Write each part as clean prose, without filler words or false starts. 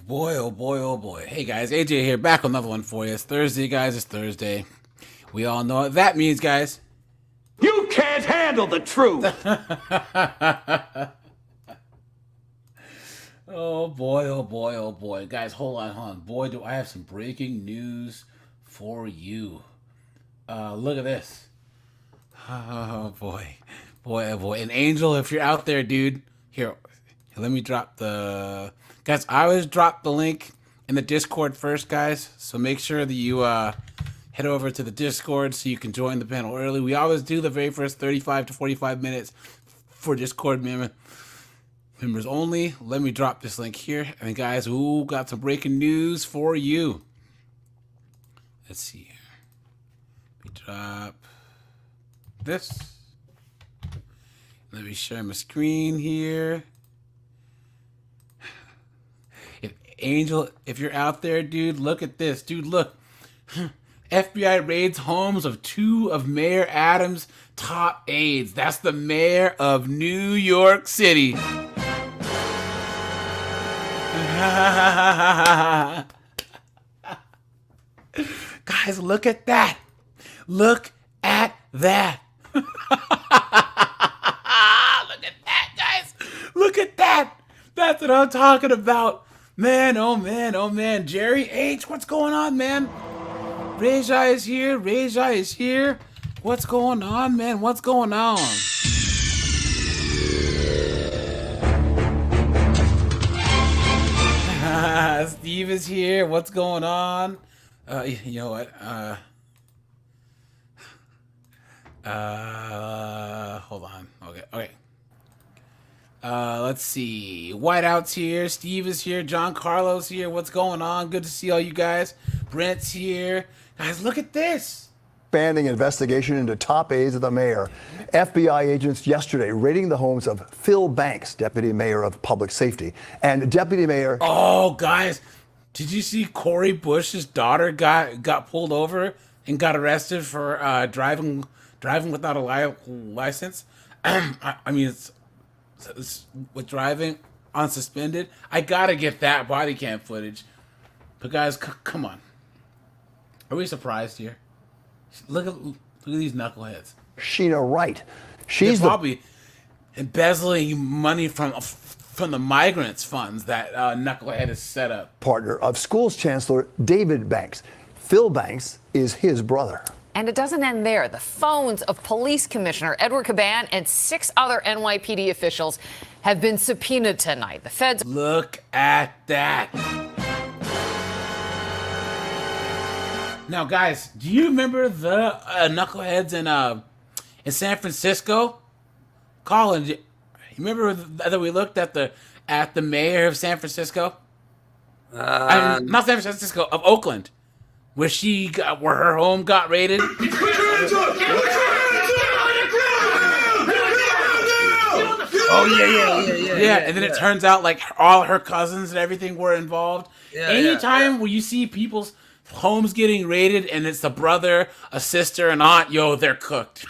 Boy, oh boy, oh boy. Hey guys, AJ here, back with another one for you. It's Thursday, guys. It's Thursday. We all know what that means, guys. You can't handle the truth. Oh boy, oh boy, oh boy. Guys, hold on. Boy, do I have some breaking news for you. Look at this. Oh boy. Boy, oh boy. And Angel, if you're out there, dude, here, let me drop the... Guys, I always drop the link in the Discord first, guys. So make sure that you head over to the Discord so you can join the panel early. We always do the very first 35 to 45 minutes for Discord members only. Let me drop this link here. And guys, ooh, got some breaking news for you. Let's see here. Let me drop this. Let me share my screen here. Angel, if you're out there, dude, look at this. Dude, look. FBI raids homes of two of Mayor Adams' top aides. That's the mayor of New York City. Guys, look at that. Look at that. Look at that, guys. Look at that. That's what I'm talking about. Man, oh man, oh man. Jerry H, what's going on, man? Reja is here. Reja is here. What's going on, man? What's going on? Steve is here. What's going on? You know what? Hold on. Okay. Let's see. Whiteout's here. Steve is here. John Carlos here. What's going on? Good to see all you guys. Brent's here. Guys, look at this. Expanding investigation into top aides of the mayor. FBI agents yesterday raiding the homes of Phil Banks, deputy mayor of public safety, and deputy mayor... Oh, guys. Did you see Cori Bush's daughter got pulled over and got arrested for driving without a license? I mean, it's with driving unsuspended. I gotta get that body cam footage. But guys, come on. Are we surprised here? Look at these knuckleheads. Sheena Wright. She's probably embezzling money from the migrants funds that knucklehead has set up. Partner of schools chancellor David Banks. Phil Banks is his brother. And it doesn't end there. The phones of Police Commissioner Edward Caban and 6 other NYPD officials have been subpoenaed tonight. The feds... Look at that. Now, guys, do you remember the knuckleheads in San Francisco? Colin, you remember that we looked at the mayor of San Francisco? Not San Francisco, of Oakland. Where her home got raided. Oh yeah. And then it turns out like all her cousins and everything were involved. Anytime where you see people's homes getting raided and it's a brother, a sister, an aunt, yo, they're cooked.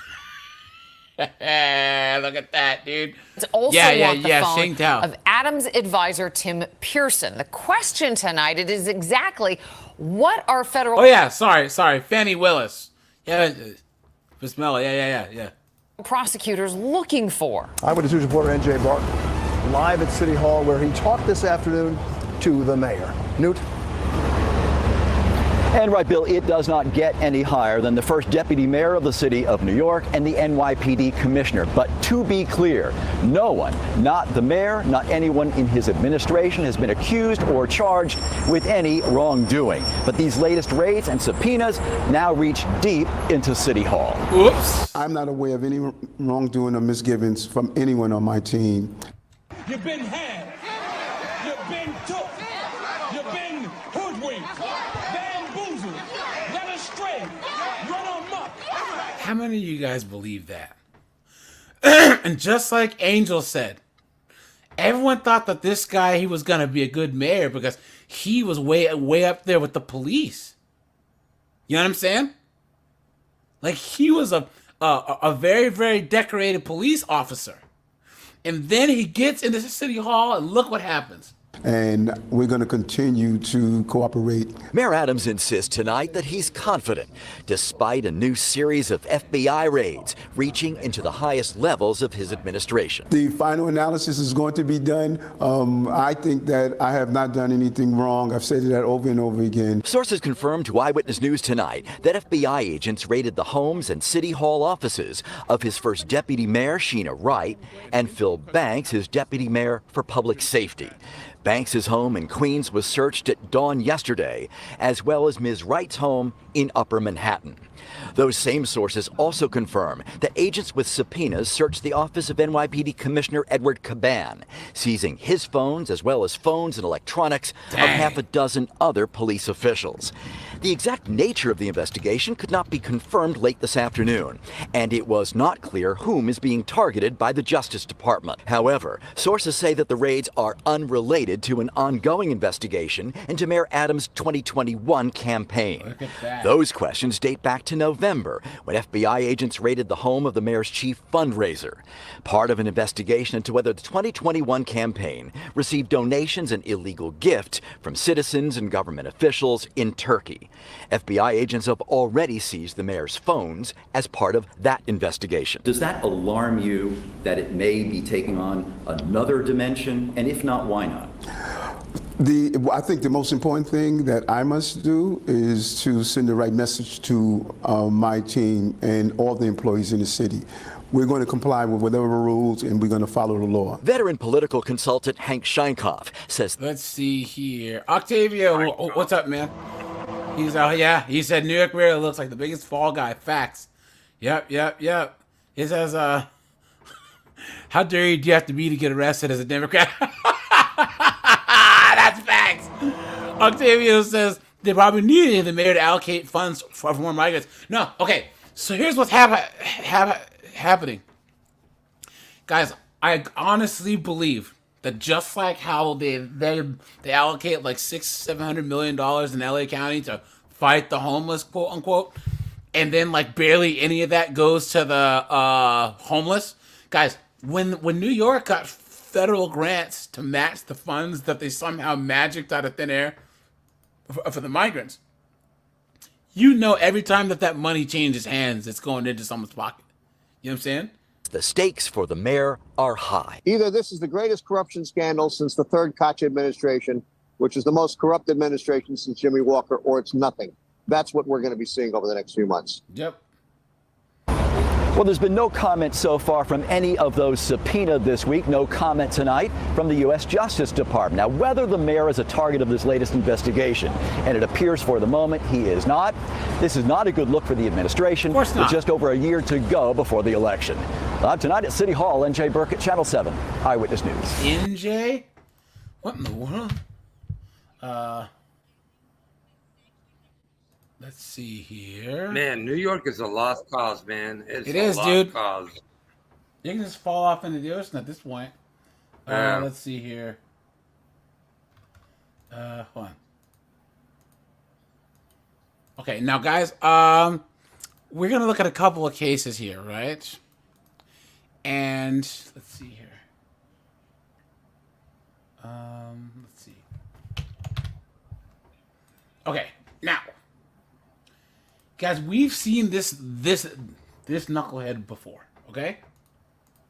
Look at that, dude. It's also want the phone of Adams advisor Tim Pearson. The question tonight it is exactly what are federal... Oh yeah, sorry, Fannie Willis. Yeah, Bismillah. Yeah. Prosecutors looking for. Eyewitness News reporter NJ Barton live at City Hall where he talked this afternoon to the mayor. Newt. And right, Bill, it does not get any higher than the first deputy mayor of the city of New York and the NYPD commissioner. But to be clear, no one, not the mayor, not anyone in his administration has been accused or charged with any wrongdoing. But these latest raids and subpoenas now reach deep into City Hall. Oops. I'm not aware of any wrongdoing or misgivings from anyone on my team. You've been had. You've been took. You've been hoodwinked. Led astray, run amok. How many of you guys believe that? And just like Angel said, everyone thought that this guy, he was going to be a good mayor because he was way up there with the police. You know what I'm saying? Like he was a very, very decorated police officer. And then he gets into City Hall, and look what happens. And we're going to continue to cooperate. Mayor Adams insists tonight that he's confident, despite a new series of FBI raids reaching into the highest levels of his administration. The final analysis is going to be done. I think that I have not done anything wrong. I've said that over and over again. Sources confirmed to Eyewitness News tonight that FBI agents raided the homes and City Hall offices of his first deputy mayor, Sheena Wright, and Phil Banks, his deputy mayor for public safety. Banks' home in Queens was searched at dawn yesterday, as well as Ms. Wright's home in Upper Manhattan. Those same sources also confirm that agents with subpoenas searched the office of NYPD Commissioner Edward Caban, seizing his phones as well as phones and electronics of half a dozen other police officials. The exact nature of the investigation could not be confirmed late this afternoon, and it was not clear whom is being targeted by the Justice Department. However, sources say that the raids are unrelated to an ongoing investigation into Mayor Adams' 2021 campaign. Look at that. Those questions date back to November, when FBI agents raided the home of the mayor's chief fundraiser, part of an investigation into whether the 2021 campaign received donations and illegal gifts from citizens and government officials in Turkey. FBI agents have already seized the mayor's phones as part of that investigation. Does that alarm you that it may be taking on another dimension? And if not, why not? I think the most important thing that I must do is to send the right message to my team and all the employees in the city. We're going to comply with whatever rules, and we're going to follow the law. Veteran political consultant Hank Scheinkoff says, Let's see here. Octavio, what's up, man? He's yeah. He said New York Mayor looks like the biggest fall guy. Facts. Yep. He says, how dirty do you have to be to get arrested as a Democrat? That's facts. Octavio says they probably needed the mayor to allocate funds for more migrants. No, okay. So here's what's happening, guys. I honestly believe that just like how they allocate like $600-700 million in LA County to fight the homeless, quote unquote, and then like barely any of that goes to the homeless, guys. When New York got federal grants to match the funds that they somehow magicked out of thin air for the migrants, you know, every time that money changes hands, it's going into someone's pocket. You know what I'm saying? the stakes for the mayor are high. Either this is the greatest corruption scandal since the third Koch administration, which is the most corrupt administration since Jimmy Walker, or it's nothing. That's what we're going to be seeing over the next few months. Yep. Well, there's been no comment so far from any of those subpoenaed this week. No comment tonight from the U.S. Justice Department. Now, whether the mayor is a target of this latest investigation, and it appears for the moment he is not, this is not a good look for the administration. Of course not. With just over a year to go before the election. Live tonight at City Hall, NJ Burke at Channel 7 Eyewitness News. NJ? What in the world? Let's see here. Man, New York is a lost cause, man. It is, dude. Cause. You can just fall off into the ocean at this point. Let's see here. Hold on. Okay, now guys, we're gonna look at a couple of cases here, right? And let's see here. Let's see. Okay, now, guys, we've seen this knucklehead before. Okay.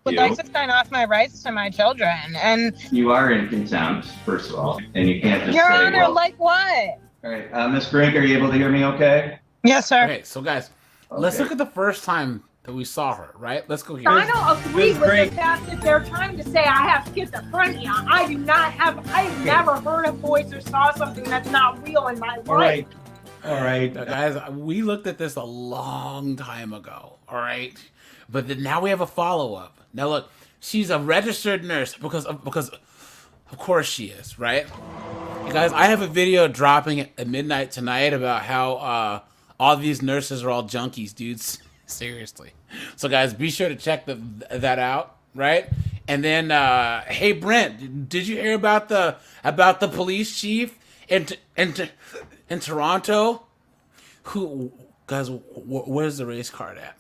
Would like to sign off my rights to my children, and you are in contempt, first of all, and you can't just Your say, Honor, well, like what? all right, Ms. Brink, are you able to hear me okay? Yes, sir. Okay, so guys, let's look at the first time that we saw her, right? Let's go here. I don't agree with the fact that they're trying to say I have schizophrenia. I do not have, I've never heard a voice or saw something that's not real in my life. All right, guys, we looked at this a long time ago, all right? But then now we have a follow-up. Now look, she's a registered nurse because of course she is, right? You guys, I have a video dropping at midnight tonight about how all these nurses are all junkies, dudes. Seriously. So guys, be sure to check that out, right? And then, hey Brent, did you hear about the police chief in Toronto? Who, guys, where's the race card at?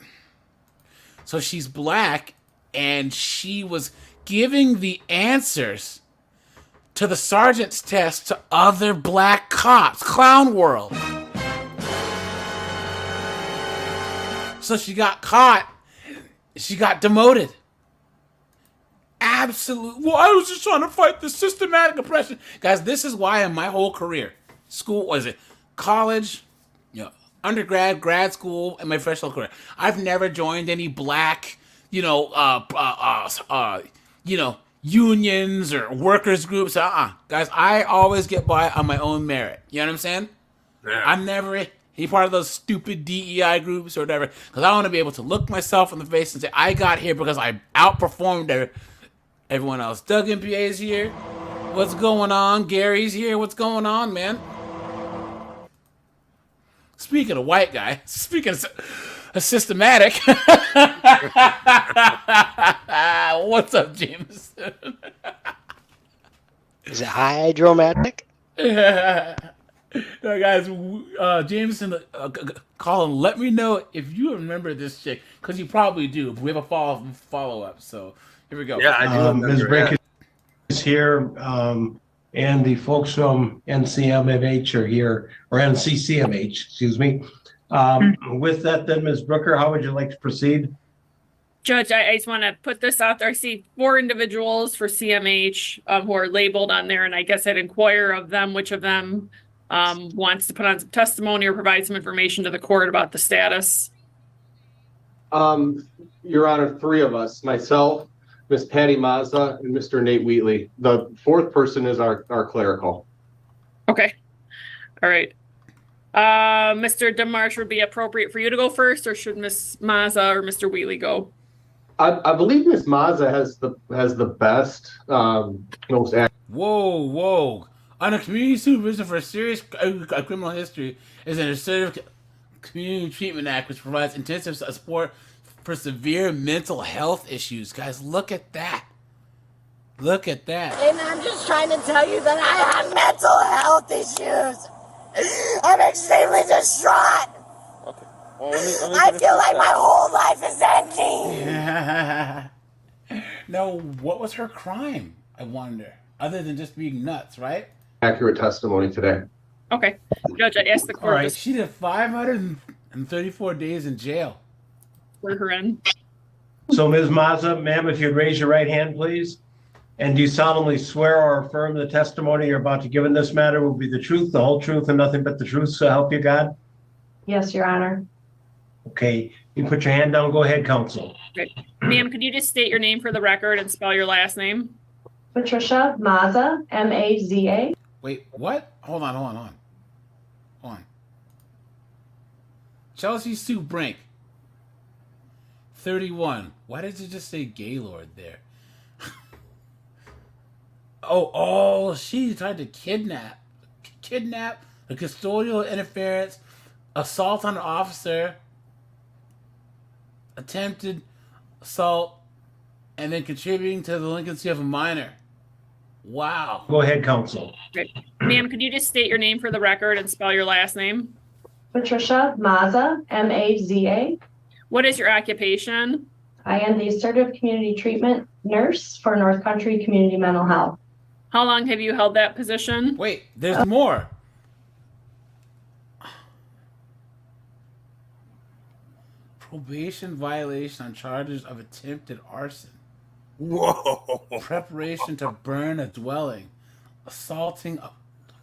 So she's black, and she was giving the answers to the sergeant's test to other black cops. Clown world. So she got caught. She got demoted. Absolute. Well, I was just trying to fight the systematic oppression. Guys, this is why in my whole career, school, was it college, undergrad, grad school, and my professional career, I've never joined any black, unions or workers groups. Guys, I always get by on my own merit. You know what I'm saying? Yeah. I'm never any part of those stupid DEI groups or whatever, because I want to be able to look myself in the face and say, I got here because I outperformed everyone else. Doug MPA is here. What's going on? Gary's here. What's going on, man? Speaking of white guy, speaking of systematic. What's up, James? Is it hydromatic? No, guys, Jameson, Colin, let me know if you remember this chick, because you probably do. We have a follow-up, so here we go. Yeah, I do. Ms. Brink is here, and the folks from NCMH are here, or NCCMH, excuse me. With that, then, Ms. Brooker, how would you like to proceed? Judge, I just want to put this out there. I see 4 individuals for CMH who are labeled on there, and I guess I'd inquire of them which of them wants to put on some testimony or provide some information to the court about the status. Your Honor, 3 of us, myself, Miss Patty Mazza, and Mr. Nate Wheatley. The 4th person is our clerical. Okay. All right. Mr. DeMarsh, would be appropriate for you to go first, or should Miss Mazza or Mr. Wheatley go? I believe Miss Mazza has the best, most accurate. Whoa. Under community supervision for serious criminal history is an assertive community treatment act which provides intensive support for severe mental health issues. Guys, look at that. Look at that. And I'm just trying to tell you that I have mental health issues. I'm extremely distraught. Okay. Well, let me I feel like my whole life is ending. No, what was her crime, I wonder? Other than just being nuts, right? Accurate testimony today. Okay. Judge, I asked the court. All right, she did 534 days in jail. For her in. So, Ms. Mazza, ma'am, if you'd raise your right hand, please. And do you solemnly swear or affirm the testimony you're about to give in this matter will be the truth, the whole truth, and nothing but the truth, so help you God? Yes, Your Honor. Okay, you put your hand down. Go ahead, counsel. Okay. Ma'am, could you just state your name for the record and spell your last name? Patricia Mazza, M-A-Z-A. Wait, what? Hold on. Chelsea Sue Brink, 31. Why did you just say Gaylord there? Oh, she tried to kidnap, a custodial interference, assault on an officer, attempted assault, and then contributing to the delinquency of a minor. Wow. Go ahead, counsel. Okay. Ma'am, could you just state your name for the record and spell your last name? Patricia Mazza, M-A-Z-A. What is your occupation? I am the assertive community treatment nurse for North Country Community Mental Health. How long have you held that position? Wait, there's more. Probation violation on charges of attempted arson. Whoa. Preparation to burn a dwelling. Assaulting a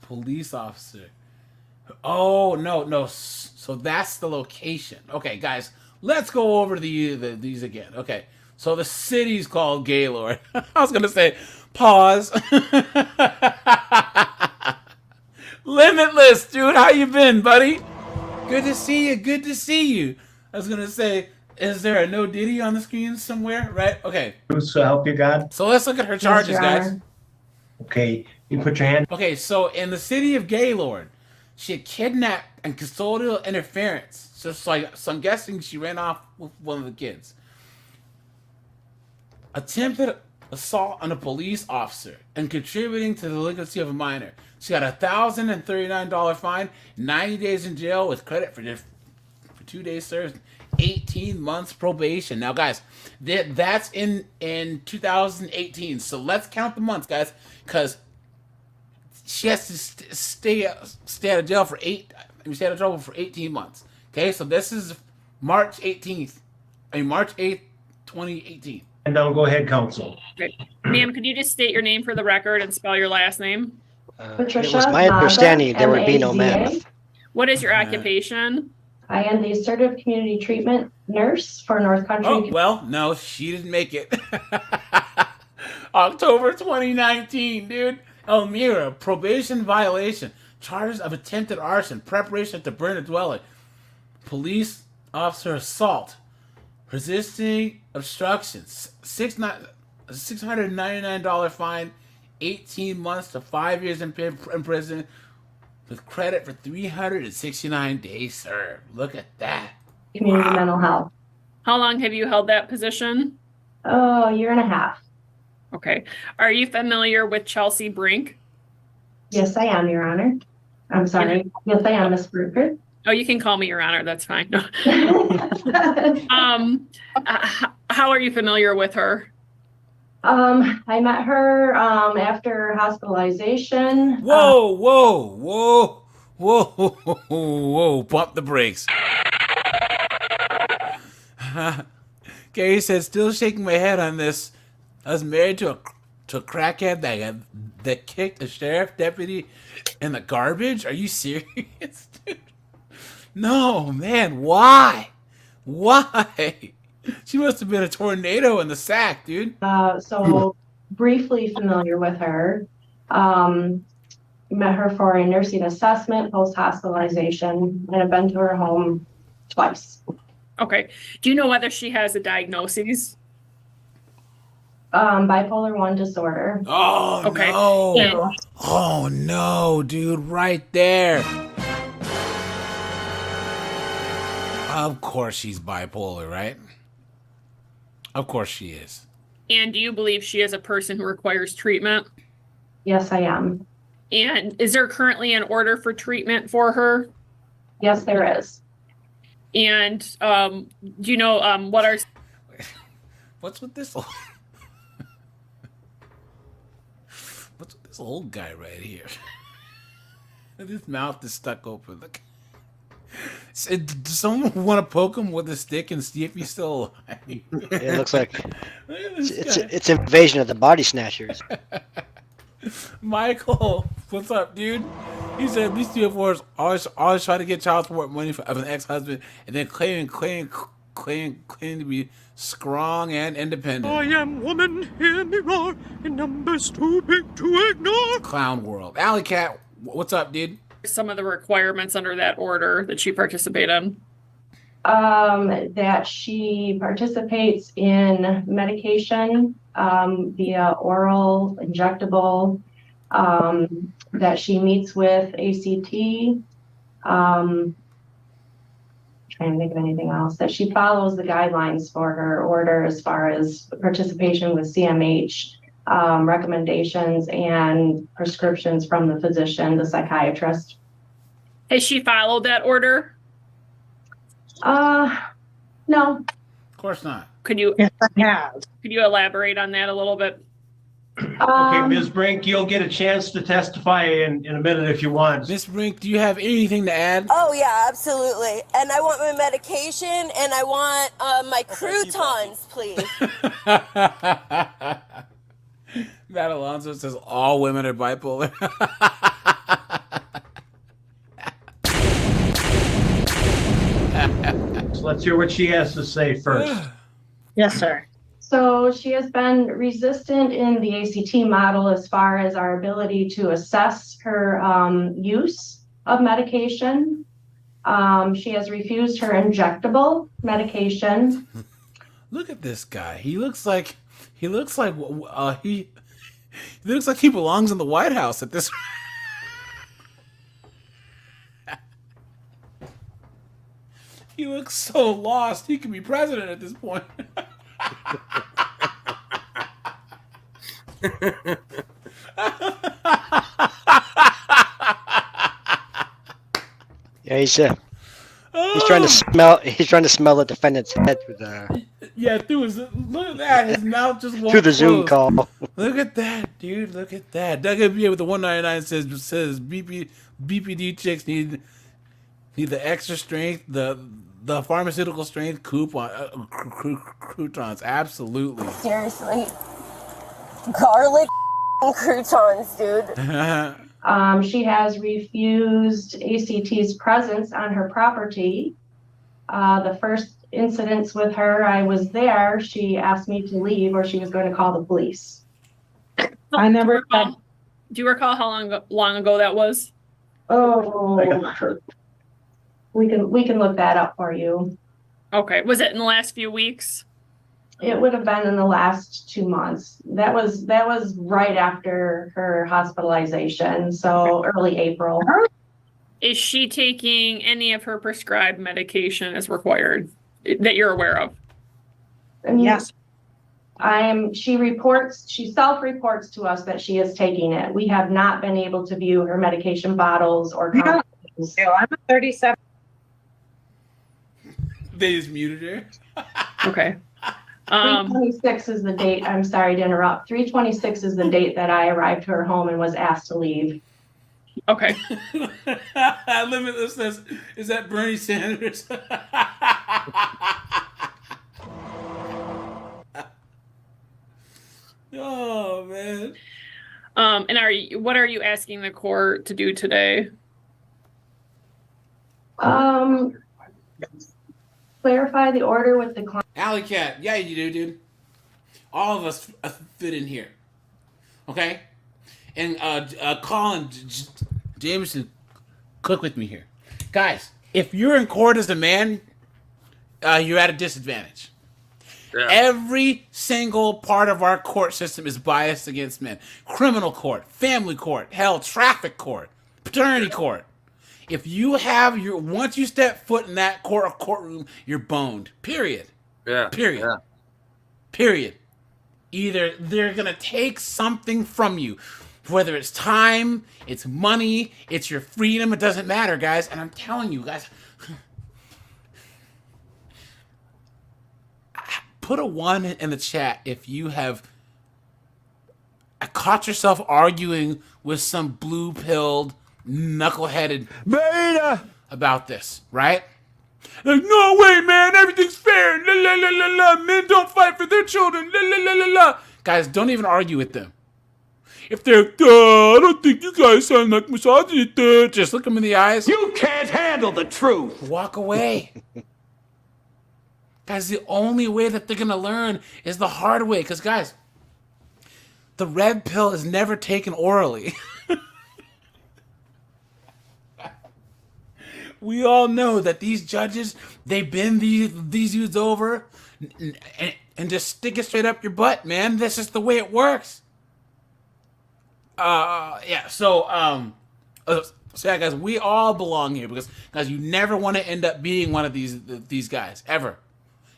police officer. Oh, no. So that's the location. Okay, guys, let's go over these again. Okay, so the city's called Gaylord. I was going to say, pause. Limitless, dude. How you been, buddy? Good to see you. I was going to say, is there a no Diddy on the screen somewhere? Right? Okay. So help you God. So let's look at her charges, Yes, Your guys. Honor. Okay, you put your hand. Okay, so in the city of Gaylord, she had kidnapped and custodial interference. So I'm guessing she ran off with one of the kids. Attempted assault on a police officer and contributing to the delinquency of a minor. She got a $1,039 fine, 90 days in jail with credit for 2 days served, 18 months probation. Now, guys, that's in 2018. So let's count the months, guys, because she has to stay out of jail for stay out of trouble for 18 months. Okay, so this is March 8th, 2018. And now go ahead, counsel. Great. Ma'am, could you just state your name for the record and spell your last name? It was my understanding there would be no math. What is your occupation? I am the assertive community treatment nurse for North Country. Oh, well, no, she didn't make it. October 2019, dude. Elmira, probation violation, charges of attempted arson, preparation to burn a dwelling, police officer assault, resisting obstructions, $699 fine, 18 months to 5 years in prison, with credit for 369 days served. Look at that. Community mental health. How long have you held that position? Oh, a year and a half. Okay. Are you familiar with Chelsea Brink? Yes, I am, Your Honor. I'm sorry. Yes, I am, Ms. Brooker. Oh, you can call me Your Honor. That's fine. No. How are you familiar with her? I met her after hospitalization. Whoa. Pump the brakes. Gary said, still shaking my head on this. I was married to a crackhead that kicked a sheriff deputy in the garbage? Are you serious, dude? No, man. Why? She must have been a tornado in the sack, dude. So briefly familiar with her. Met her for a nursing assessment, post-hospitalization, and I've been to her home twice. Okay. Do you know whether she has a diagnosis? Bipolar 1 disorder. Oh, okay. No. Yeah. Oh, no, dude. Right there. Of course she's bipolar, right? Of course she is. And do you believe she is a person who requires treatment? Yes, I am. And is there currently an order for treatment for her? Yes, there is. And do you know what are... What's with this? What's with this old guy right here? His mouth is stuck open. Look. Does someone want to poke him with a stick and see if he's still alive? It looks like it's invasion of the body snatchers. Michael, what's up, dude? He said these two divorces always try to get child support money of an ex-husband and then claim to be strong and independent. I am woman, hear me roar, in numbers too big to ignore. Clown world. Alley Cat, what's up, dude? Some of the requirements under that order that she participated in? That she participates in medication via oral, injectable, that she meets with ACT, trying to think of anything else, that she follows the guidelines for her order as far as participation with CMH, recommendations and prescriptions from the physician, the psychiatrist. Has she followed that order? No. Of course not. Could you? Yes, I have. Could you elaborate on that a little bit? Okay, Ms. Brink, you'll get a chance to testify in a minute if you want. Miss Brink, do you have anything to add? Oh yeah, absolutely. And I want my medication and I want my croutons, please. Matt Alonso says all women are bipolar. So let's hear what she has to say first. Yes, sir. So she has been resistant in the ACT model as far as our ability to assess her use of medication. She has refused her injectable medication. Look at this guy. He looks like he looks like he belongs in the White House at this. He looks so lost. He could be president at this point. Yeah, he's He's trying to smell. He's trying to smell the defendant's head through the Yeah, look at that. His mouth just won't through the Zoom close. call. Look at that, dude. Look at that. WBA with the 199 says BPD chicks need the extra strength, the pharmaceutical strength croutons. Absolutely. Seriously. Garlic croutons, dude. She has refused ACT's presence on her property. The first incidents with her, I was there. She asked me to leave or she was going to call the police. I never. Do you recall how long ago that was? Oh, we can look that up for you. Okay. Was it in the last few weeks? It would have been in the last 2 months. That was right after her hospitalization, so early April. Is she taking any of her prescribed medication as required that you're aware of? Yes. She self-reports to us that she is taking it. We have not been able to view her medication bottles or condoms. I'm a 37. They just muted her. Okay. 3/26 is the date. I'm sorry to interrupt. 3/26 is the date that I arrived to her home and was asked to leave. Okay. Limitless, is that Bernie Sanders? Oh man. And what are you asking the court to do today? Clarify the order with the client. Alley Cat, yeah, you do, dude. All of us fit in here. Okay? And Colin Jameson, cook with me here. Guys, if you're in court as a man, you're at a disadvantage. Yeah. Every single part of our court system is biased against men. Criminal court, family court, hell, traffic court, paternity court. If you have once you step foot in that courtroom, you're boned. Period. Yeah. Period. Yeah. Period. Either they're going to take something from you, whether it's time, it's money, it's your freedom, it doesn't matter, guys. And I'm telling you, guys, put a 1 in the chat if you have caught yourself arguing with some blue-pilled, knuckleheaded beta about this, right? Like, no way, man, everything's fair. La, la, la, la, la. Men don't fight for their children. La, la, la, la, la. Guys, don't even argue with them. If they're, I don't think you guys sound like misogynists. Just look them in the eyes. You can't handle the truth. Walk away. Guys, the only way that they're going to learn is the hard way. Because, guys, the red pill is never taken orally. We all know that these judges, they bend these dudes over and just stick it straight up your butt, man. That's just the way it works. Yeah, so yeah, guys, we all belong here because, guys, you never want to end up being one of these guys, ever.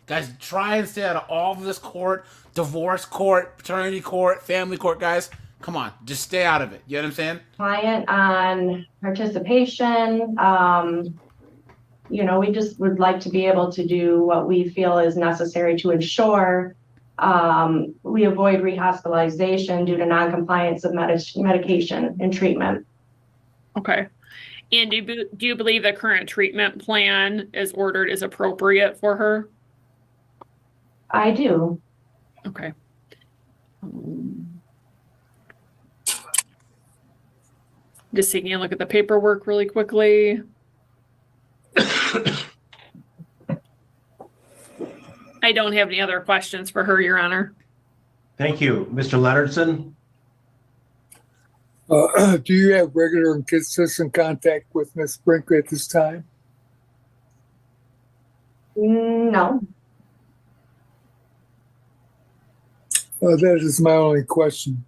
Guys, try and stay out of all of this court, divorce court, paternity court, family court, guys. Come on, just stay out of it. You know what I'm saying? Client on participation. We just would like to be able to do what we feel is necessary to ensure we avoid rehospitalization due to noncompliance of medication and treatment. Okay. And do you believe the current treatment plan as ordered is appropriate for her? I do. Okay. Just taking a look at the paperwork really quickly. I don't have any other questions for her, Your Honor. Thank you. Mr. Leonardson? Do you have regular and consistent contact with Ms. Brink at this time? No. That is my only question.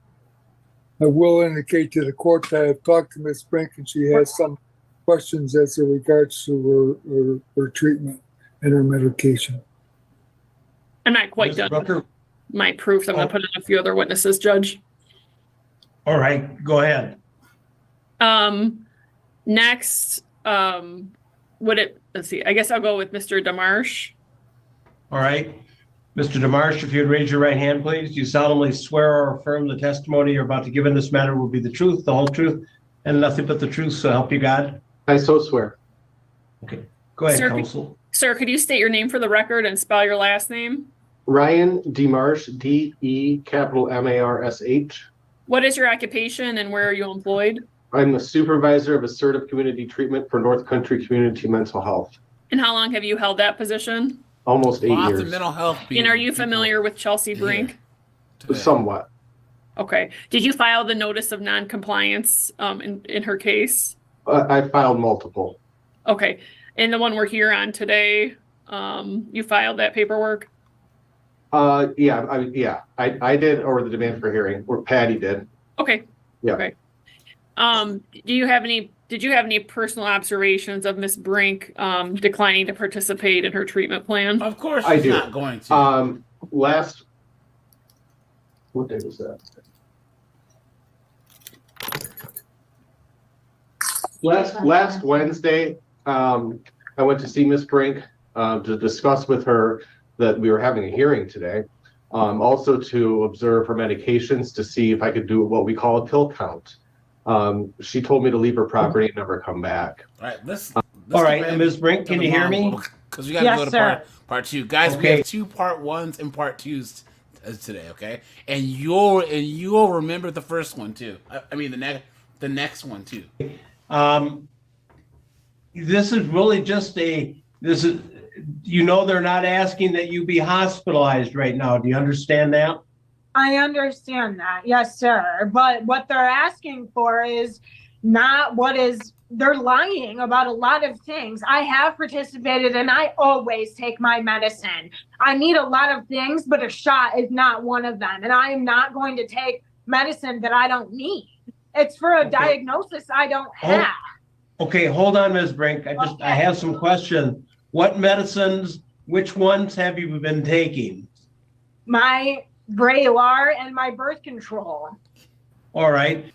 I will indicate to the court that I've talked to Ms. Brink and she has some questions as in regards to her treatment and her medication. I'm not quite done with my proofs. I'm going to put in a few other witnesses, Judge. All right, go ahead. Next, let's see, I guess I'll go with Mr. DeMarche. All right. Mr. DeMarche, if you'd raise your right hand, please. Do you solemnly swear or affirm the testimony you're about to give in this matter will be the truth, the whole truth, and nothing but the truth, so help you God? I so swear. Okay. Go ahead, Sir, counsel. Sir, could you state your name for the record and spell your last name? Ryan DeMarsh, DeMarsh. What is your occupation and where are you employed? I'm the supervisor of assertive community treatment for North Country Community Mental Health. And how long have you held that position? Almost 8 Lots years. of mental health. And are you familiar with Chelsea Brink? Somewhat. Okay. Did you file the notice of non-compliance in her case? I filed multiple. Okay. And the one we're here on today, you filed that paperwork? Yeah, I did, or the demand for hearing, or Patty did. Okay. Yeah. Okay. Did you have any personal observations of Ms. Brink declining to participate in her treatment plan? Of course I she's do. not going to. What day was that? Last Wednesday, I went to see Ms. Brink to discuss with her that we were having a hearing today. Also to observe her medications to see if I could do what we call a pill count. She told me to leave her property and never come back. All right, let's All right, and Ms. Brink, can you hear me? Because we got to go to part two, guys. Okay. We have 2 part 1s and part 2s today, okay? And you'll remember the first one too. I mean the next one too. This is really just they're not asking that you be hospitalized right now. Do you understand that? I understand that. Yes, sir. But what they're asking for is not what is, they're lying about a lot of things. I have participated and I always take my medicine. I need a lot of things, but a shot is not one of them. And I am not going to take medicine that I don't need. It's for a diagnosis I don't have. Okay, hold on, Ms. Brink. I have some questions. What medicines, which ones have you been taking? My Vraylar and my birth control. All right.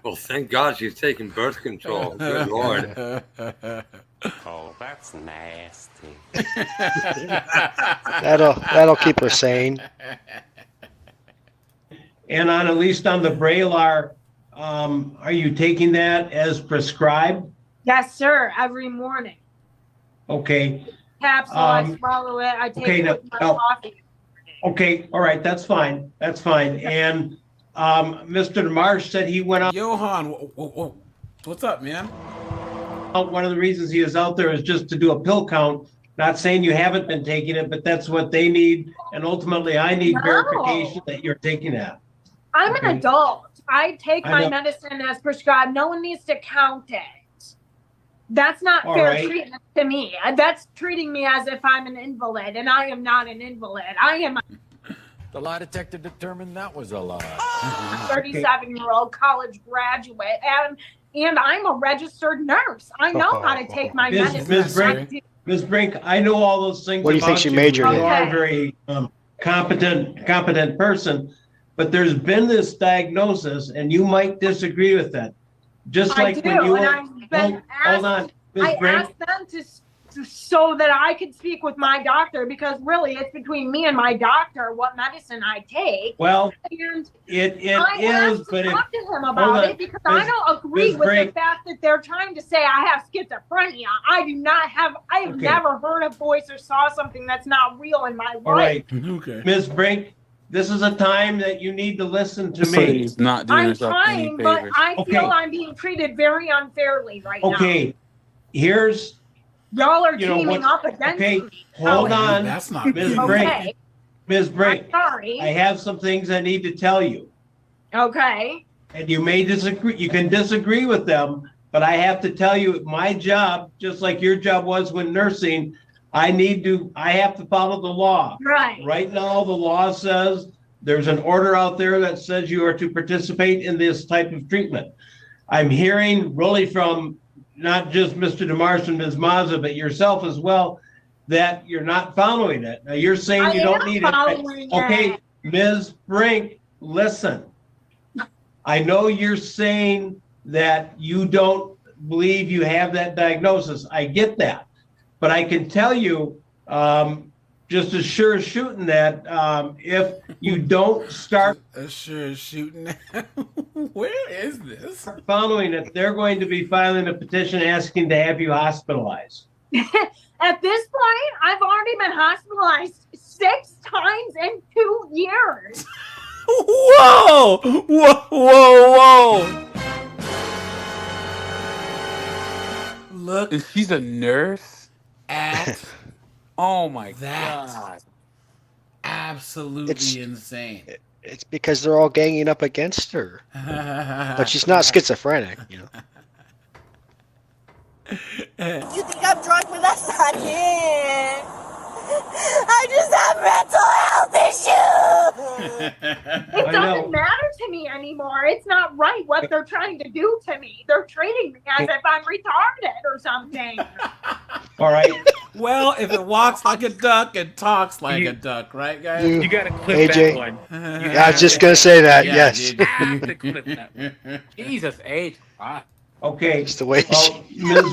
Well, thank God she's taking birth control. Good Lord. Oh, that's nasty. That'll keep her sane. And at least on the Vraylar, are you taking that as prescribed? Yes, sir. Every morning. Okay. Capsule, I swallow it. I take it with my coffee. Okay. All right. That's fine. That's fine. And Mr. DeMarche said he went out. Johan, what's up, man? One of the reasons he is out there is just to do a pill count. Not saying you haven't been taking it, but that's what they need. And ultimately, I need verification that you're taking that. I'm an adult. I take I my know. medicine as prescribed. No one needs to count it. That's not All fair right. treatment to me. That's treating me as if I'm an invalid, and I am not an invalid. I am The lie detector determined that was a lie. a 37-year-old college graduate, and I'm a registered nurse. I know how to take my medicine. Ms. Brink, I know all those things. What do you think about she majored in? You are a very competent person, but there's been this diagnosis, and you might disagree with that. Just like when you were. Hold on, Ms. I Brink. asked them to so that I could speak with my doctor, because really it's between me and my doctor what medicine I take. Well, and it I is, asked but to it, talk to him hold about on, it because I Ms. don't agree Ms. with Brink. the fact that they're trying to say I have schizophrenia. I do not have. I have Okay. never heard a voice or saw something that's not real in my life. All right, Okay. Ms. Brink, this is a time that you need to listen to me. He's not doing I'm himself any trying, but favors. I Okay. feel I'm being treated very unfairly right now. Okay, here's. Y'all are You know teaming what- up against Okay, me. hold on, That's not Ms. good. Brink. Okay. Ms. Brink, Sorry. I have some things I need to tell you, Okay. and you may disagree. You can disagree with them, but I have to tell you, my job, just like your job was when nursing, I have to follow the law. Right. Right now, the law says there's an order out there that says you are to participate in this type of treatment. I'm hearing really from not just Mr. DeMarche and Ms. Mazza, but yourself as well, that you're not following it. Now, you're saying you don't need it. following Okay, it. Ms. Brink, listen. I know you're saying that you don't believe you have that diagnosis. I get that. But I can tell you, just as sure as shooting that, if you don't start As sure as shooting. Where is this? following it, they're going to be filing a petition asking to have you hospitalized. At this point, I've already been hospitalized 6 times in 2 years. Whoa! Whoa! Whoa! Whoa! Look, and she's a nurse at. Oh my God! Absolutely insane. It's because they're all ganging up against her. But she's not schizophrenic, you know. You think I'm drunk, but that's not it. I just have mental health issues. It doesn't matter to me anymore. It's not right what they're trying to do to me. They're treating me as if I'm retarded or something. All right. Well, if it walks like a duck, it talks like a duck, right, guys? You gotta clip AJ, that one. I was just gonna say that. Yeah, yes. dude, you have to clip that one. Jesus H. Wow. Okay. It's the way Ms.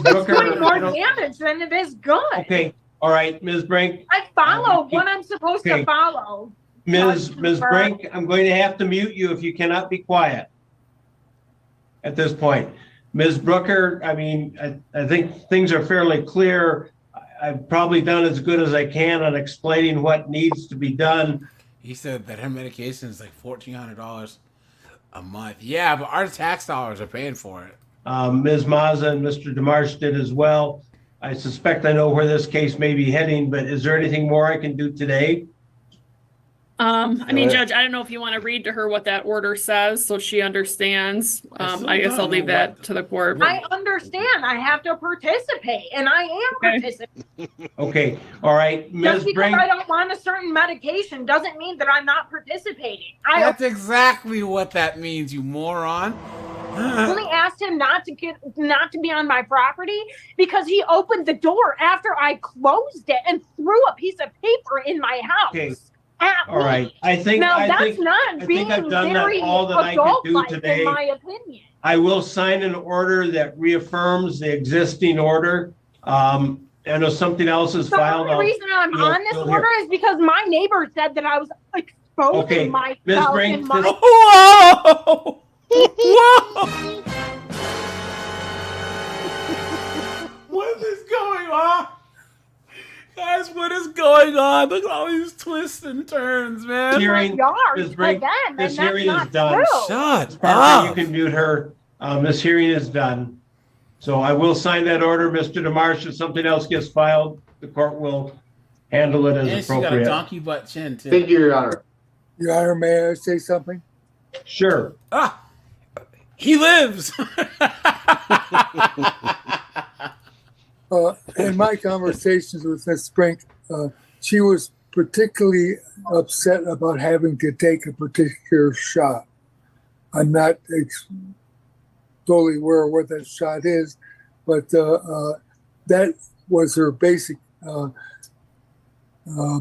Brooker. It's doing more damage than it is good. Okay. All right, Ms. Brink. I follow what I'm supposed to follow. Ms. Brink, I'm going to have to mute you if you cannot be quiet at this point. Ms. Brooker, I mean, I think things are fairly clear. I've probably done as good as I can on explaining what needs to be done. He said that her medication is like $1,400 a month. Yeah, but our tax dollars are paying for it. Ms. Mazza and Mr. DeMarche did as well. I suspect I know where this case may be heading, but is there anything more I can do today? I mean, Judge, I don't know if you want to read to her what that order says so she understands. I guess I'll leave that to the court. I understand. I have to participate, and I am participating. Okay. All right. Just Ms. because Brink. I don't want a certain medication doesn't mean that I'm not participating. That's exactly what that means, you moron. I only asked him not to be on my property because he opened the door after I closed it and threw a piece of paper in my house. Okay. All right. I think that's not being I've done very all that I could do adult-like, today. in my opinion. I will sign an order that reaffirms the existing order. I know something else is The filed. only reason I'm on this order is because my neighbor said that I was exposing Ms. myself Brink, in my. Whoa! Whoa! What is going on? Guys, what is going on? Look at all these twists and turns, man. Ms. Brink, this hearing is done. true. Shut Parker, up. you can mute her. This hearing is done. So I will sign that order, Mr. DeMarche. If something else gets filed, the court will handle it as And she got a appropriate. donkey butt chin, too. Thank you, Your Honor. Your Honor, may I say something? Sure. He lives. In my conversations with Ms. Brink, she was particularly upset about having to take a particular shot. I'm not totally aware of what that shot is, but that was her basic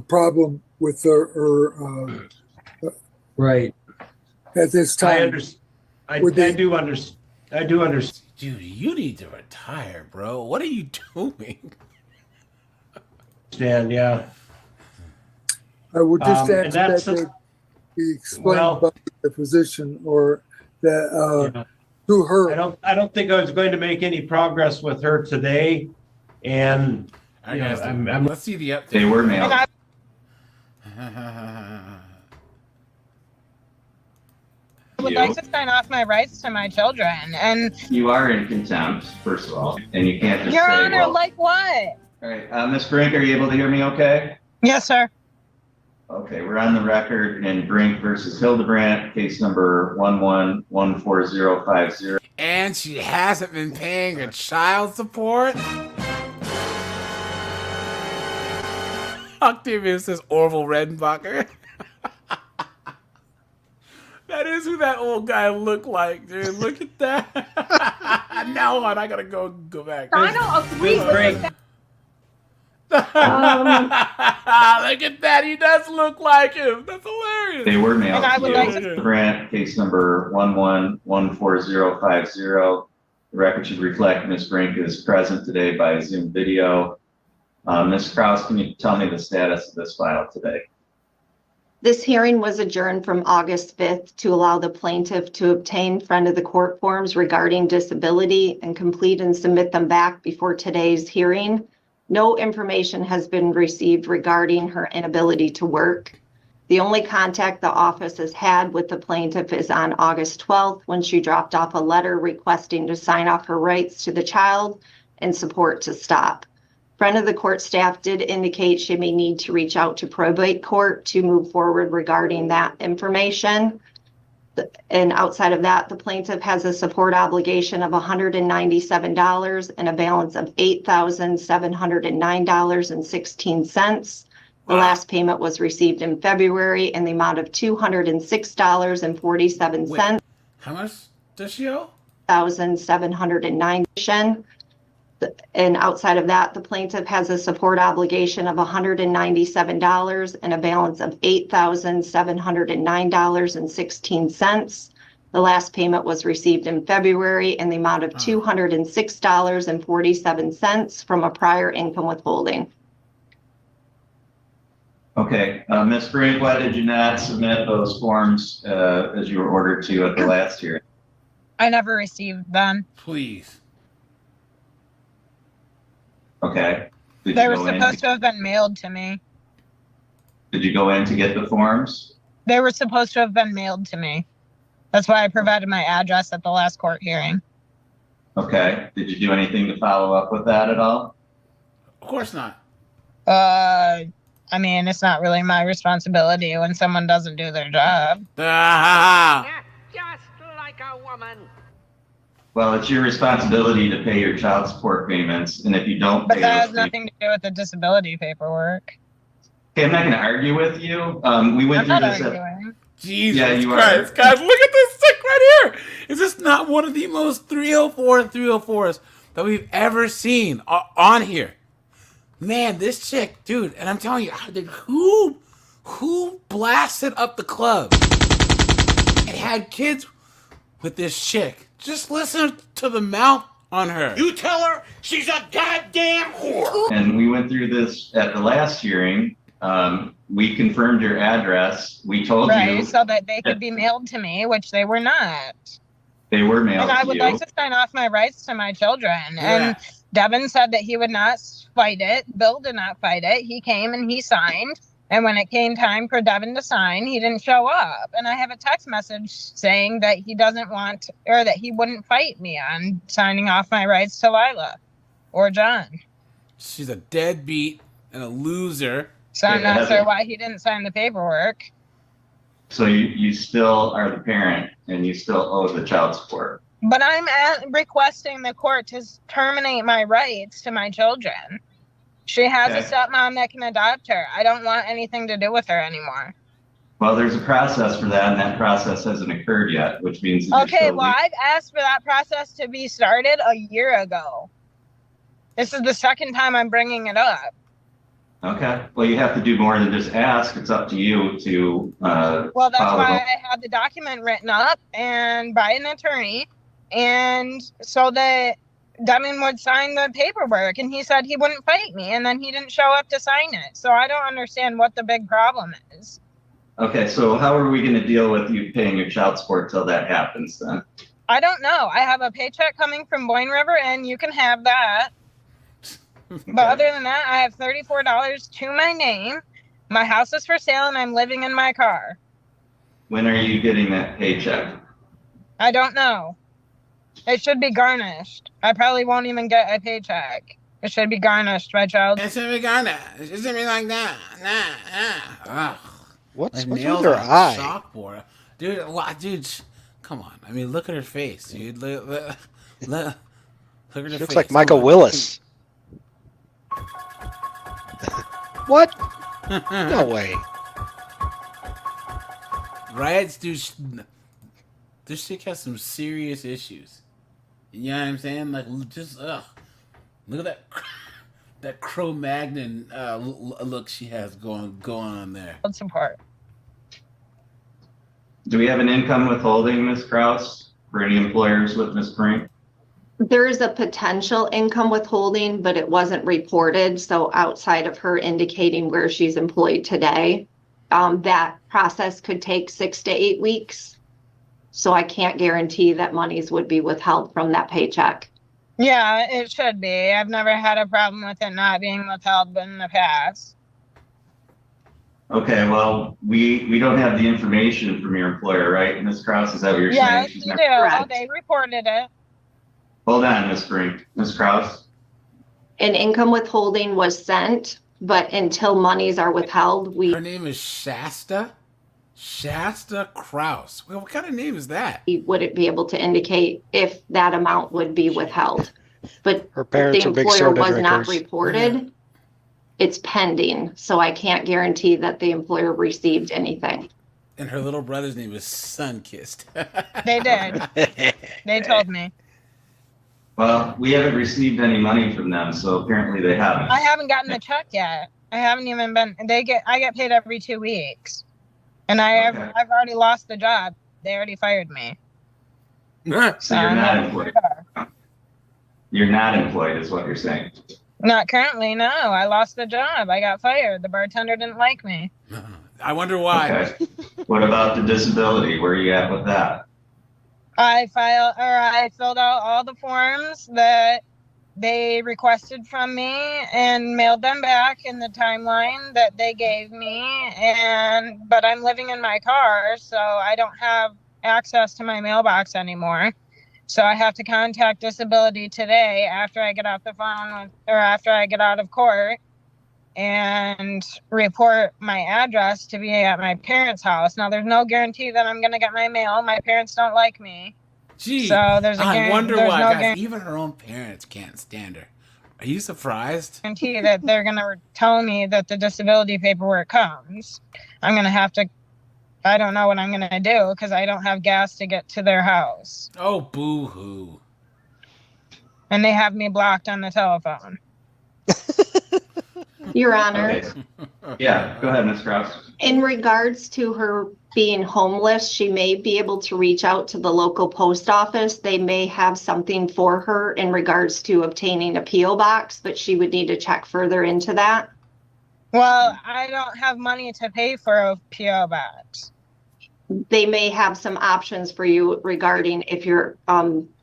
problem with her right at this time. I do understand. Dude, you need to retire, bro. What are you doing? Yeah. I would just And ask that's that they be explained by the physician or that to her. I don't think I was going to make any progress with her today, and All right, guys, let's see the update. They were mailed. I would like to sign off my rights to my children, and You are in contempt, first of all, and you can't just Your say, Honor, well, like what? all right, Ms. Brink, are you able to hear me okay? Yes, sir. Okay, we're on the record in Brink versus Hildebrandt, case number 11145050. And she hasn't been paying her child support? Octavius says Orville Redenbacher. That is who that old guy looked like, dude. Look at that. Now on, I gotta go back. I don't agree with that. Look at that. He does look like him. That's hilarious. They were mailed And I to would you. like to- Grant, case number 11-14050. The record should reflect Ms. Brink is present today by Zoom video. Ms. Kraus, can you tell me the status of this file today? This hearing was adjourned from August 5th to allow the plaintiff to obtain friend of the court forms regarding disability and complete and submit them back before today's hearing. No information has been received regarding her inability to work. The only contact the office has had with the plaintiff is on August 12th when she dropped off a letter requesting to sign off her rights to the child and support to stop. Friend of the court staff did indicate she may need to reach out to probate court to move forward regarding that information. And outside of that, the plaintiff has a support obligation of $197 and a balance of $8,709.16. The last payment was received in February in the amount of $206.47. How much does she owe? $1,709. And outside of that, the plaintiff has a support obligation of $197 and a balance of $8,709.16. The last payment was received in February in the amount of $206.47 from a prior income withholding. Okay, Ms. Brink, why did you not submit those forms as you were ordered to at the last hearing? I never received them. Please. Okay. Did They you were go in supposed to have been mailed to me. Did you go in to get the forms? They were supposed to have been mailed to me. That's why I provided my address at the last court hearing. Okay. Did you do anything to follow up with that at all? Of course not. I mean, it's not really my responsibility when someone doesn't do their job. Just like a woman. Well, it's your responsibility to pay your child support payments, and if you don't But pay that those has nothing to do with the disability paperwork. Okay, I'm not going to argue with you. We went I'm through not this. arguing. Jesus Yeah, you Christ, are. guys, look at this chick right here. Is this not one of the most 304s that we've ever seen on here? Man, this chick, dude, and I'm telling you, who blasted up the club and had kids with this chick? Just listen to the mouth on her. You tell her she's a goddamn whore. And we went through this at the last hearing. We confirmed your address. We told Right, you so that they could be mailed to me, which they were not. they were mailed And I to would you. like to sign off my rights to my children. Yeah. And Devin said that he would not fight it. Bill did not fight it. He came and he signed. And when it came time for Devin to sign, he didn't show up. And I have a text message saying that he doesn't want, or that he wouldn't fight me on signing off my rights to Lila or John. She's a deadbeat and a loser. So I'm Yeah, not Heather. sure why he didn't sign the paperwork. So you still are the parent and you still owe the child support. But I'm requesting the court to terminate my rights to my children. She has a Okay. stepmom that can adopt her. I don't want anything to do with her anymore. Well, there's a process for that, and that process hasn't occurred yet, which means that you're Okay, still well, I've asked for that process to be started a year ago. This is the second time I'm bringing it up. Okay. Well, you have to do more than just ask. It's up to you to Well, that's follow why up. I had the document written up and by an attorney, and so that Devin would sign the paperwork, and he said he wouldn't fight me, and then he didn't show up to sign it. So I don't understand what the big problem is. Okay, so how are we going to deal with you paying your child support till that happens then? I don't know. I have a paycheck coming from Boyne River, and you can have that. But other than that, I have $34 to my name. My house is for sale, and I'm living in my car. When are you getting that paycheck? I don't know. It should be garnished. I probably won't even get a paycheck. It should be garnished, my child. It should be garnished. It should be like that. Ugh. What's My with nails her on eye? Chalkboard. Dude, come on. I mean, look at her face, dude. Look at her She face. looks like Michael Come on. Willis. What? No way. Right, dude. This chick has some serious issues. You know what I'm saying? Like, just look at that that Cro-Magnon look she has going on there. Support. Do we have an income withholding, Ms. Kraus, for any employers with Ms. Brink? There is a potential income withholding, but it wasn't reported. So outside of her indicating where she's employed today, that process could take 6 to 8 weeks. So I can't guarantee that monies would be withheld from that paycheck. Yeah, it should be. I've never had a problem with it not being withheld in the past. Okay, well, we don't have the information from your employer, right? Ms. Kraus, is that what you're saying? Yes, you do. They reported it. Hold on, Ms. Brink. Ms. Kraus? An income withholding was sent, but until monies are withheld, Her name is Shasta? Shasta Kraus. Well, what kind of name is that? we wouldn't be able to indicate if that amount would be withheld. But Her parents the are big employer soda was not drinkers. reported. It's pending, so I can't guarantee that the employer received anything. And her little brother's name is Sunkissed. They did. They told me. Well, we haven't received any money from them, so apparently they haven't. I haven't gotten the check yet. I haven't even been. I get paid every 2 weeks, and I've already lost the job. They already fired me. So you're not employed. You're not employed, is what you're saying. Not currently, no. I lost the job. I got fired. The bartender didn't like me. I wonder why. Okay. What about the disability? Where are you at with that? I filled out all the forms that they requested from me and mailed them back in the timeline that they gave me. But I'm living in my car, so I don't have access to my mailbox anymore. So I have to contact disability today after I get off the phone or after I get out of court and report my address to be at my parents' house. Now, there's no guarantee that I'm going to get my mail. My parents don't like me. Gee, So there's I wonder there's why, no guys. Even her own parents can't stand her. Are you surprised? guarantee that they're going to tell me that the disability paperwork comes. I'm going to have to, I don't know what I'm going to do because I don't have gas to get to their house. Oh, boo-hoo. And they have me blocked on the telephone. Your Honor, Okay. Yeah, go ahead, Ms. Kraus. in regards to her being homeless, she may be able to reach out to the local post office. They may have something for her in regards to obtaining a P.O. box, but she would need to check further into that. Well, I don't have money to pay for a P.O. box. They may have some options for you regarding if you're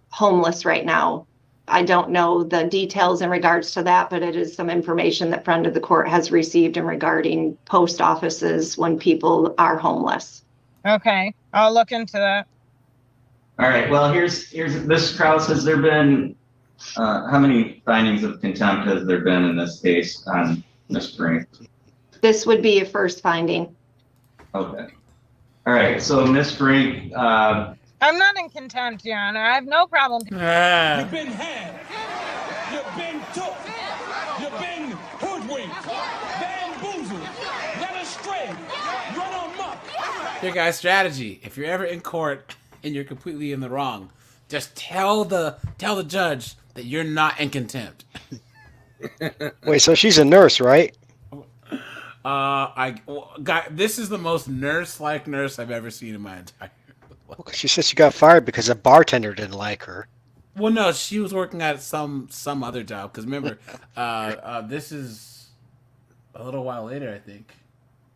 homeless right now. I don't know the details in regards to that, but it is some information that friend of the court has received in regarding post offices when people are homeless. Okay, I'll look into that. All right, well, here's Ms. Kraus, has there been, how many findings of contempt has there been in this case on Ms. Brink? This would be a first finding. Okay. All right, so Ms. Brink, I'm not in contempt, Your Honor. I have no problem. You've been had. You've been took. You've been hoodwinked, bamboozled, led astray, run amok. Here, guys, strategy. If you're ever in court and you're completely in the wrong, just tell the judge that you're not in contempt. Wait, so she's a nurse, right? This is the most nurse-like nurse I've ever seen in my entire life. She said she got fired because a bartender didn't like her. Well, no, she was working at some other job. Because remember, this is a little while later, I think.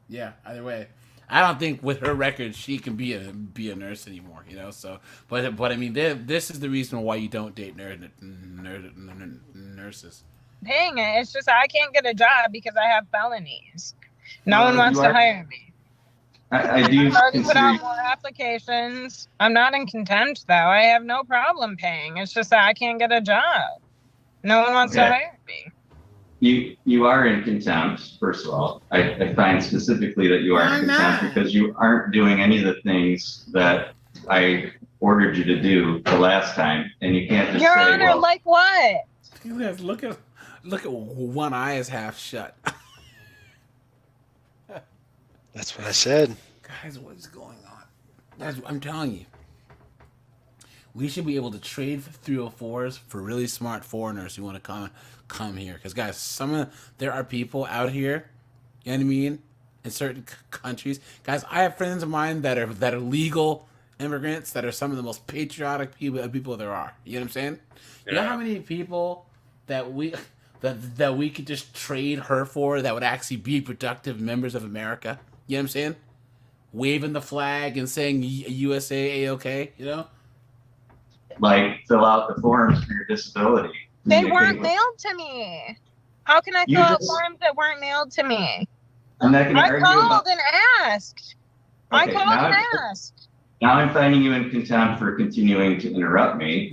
Yeah, either way, I don't think with her record she can be a nurse anymore. You know, so but I mean, this is the reason why you don't date nurses. Dang it. It's just I can't get a job because I have felonies. No one wants to hire me. I do I've already put consider out more applications. I'm not in contempt, though. I have no problem paying. It's just that I can't get a job. No one wants to hire me. you are in contempt, first of all. I find specifically that you are in contempt because you aren't doing any of the things that I ordered you to do the last time, and you can't just Your say, Honor, well, like what? Look at one eye is half shut. That's what I said. Guys, what is going on? Guys, I'm telling you. We should be able to trade 304s for really smart foreigners who want to come here. Because guys, there are people out here, you know what I mean, in certain countries. Guys, I have friends of mine that are legal immigrants that are some of the most patriotic people there are. You know what I'm saying? You know how many people that we could just trade her for that would actually be productive members of America? You know what I'm saying? Waving the flag and saying USA A-OK, you know? Like, fill out the forms for your disability. They weren't mailed to me. How can I fill out forms that weren't mailed to me? I'm not going to I argue called about. and asked. I Okay, called and asked. Now I'm finding you in contempt for continuing to interrupt me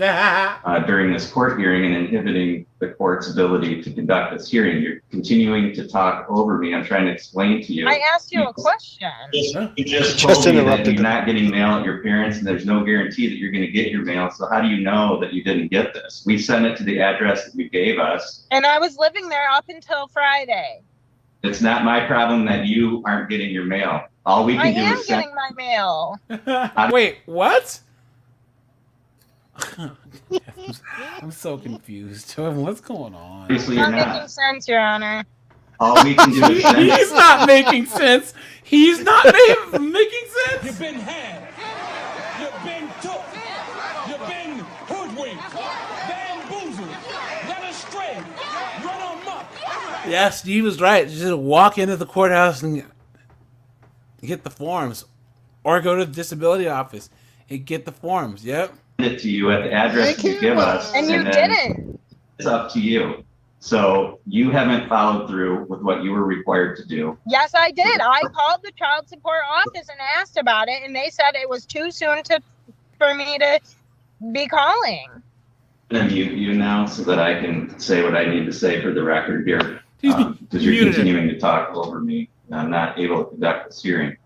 during this court hearing and inhibiting the court's ability to conduct this hearing. You're continuing to talk over me. I'm trying to explain to you. I asked you a question. You just told me that you're not getting mail at your parents, and there's no guarantee that you're going to get your mail. So how do you know that you didn't get this? We sent it to the address that you gave us. And I was living there up until Friday. It's not my problem that you aren't getting your mail. All we can do is send. I am getting my mail. Wait, what? I'm so confused. What's going on? Obviously, you're Not not. making sense, Your Honor. All we can do is send. He's not making sense. He's not making sense. You've been had. You've been took. You've been hoodwinked, bamboozled, led astray, run amok. Yeah, Steve was right. Just walk into the courthouse and get the forms, or go to the disability office and get the forms. Yep. Send it to you at the address that you give us, And you then didn't. it's up to you. So you haven't followed through with what you were required to do. Yes, I did. I called the child support office and asked about it, and they said it was too soon for me to be calling. And you now, so that I can say what I need to say for the record here, because you're continuing to talk over me. And I'm not able to conduct this hearing.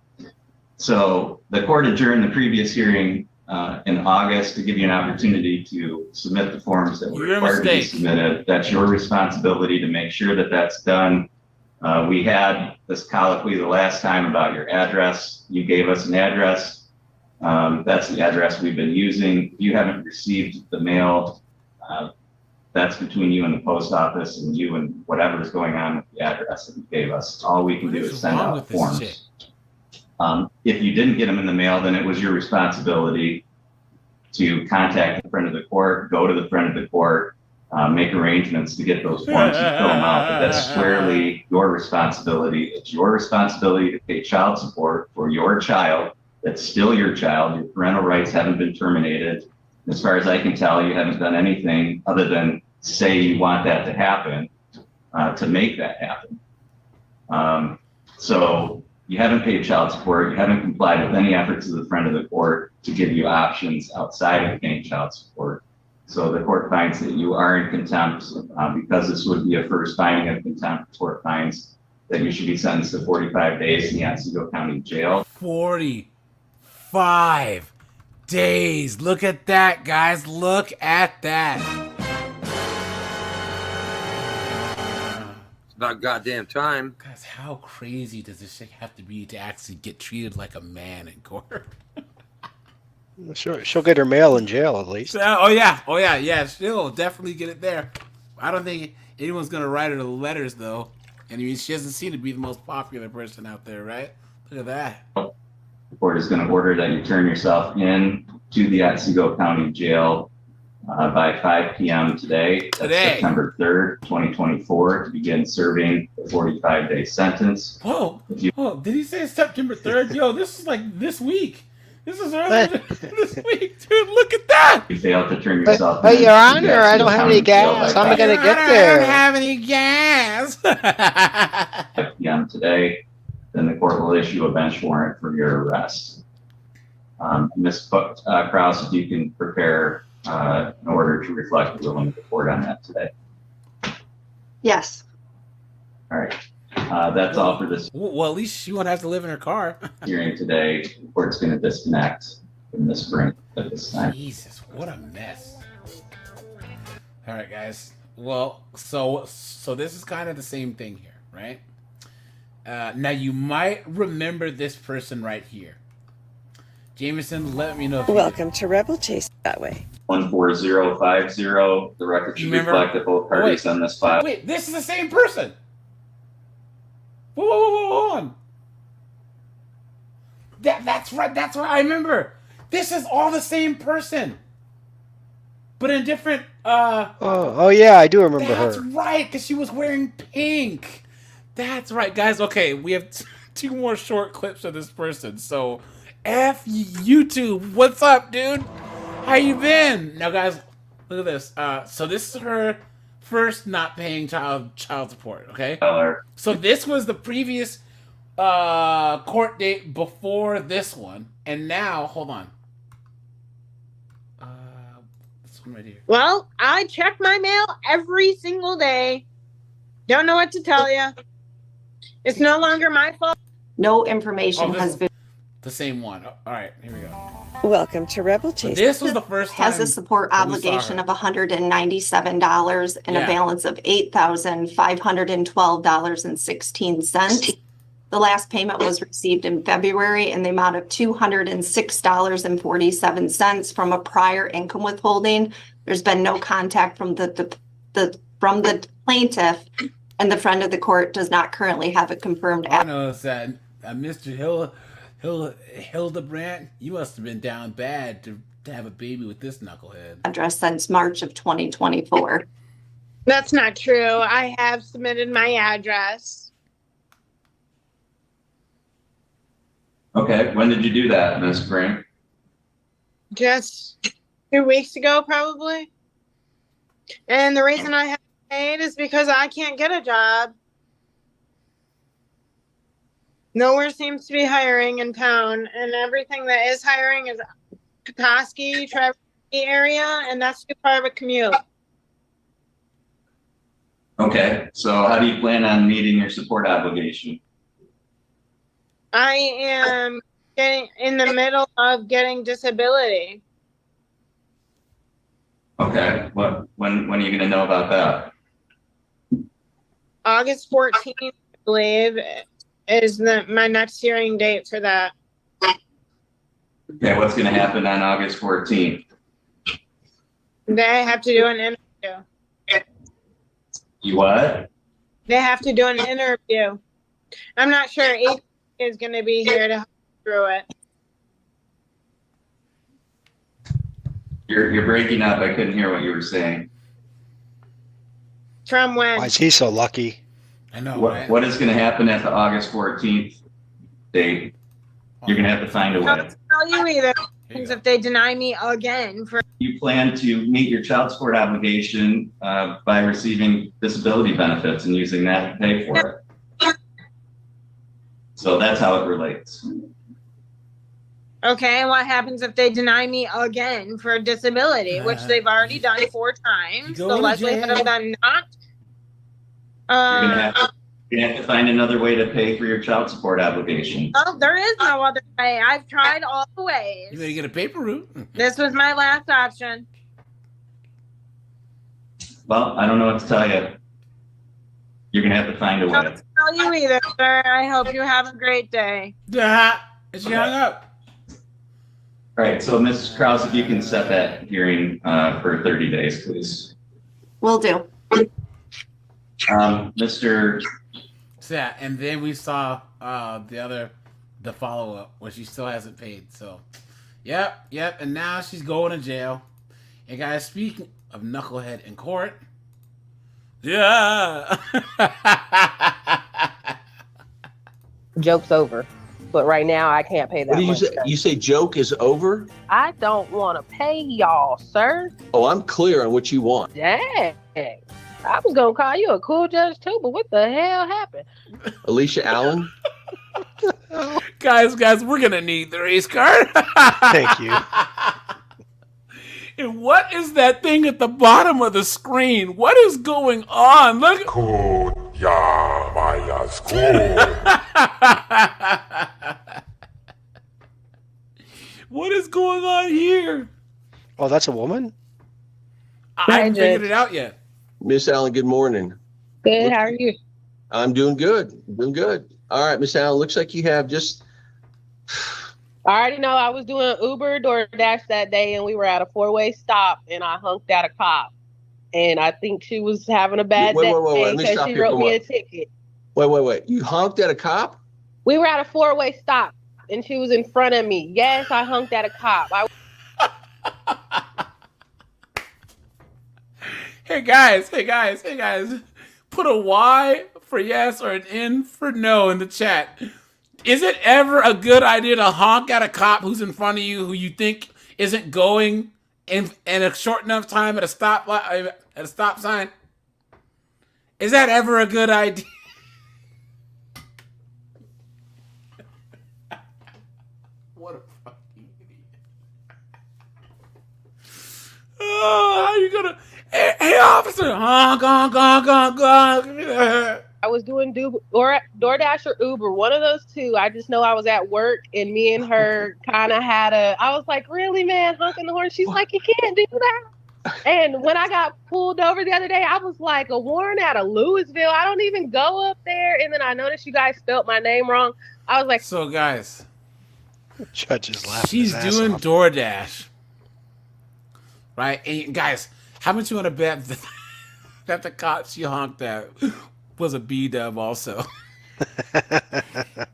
So the court adjourned the previous hearing in August to give you an opportunity to submit the forms that were required to be submitted. That's your responsibility to make sure that that's done. We had this colloquy the last time about your address. You gave us an address. That's the address we've been using. If you haven't received the mail, that's between you and the post office and you and whatever is going on with the address that you gave us. All we can do is send out forms. If you didn't get them in the mail, then it was your responsibility to contact the friend of the court, go to the friend of the court, make arrangements to get those forms and fill them out. But that's squarely your responsibility. It's your responsibility to pay child support for your child. That's still your child. Your parental rights haven't been terminated. As far as I can tell, you haven't done anything other than say you want that to happen, to make that happen. So you haven't paid child support. You haven't complied with any efforts of the friend of the court to give you options outside of paying child support. So the court finds that you are in contempt because this would be a first finding of contempt. The court finds that you should be sentenced to 45 days in the Otsego County Jail. 45 days. Look at that, guys. Look at that. It's about goddamn time. Guys, how crazy does this shit have to be to actually get treated like a man in court? Sure, she'll get her mail in jail at least. Oh yeah. She'll definitely get it there. I don't think anyone's gonna write her the letters though. And I mean, she doesn't seem to be the most popular person out there, right? Look at that. The court is going to order that you turn yourself in to the Otsego County Jail by 5 p.m. today. That's September 3rd, 2024, to begin serving the 45-day sentence. Whoa, did he say September 3rd? Yo, this is like this week. This is early this week, dude. Look at that. You failed to turn yourself in. But Your Honor, I don't have any gas. How am I going to get there? I don't have any gas. 5 p.m. today, then the court will issue a bench warrant for your arrest. Ms. Krause, if you can prepare an order to reflect the ruling of the court on that today. Yes. All right. That's all for this Well, at least she won't have to live in her car. hearing today. The court's going to disconnect from Ms. Brink at this time. Jesus, what a mess. All right, guys. Well, so this is kind of the same thing here, right? Now, you might remember this person right here. Jameson, let me know. If Welcome to Rebel Chase that way. 14050. The record should Remember? reflect that both parties on this file. Wait, this is the same person. Whoa, hold on. That's right. That's right. I remember. This is all the same person, but in different. Oh yeah, I do remember her. That's right, because she was wearing pink. That's right, guys. Okay, we have two more short clips of this person. So, F YouTube, what's up, dude? How you been? Now, guys, look at this. So this is her first not paying child support. Okay. So this was the previous court date before this one, and now hold on. This one right here. Well, I check my mail every single day. Don't know what to tell you. It's no longer my fault. No information has been. The same one. All right, here we go. Welcome to Rebel Chase. So this was the first time Has a support obligation of $197 and Yeah. a balance of $8,512.16. The last payment was received in February in the amount of $206.47 from a prior income withholding. There's been no contact from the plaintiff, and the friend of the court does not currently have a confirmed I noticed that Mr. Hildebrandt, you must have been down bad to have a baby with this knucklehead. address since March of 2024. That's not true. I have submitted my address. Okay, when did you do that, Ms. Brink? Just 2 weeks ago, probably. And the reason I haven't paid is because I can't get a job. Nowhere seems to be hiring in town, and everything that is hiring is Petoskey, Traverse area, and that's too far of a commute. Okay, so how do you plan on meeting your support obligation? I am getting in the middle of getting disability. Okay, when are you going to know about that? August 14th, I believe, is my next hearing date for that. Okay, what's going to happen on August 14th? They have to do an interview. You what? They have to do an interview. I'm not sure AD is going to be here to help through it. You're breaking up. I couldn't hear what you were saying. From when? Why is he so lucky? I know. What is going to happen at the August 14th date? You're going to have to find a I way. don't tell you either. If they deny me again for You plan to meet your child support obligation by receiving disability benefits and using that to pay for it. So that's how it relates. Okay, and what happens if they deny me again for disability, which they've already done 4 times? The likelihood of them not. You're gonna have to find another way to pay for your child support obligation. Oh, there is no other way. I've tried all the ways. You better get a paper route. This was my last option. Well, I don't know what to tell you. You're gonna have to find a I way. don't tell you either, sir. I hope you have a great day. Yeah, she hung up. All right, so Mrs. Krause, if you can set that hearing for 30 days, please. Will do. Mr. So, yeah, and then we saw the follow-up where she still hasn't paid. So, yep, and now she's going to jail. And guys, speaking of knucklehead in court, yeah. Joke's over. But right now, I can't pay that What did you much. say? You say joke is over? I don't want to pay y'all, sir. Oh, I'm clear on what you want. Dang. I was going to call you a cool judge, too, but what the hell happened? Alicia Allen? guys, we're going to need the race card. Thank you. And what is that thing at the bottom of the screen? What is going on? Look. What is going on here? Oh, that's a woman? I haven't figured it out yet. Miss Allen, good morning. Good, how are you? I'm doing good. Doing good. All right, Miss Allen, looks like you have just I already know I was doing Uber DoorDash that day, and we were at a 4-way stop, and I honked at a cop. And I think she was having a bad Wait, day wait, wait, wait. Let me because stop she you for wrote a me a moment. ticket. Wait. You honked at a cop? We were at a 4-way stop, and she was in front of me. Yes, I honked at a cop. Hey guys. Put a Y for yes or an N for no in the chat. Is it ever a good idea to honk at a cop who's in front of you who you think isn't going in a short enough time at a stop sign? Is that ever a good idea? What a fucking idiot. Oh, how you gonna... Hey, officer! Honk. I was doing DoorDash or Uber, one of those two. I just know I was at work, and me and her kind of had I was like, really, man, honking the horn? She's like, you can't do that. And when I got pulled over the other day, I was like, a warrant out of Louisville? I don't even go up there. And then I noticed you guys spelled my name wrong. I was like... So, guys. Judge is laughing. She's doing DoorDash. Right? And guys, how much you want to bet that the cop she honked at was a B-dub also? What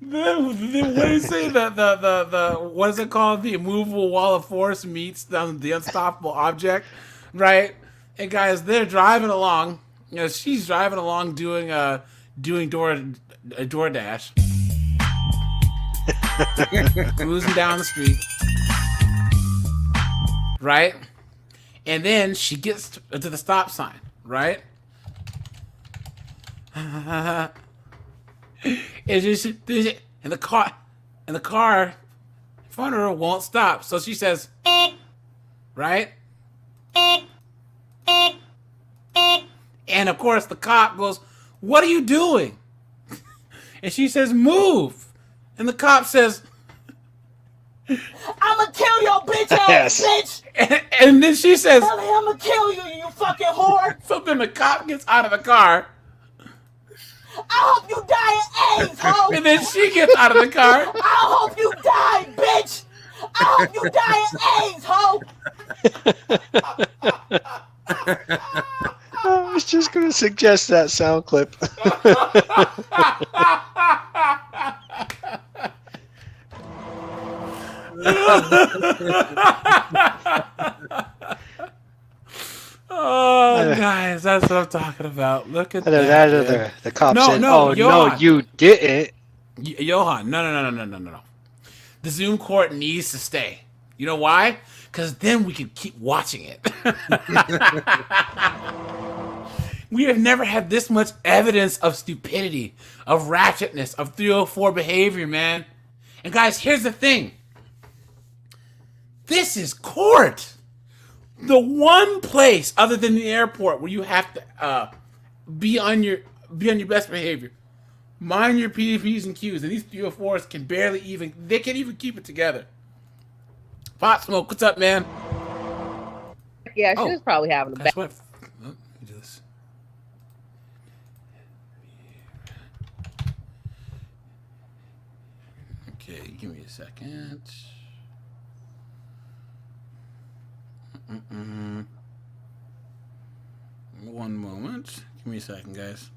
do you say? The what is it called? The immovable wall of force meets the unstoppable object, right? And guys, they're driving along. You know, she's driving along doing DoorDash, cruising down the street, right? And then she gets to the stop sign, right? And the car in front of her won't stop. So she says, right? And of course the cop goes, "What are you doing?" And she says, "Move." And the cop says, I'ma kill your bitch ass, bitch! and then she says, I'ma kill you, you fucking whore! So then the cop gets out of the car. I hope you die of AIDS, ho! And then she gets out of the car. I hope you die, bitch! I hope you die of AIDS, ho! I was just going to suggest that sound clip. Oh, guys, that's what I'm talking about. Look at that. The cop said, no, no, you didn't. Johan, no. The Zoom court needs to stay. You know why? Because then we can keep watching it. We have never had this much evidence of stupidity, of ratchetness, of 304 behavior, man. And guys, here's the thing. This is court. The one place other than the airport where you have to be on your best behavior. Mind your PDPs and Qs. And these 304s can barely even keep it together. Pot Smoke, what's up, man? Yeah, she was probably having a bad... Let me do this. Okay, give me a second. One moment. Give me a second, guys.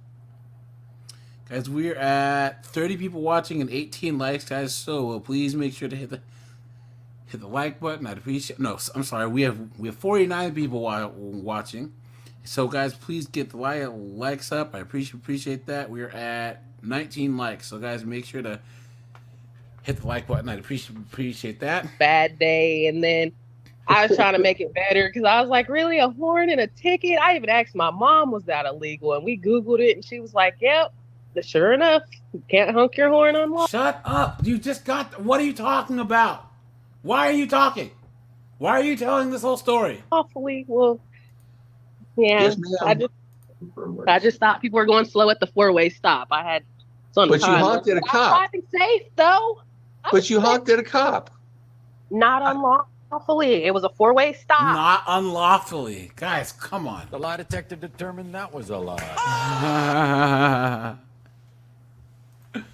Guys, we're at 30 people watching and 18 likes, guys. So please make sure to hit the like button. I'd appreciate. No, I'm sorry. We have 49 people watching. So guys, please get the likes up. I appreciate that. We're at 19 likes. So guys, make sure to hit the like button. I'd appreciate that. Bad day, and then I was trying to make it better because I was like, really, a horn and a ticket? I even asked my mom, was that illegal? And we Googled it, and she was like, yep. Sure enough, you can't honk your horn on law. Shut up. You just got... What are you talking about? Why are you talking? Why are you telling this whole story? Awfully, well, yeah. Yes, ma'am. I just thought people were going slow at the 4-way stop. I had some But you time. honked at a I'm cop. driving safe, though. But you honked at a cop. Not unlawfully. It was a 4-way stop. Not unlawfully. Guys, come on. The lie detector determined that was a lie.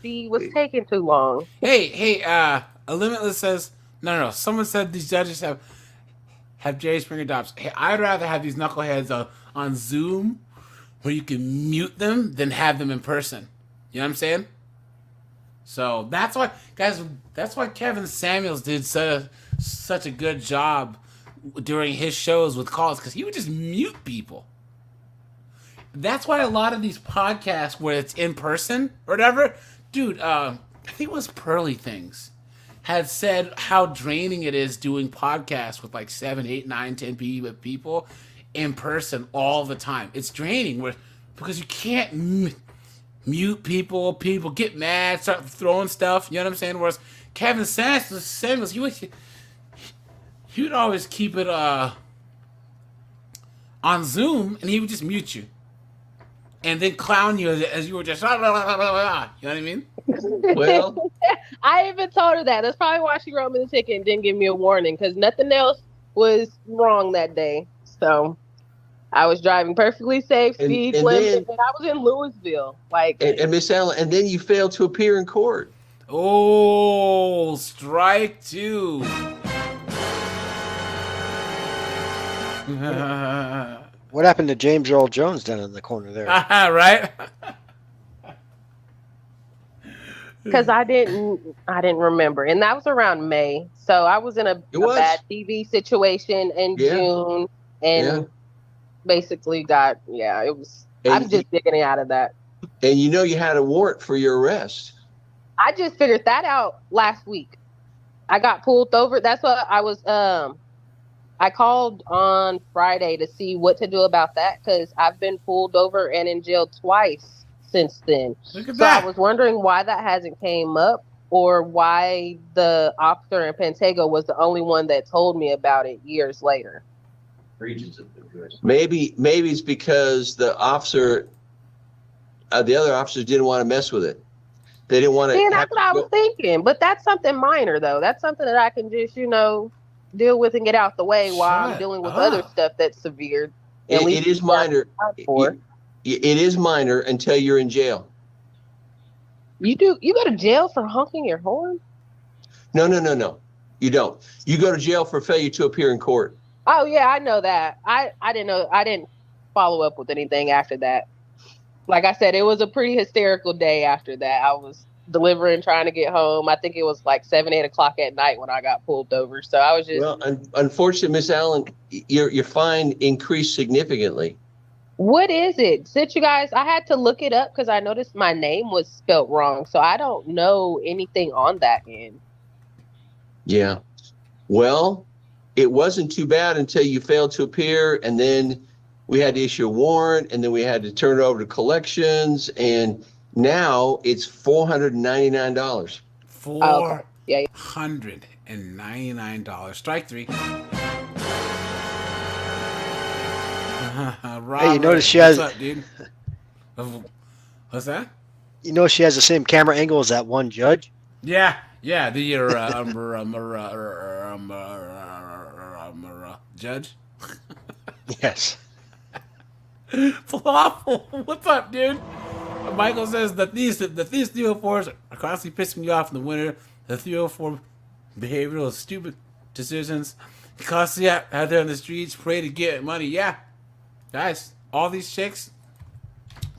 She was taking too long. Hey, A Limitless says, no. Someone said these judges have Jerry Springer adopts. Hey, I'd rather have these knuckleheads on Zoom where you can mute them than have them in person. You know what I'm saying? So that's why, guys, that's why Kevin Samuels did such a good job during his shows with calls, because he would just mute people. That's why a lot of these podcasts where it's in person or whatever, dude, I think it was Pearly Things, had said how draining it is doing podcasts with like 7, 8, 9, 10 people in person all the time. It's draining because you can't mute people. People get mad, start throwing stuff. You know what I'm saying? Whereas Kevin Samuels, he would always keep it on Zoom, and he would just mute you and then clown you as you were just blah, blah, blah, blah, blah. You know what I mean? Well, I even told her that. That's probably why she wrote me the ticket and didn't give me a warning, because nothing else was wrong that day. So I was driving perfectly safe, speed limit, and I was in Louisville. And Miss Allen, and then you failed to appear in court. Oh, strike 2. What happened to James Earl Jones down in the corner there? Right? Because I didn't remember, and that was around May. So I was in a bad TV situation in June, and basically got it was. I'm just digging out of that. And you know you had a warrant for your arrest. I just figured that out last week. I got pulled over. That's what I was. I called on Friday to see what to do about that, because I've been pulled over and in jail twice since then. Look at so that. I was wondering why that hasn't came up, or why the officer in Pantego was the only one that told me about it years later. Maybe it's because the officer, the other officers didn't want to mess with it. They didn't want to. Yeah, that's what I was thinking. But that's something minor, though. That's something that I can just, deal with and get out the way while I'm dealing with other stuff that's severe. It is minor. It is minor until you're in jail. You go to jail for honking your horn? No. You don't. You go to jail for failure to appear in court. Oh yeah, I know that. I didn't know. I didn't follow up with anything after that. Like I said, it was a pretty hysterical day after that. I was delivering, trying to get home. I think it was like 7, 8 o'clock at night when I got pulled over. So I was just. Well, unfortunately, Miss Allen, your fine increased significantly. What is it? Since you guys, I had to look it up because I noticed my name was spelt wrong. So I don't know anything on that end. Yeah. Well, it wasn't too bad until you failed to appear, and then we had to issue a warrant, and then we had to turn it over to collections, and now it's $499. $499. Strike 3. Hey, you notice she has. What's up, dude? What's that? You know she has the same camera angle as that one judge. Yeah. The judge. Yes. Falafel, what's up, dude? Michael says that these 304s are constantly pissing me off in the winter. The 304 behavioral stupid decisions constantly out there on the streets, pray to get money. Yeah, guys, all these chicks,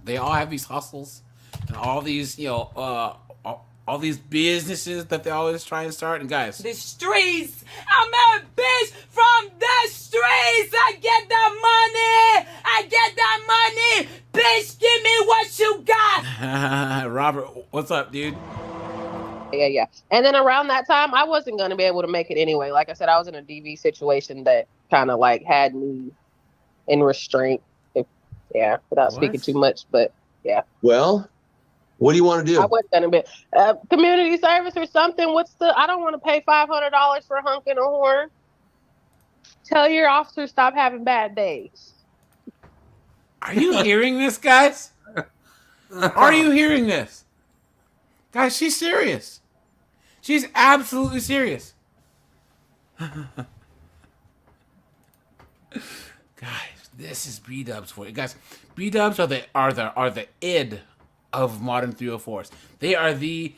they all have these hustles and all these, all these businesses that they always try and start. And guys, The streets. I'm a bitch from the streets. I get that money. Bitch, give me what you got. Robert, what's up, dude? Yeah. And then around that time, I wasn't going to be able to make it anyway. Like I said, I was in a DV situation that kind of like had me in restraint. Without speaking too much, but yeah. Well, what do you want to do? I wasn't going to be community service or something. I don't want to pay $500 for honking a horn. Tell your officers stop having bad days. Are you hearing this, guys? Are you hearing this? Guys, she's serious. She's absolutely serious. Guys, this is B-dubs for you. Guys, B-dubs are the id of modern 304s. They are the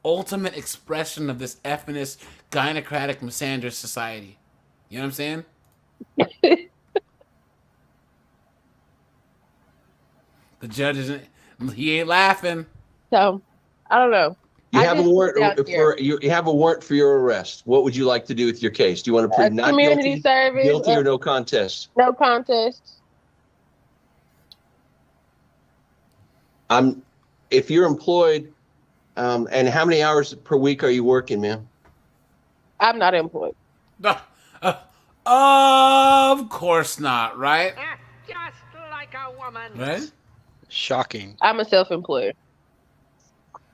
ultimate expression of this effing gynocratic misandrous society. You know what I'm saying? The judge isn't. He ain't laughing. So, I don't know. You I have a just warrant put it out for you have a warrant for your arrest. What would you like to do with your case? Do you want to plead not community service, guilty or no contest? No contest. If you're employed, and how many hours per week are you working, ma'am? I'm not employed. Of course not, right? Just like a woman. Right? Shocking. I'm a self-employed.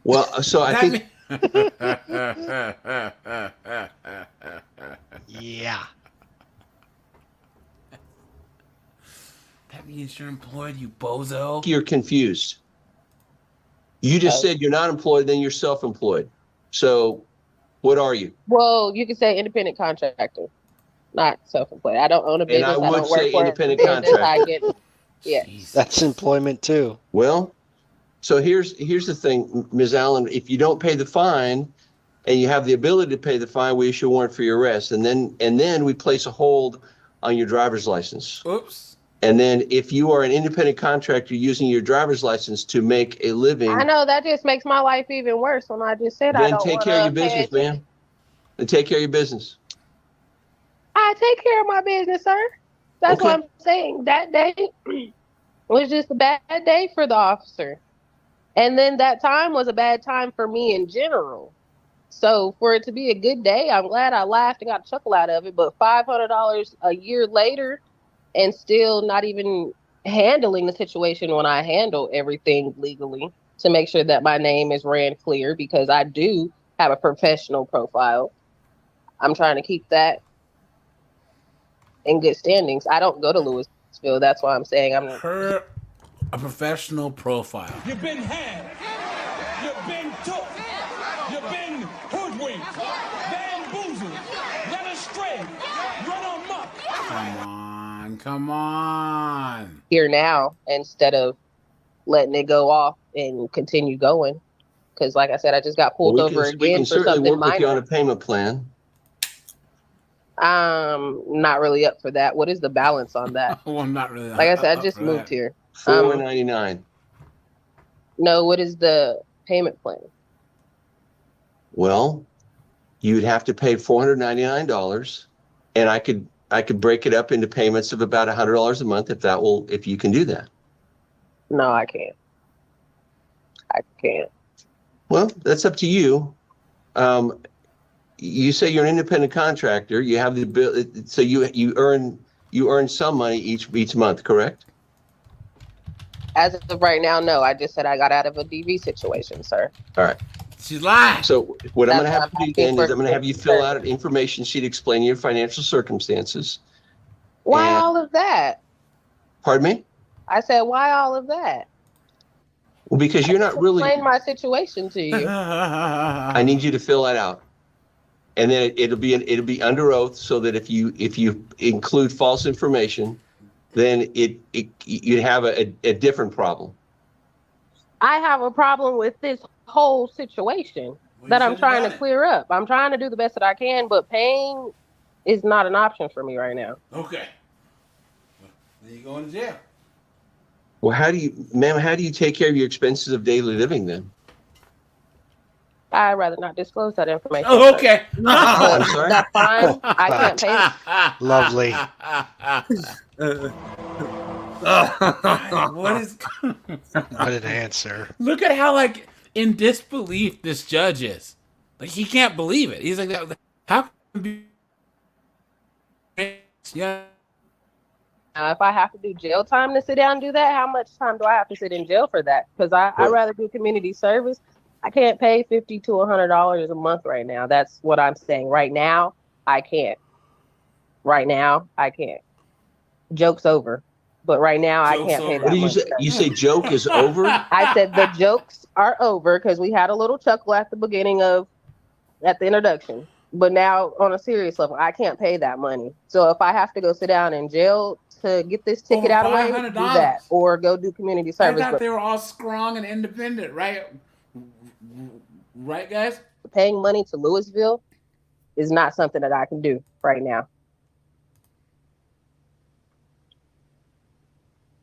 Well, so I think. Yeah. That means you're employed, you bozo. You're confused. You just said you're not employed, then you're self-employed. So, what are you? Well, you could say independent contractor, not self-employed. I don't own a business. And I would don't work say for independent a business. contractor. Yeah. That's employment too. Well, so here's the thing, Ms. Allen. If you don't pay the fine, and you have the ability to pay the fine, we issue a warrant for your arrest, and then we place a hold on your driver's license. Oops. And then if you are an independent contractor using your driver's license to make a living, I know that just makes my life even worse when I just said I then don't take care of your business, man. Then take care of your business. I take care of my business, sir. That's Okay. what I'm saying. That day was just a bad day for the officer. And then that time was a bad time for me in general. So for it to be a good day, I'm glad I laughed and got a chuckle out of it. But $500 a year later and still not even handling the situation when I handle everything legally to make sure that my name is ran clear, because I do have a professional profile. I'm trying to keep that in good standings. I don't go to Louisville. That's why I'm saying I'm a professional profile. You've been had. You've been took. You've been hoodwinked. Bamboozled. Led astray. Run amok. Come on. here now instead of letting it go off and continue going. Because like I said, I just got pulled over we again can for certainly something work with you on minor. a payment plan. Not really up for that. What is the balance on that? Well, I'm not really. Like I said, I up just for moved that. here. $4.99. No, what is the payment plan? Well, you'd have to pay $499, and I could break it up into payments of about $100 a month if you can do that. No, I can't. I can't. Well, that's up to you. You say you're an independent contractor. You have the ability, so you earn some money each month, correct? As of right now, no. I just said I got out of a DV situation, sir. All right. She's lying. So what I'm going to That's have to why I'm do then asking is for I'm going to have you fill out an information sheet explaining your financial circumstances. Why And- all of that? Pardon me? I said, why all of that? Well, because you're not really. Explain my situation to you. I need you to fill that out, and then it'll be under oath, so that if you include false information, then you'd have a different problem. I have a problem with this whole situation that I'm trying to clear up. I'm trying to do the best that I can, but pain is not an option for me right now. Okay. Then you going to jail. Well, how do you take care of your expenses of daily living then? I'd rather not disclose that information. Oh, okay. I'm sorry. That's fine. I can't pay. Lovely. What is? What an answer. Look at how in disbelief this judge is. Like he can't believe it. He's like, how can be? Yeah. Now, if I have to do jail time to sit down and do that, how much time do I have to sit in jail for that? Because I'd rather do community service. I can't pay $50 to $100 a month right now. That's what I'm saying. Right now, I can't. Right now, I can't. Joke's over. But right now, I can't pay that What do you much. say? You say joke is over? I said the jokes are over because we had a little chuckle at the introduction. But now, on a serious level, I can't pay that money. So if I have to go sit down in jail to get this ticket out of the way, do $500. that. Or go do community I service. thought But they were all strong and independent, right? Right, guys? Paying money to Louisville is not something that I can do right now.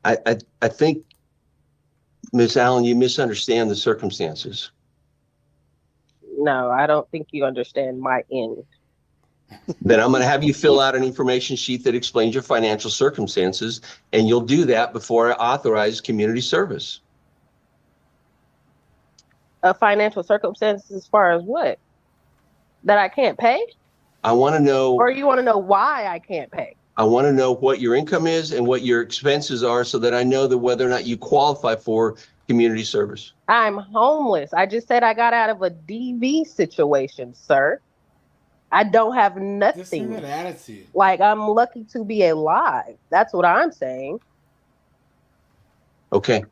I think, Ms. Allen, you misunderstand the circumstances. No, I don't think you understand my end. Then I'm going to have you fill out an information sheet that explains your financial circumstances, and you'll do that before I authorize community service. A financial circumstance as far as what? That I can't pay? I want to know. Or you want to know why I can't pay? I want to know what your income is and what your expenses are so that I know that whether or not you qualify for community service. I'm homeless. I just said I got out of a DV situation, sir. I don't have nothing. That attitude. Like, I'm lucky to be alive. That's what I'm saying. Okay.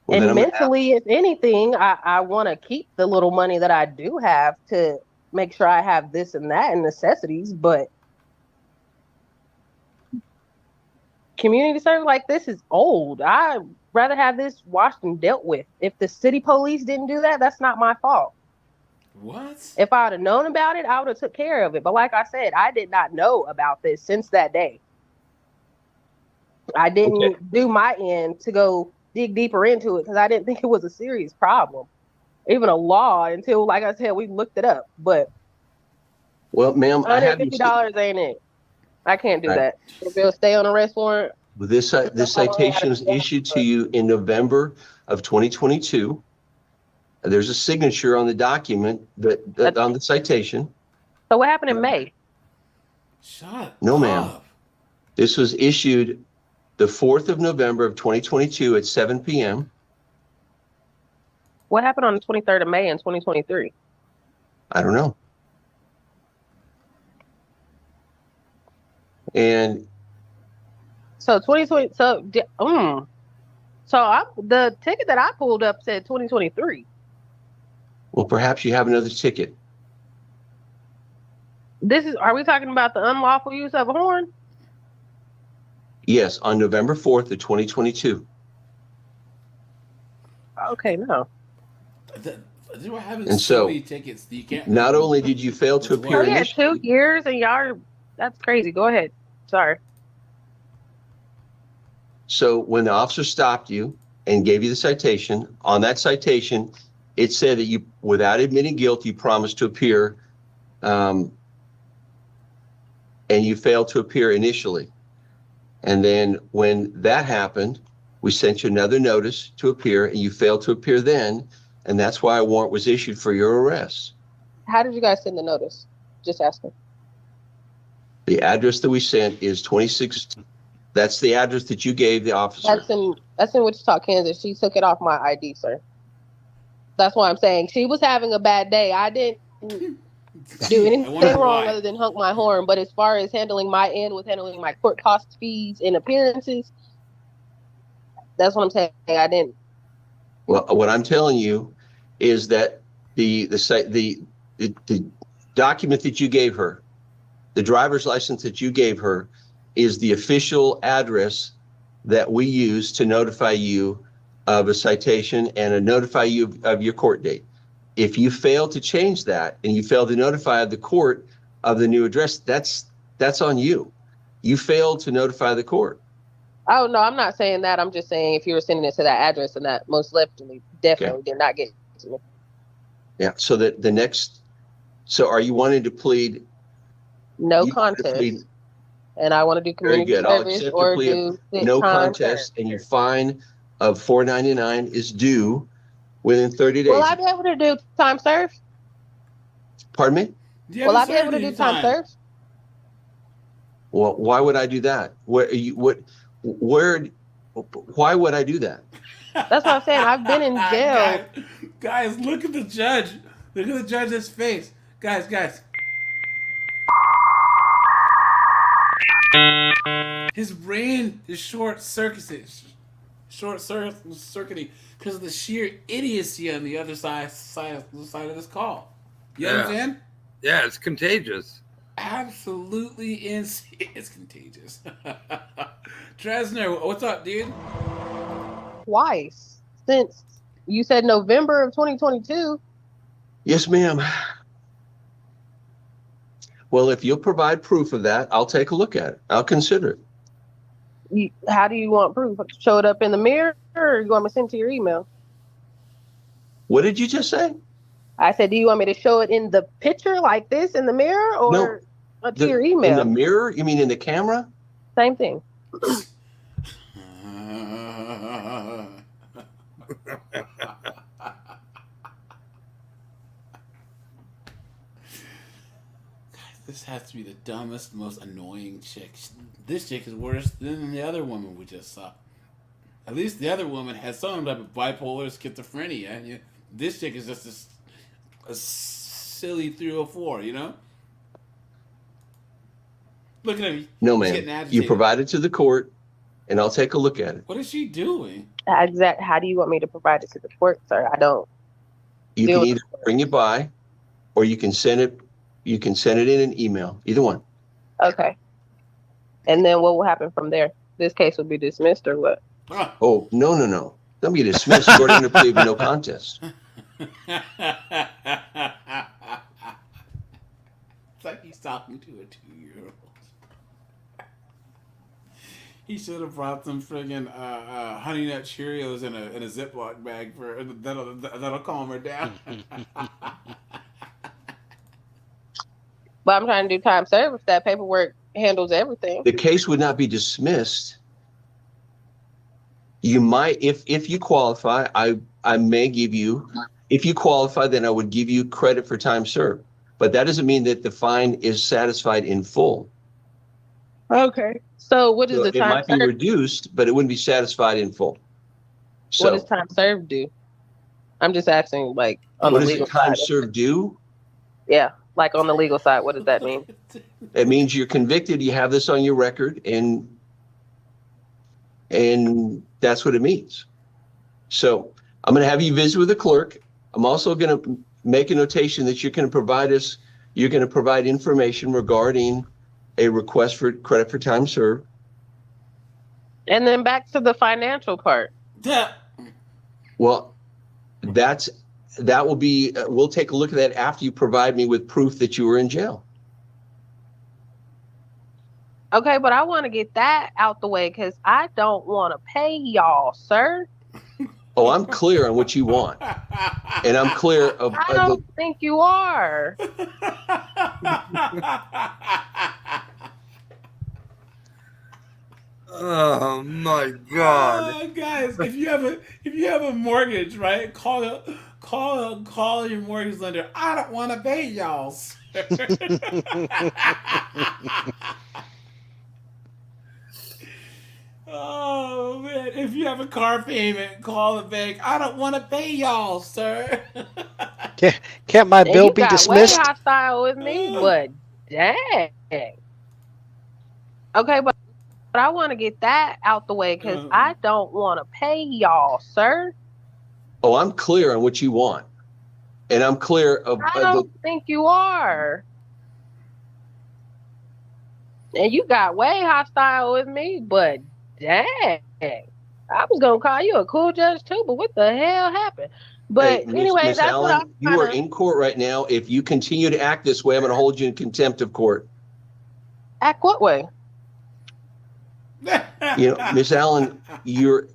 Well, and mentally, if anything, I want to keep the little money that I do have to make sure I have this and that and necessities, but community service like this is old. I'd rather have this washed and dealt with. If the city police didn't do that, that's not my fault. What? If I would have known about it, I would have took care of it. But like I said, I did not know about this since that day. I didn't do my end to go dig deeper into it because I didn't think it was a serious problem, even a law, until, like I said, we looked it up. But well, ma'am, $150 ain't it. I can't do that. If they'll stay on arrest warrant. This citation was issued to you in November of 2022. There's a signature on the document that on the citation. So what happened in May? Shut No, up. ma'am. This was issued the 4th of November of 2022 at 7 p.m. What happened on the 23rd of May in 2023? I don't know. And so 2020. So the ticket that I pulled up said 2023. Well, perhaps you have another ticket. Are we talking about the unlawful use of a horn? Yes, on November 4th of 2022. Okay, no. We're having And so so, many tickets that you can't. Not only did you fail to appear Oh, yeah, initially, 2 years and y'all, that's crazy. Go ahead. Sorry. so when the officer stopped you and gave you the citation, on that citation, it said that you, without admitting guilt, you promised to appear, and you failed to appear initially. And then when that happened, we sent you another notice to appear, and you failed to appear then, and that's why a warrant was issued for your arrest. How did you guys send the notice? Just asking. The address that we sent is 26. That's the address that you gave the officer. That's in Wichita, Kansas. She took it off my ID, sir. That's why I'm saying she was having a bad day. I didn't do anything wrong other than honk my horn. But as far as handling my end with handling my court cost fees and appearances, that's what I'm saying. I didn't. Well, what I'm telling you is that the document that you gave her, the driver's license that you gave her, is the official address that we use to notify you of a citation and to notify you of your court date. If you fail to change that and you fail to notify the court of the new address, that's on you. You failed to notify the court. Oh, no, I'm not saying that. I'm just saying if you were sending it to that address, and that most definitely did not get to me. Yeah. So that the next, so are you wanting to plead? No contest. And I want to do community service or do no contest, and your fine of $4.99 is due within 30 days. Will I be able to do time served? Pardon me? Will I be able to do time served? Well, why would I do that? Why would I do that? That's what I'm saying. I've been in jail. Guys, look at the judge. Look at the judge's face. Guys. His brain is short-circuiting because of the sheer idiocy on the other side of this call. You understand? Yeah, it's contagious. Absolutely insane. It's contagious. Tresner, what's up, dude? Twice since you said November of 2022. Yes, ma'am. Well, if you'll provide proof of that, I'll take a look at it. I'll consider it. How do you want proof? Show it up in the mirror, or you want me to send it to your email? What did you just say? I said, do you want me to show it in the picture like this in the mirror, No. or to your email? In the mirror? You mean in the camera? Same thing. This has to be the dumbest, most annoying chick. This chick is worse than the other woman we just saw. At least the other woman has some type of bipolar schizophrenia. This chick is just a silly 304, you know? Look at him. No, He's getting ma'am. agitated. You provide it to the court, and I'll take a look at it. What is she doing? How do you want me to provide it to the court, sir? I don't. You can either bring it by, or you can send it. You can send it in an email. Either one. Okay. And then what will happen from there? This case will be dismissed, or what? Oh, no. Don't be dismissed. You're going to plead no contest. It's like he's talking to a 2-year-old. He should have brought some friggin' Honey Nut Cheerios in a Ziploc bag for that'll calm her down. But I'm trying to do time served. If that paperwork handles everything. The case would not be dismissed. You might, if you qualify, I may give you, if you qualify, then I would give you credit for time served. But that doesn't mean that the fine is satisfied in full. Okay. So what is the time served? It might be reduced, but it wouldn't be satisfied in full. So, what does time served do? I'm just asking, like, on what the does legal the time side. served do? Yeah, like on the legal side, what does that mean? It means you're convicted. You have this on your record, and that's what it means. So I'm going to have you visit with the clerk. I'm also going to make a notation that you're going to provide information regarding a request for credit for time served. And then back to the financial part. Yeah. Well, that will be, we'll take a look at that after you provide me with proof that you were in jail. Okay, but I want to get that out the way because I don't want to pay y'all, sir. Oh, I'm clear on what you want. And I'm clear of... I don't think you are. Oh my God, guys! If you have a mortgage, right? Call your mortgage lender. I don't want to pay y'all, sir. Oh man! If you have a car payment, call the bank. I don't want to pay y'all, sir. Can't my bill be dismissed? Way hostile with me, but dang. Okay, but I want to get that out the way because I don't want to pay y'all, sir. Oh, I'm clear on what you want. And I'm clear of... I don't think you are. And you got way hostile with me, but dang. I was going to call you a cool judge too, but what the hell happened? But anyway, Miss that's Allen, what I'm you are in court right now. If you continue to act this way, I'm going to hold you in contempt of court. Act what way? You know, Miss Allen, you're...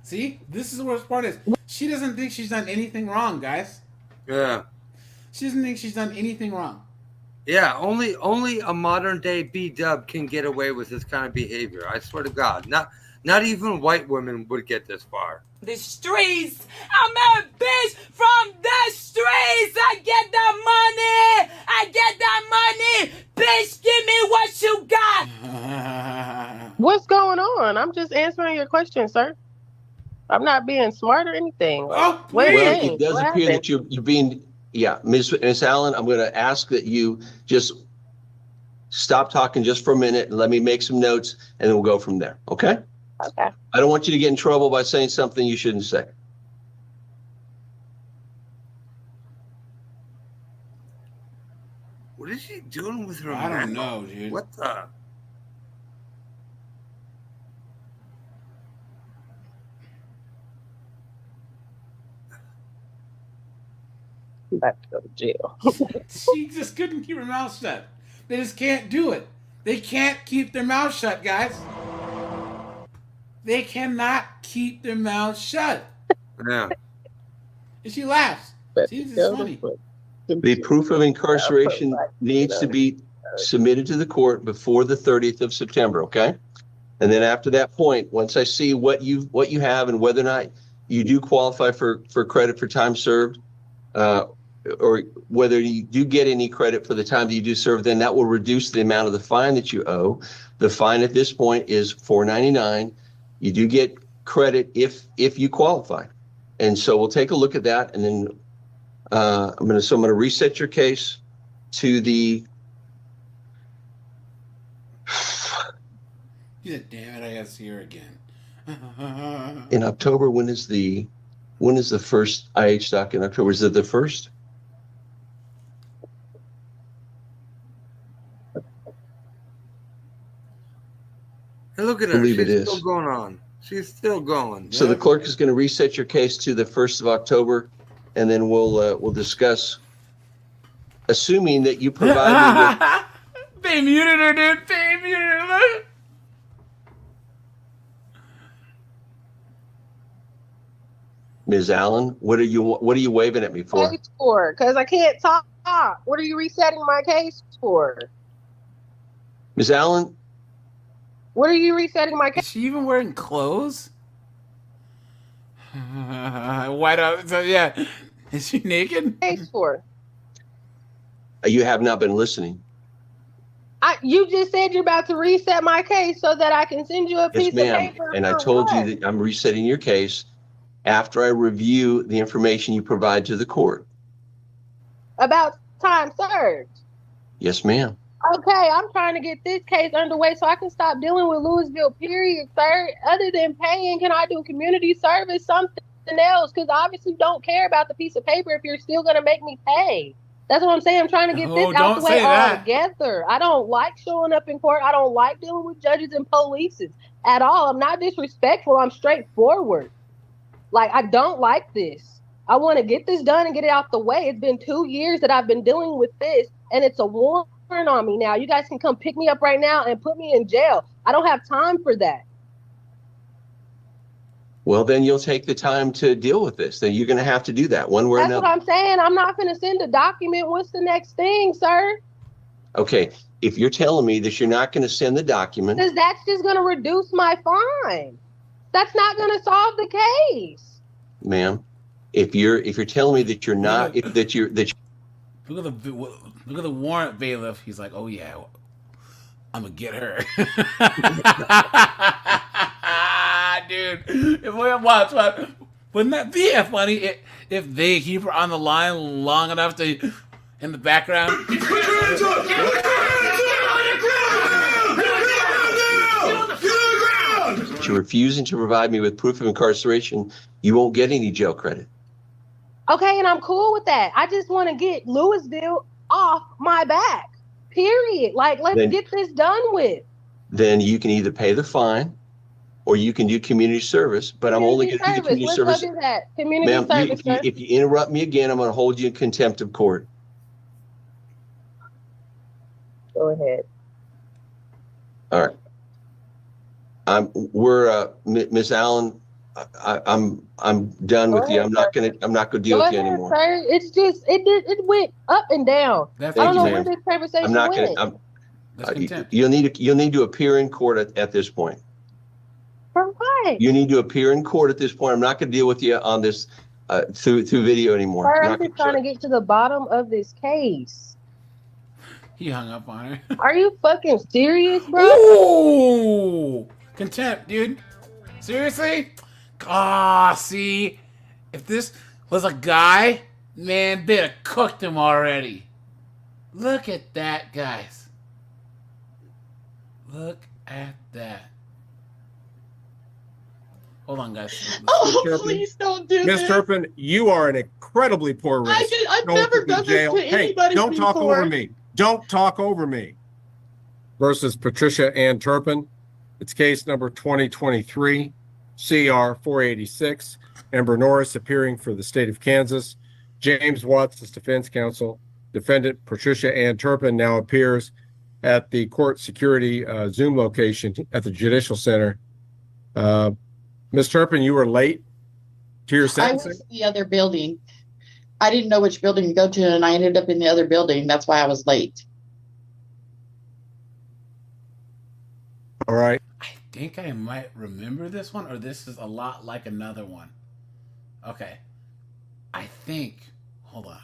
See, this is the worst part is she doesn't think she's done anything wrong, guys. Yeah. She doesn't think she's done anything wrong. Yeah, only a modern day B-dub can get away with this kind of behavior. I swear to God. Not even white women would get this far. The streets. I'm a bitch from the streets. I get the money. I get that money. Bitch, give me what you got. What's going on? I'm just answering your question, sir. I'm not being smart or anything. Oh, Well, it does appear that you're being... Yeah, Miss Allen, I'm going to ask that you just stop talking just for a minute and let me make some notes, and then we'll go from there. Okay? Okay. I don't want you to get in trouble by saying something you shouldn't say. What is she doing with her I don't mouth? know, dude. What the? I'm about to go to jail. She just couldn't keep her mouth shut. They just can't do it. They can't keep their mouth shut, guys. They cannot keep their mouth shut. Yeah. And she laughs. She's just funny. The proof of incarceration needs to be submitted to the court before the 30th of September, okay? And then after that point, once I see what you have and whether or not you do qualify for credit for time served, or whether you do get any credit for the time that you do serve, then that will reduce the amount of the fine that you owe. The fine at this point is $4.99. You do get credit if you qualify. And so we'll take a look at that, and then I'm going to reset your case to the. He said, "Damn it, I got to see her again." In October, when is the first IH doc in October? Is it the first? Hey, look at I her. believe She's it is. still going on. She's still going. So the clerk is going to reset your case to the 1st of October, and then we'll discuss, assuming that you provide me with. They muted her, dude. They muted her. Look. Ms. Allen, what are you waving at me for? Case for? Because I can't talk. What are you resetting my case for? Ms. Allen? What are you resetting my case? Is she even wearing clothes? White out. So yeah, is she naked? Case for? You have not been listening. You just said you're about to reset my case so that I can send you a piece Yes, ma'am. of paper. And I told you that I'm resetting your case after I review the information you provide to the court. About time served. Yes, ma'am. Okay, I'm trying to get this case underway so I can stop dealing with Louisville, period, sir. Other than paying, can I do community service, something else? Because obviously you don't care about the piece of paper if you're still going to make me pay. That's what I'm saying. I'm trying to get this out the way altogether. I don't like showing up in court. I don't like dealing with judges and polices at all. I'm not disrespectful. I'm straightforward. Like, I don't like this. I want to get this done and get it out the way. It's been 2 years that I've been dealing with this, and it's a warrant on me now. You guys can come pick me up right now and put me in jail. I don't have time for that. Well, then you'll take the time to deal with this. Then you're going to have to do that one way or That's another. what I'm saying. I'm not going to send a document. What's the next thing, sir? Okay. If you're telling me that you're not going to send the document. Because that's just going to reduce my fine. That's not going to solve the case. Ma'am, if you're telling me that you're not, look at the warrant bailiff. He's like, "Oh yeah, I'm gonna get her." Dude, watch. Wouldn't that be funny if they keep her on the line long enough to in the background? If you're refusing to provide me with proof of incarceration, you won't get any jail credit. Okay, and I'm cool with that. I just want to get Louisville off my back. Period. Like, let's get this done with. Then you can either pay the fine or you can do community service, but I'm only going to do the community service. Let's do that. Community service, sir. If you interrupt me again, I'm going to hold you in contempt of court. Go ahead. All right. Miss Allen, I'm done with you. I'm not gonna deal with you anymore. Sir. It's just it went up and down. I don't know where this conversation went. You'll need to appear in court at this point. For what? You need to appear in court at this point. I'm not going to deal with you on this through video anymore. Sir, I'm just trying to get to the bottom of this case. He hung up on her. Are you fucking serious, bro? Ooh, contempt, dude. Seriously? See, if this was a guy, man, they'd have cooked him already. Look at that, guys. Look at that. Hold on, guys. Oh, please don't do this. Miss Turpin, you are an incredibly poor risk. I've never done this to anybody don't before. talk over me. Don't talk over me. Versus Patricia Ann Turpin. It's case number 2023, CR 486. Amber Norris appearing for the state of Kansas. James Watts as defense counsel. Defendant Patricia Ann Turpin now appears at the court security Zoom location at the Judicial Center. Ms. Turpin, you were late to your I sentencing? was in the other building. I didn't know which building to go to, and I ended up in the other building. That's why I was late. All right. I think I might remember this one, or this is a lot like another one. Okay. I think, hold on.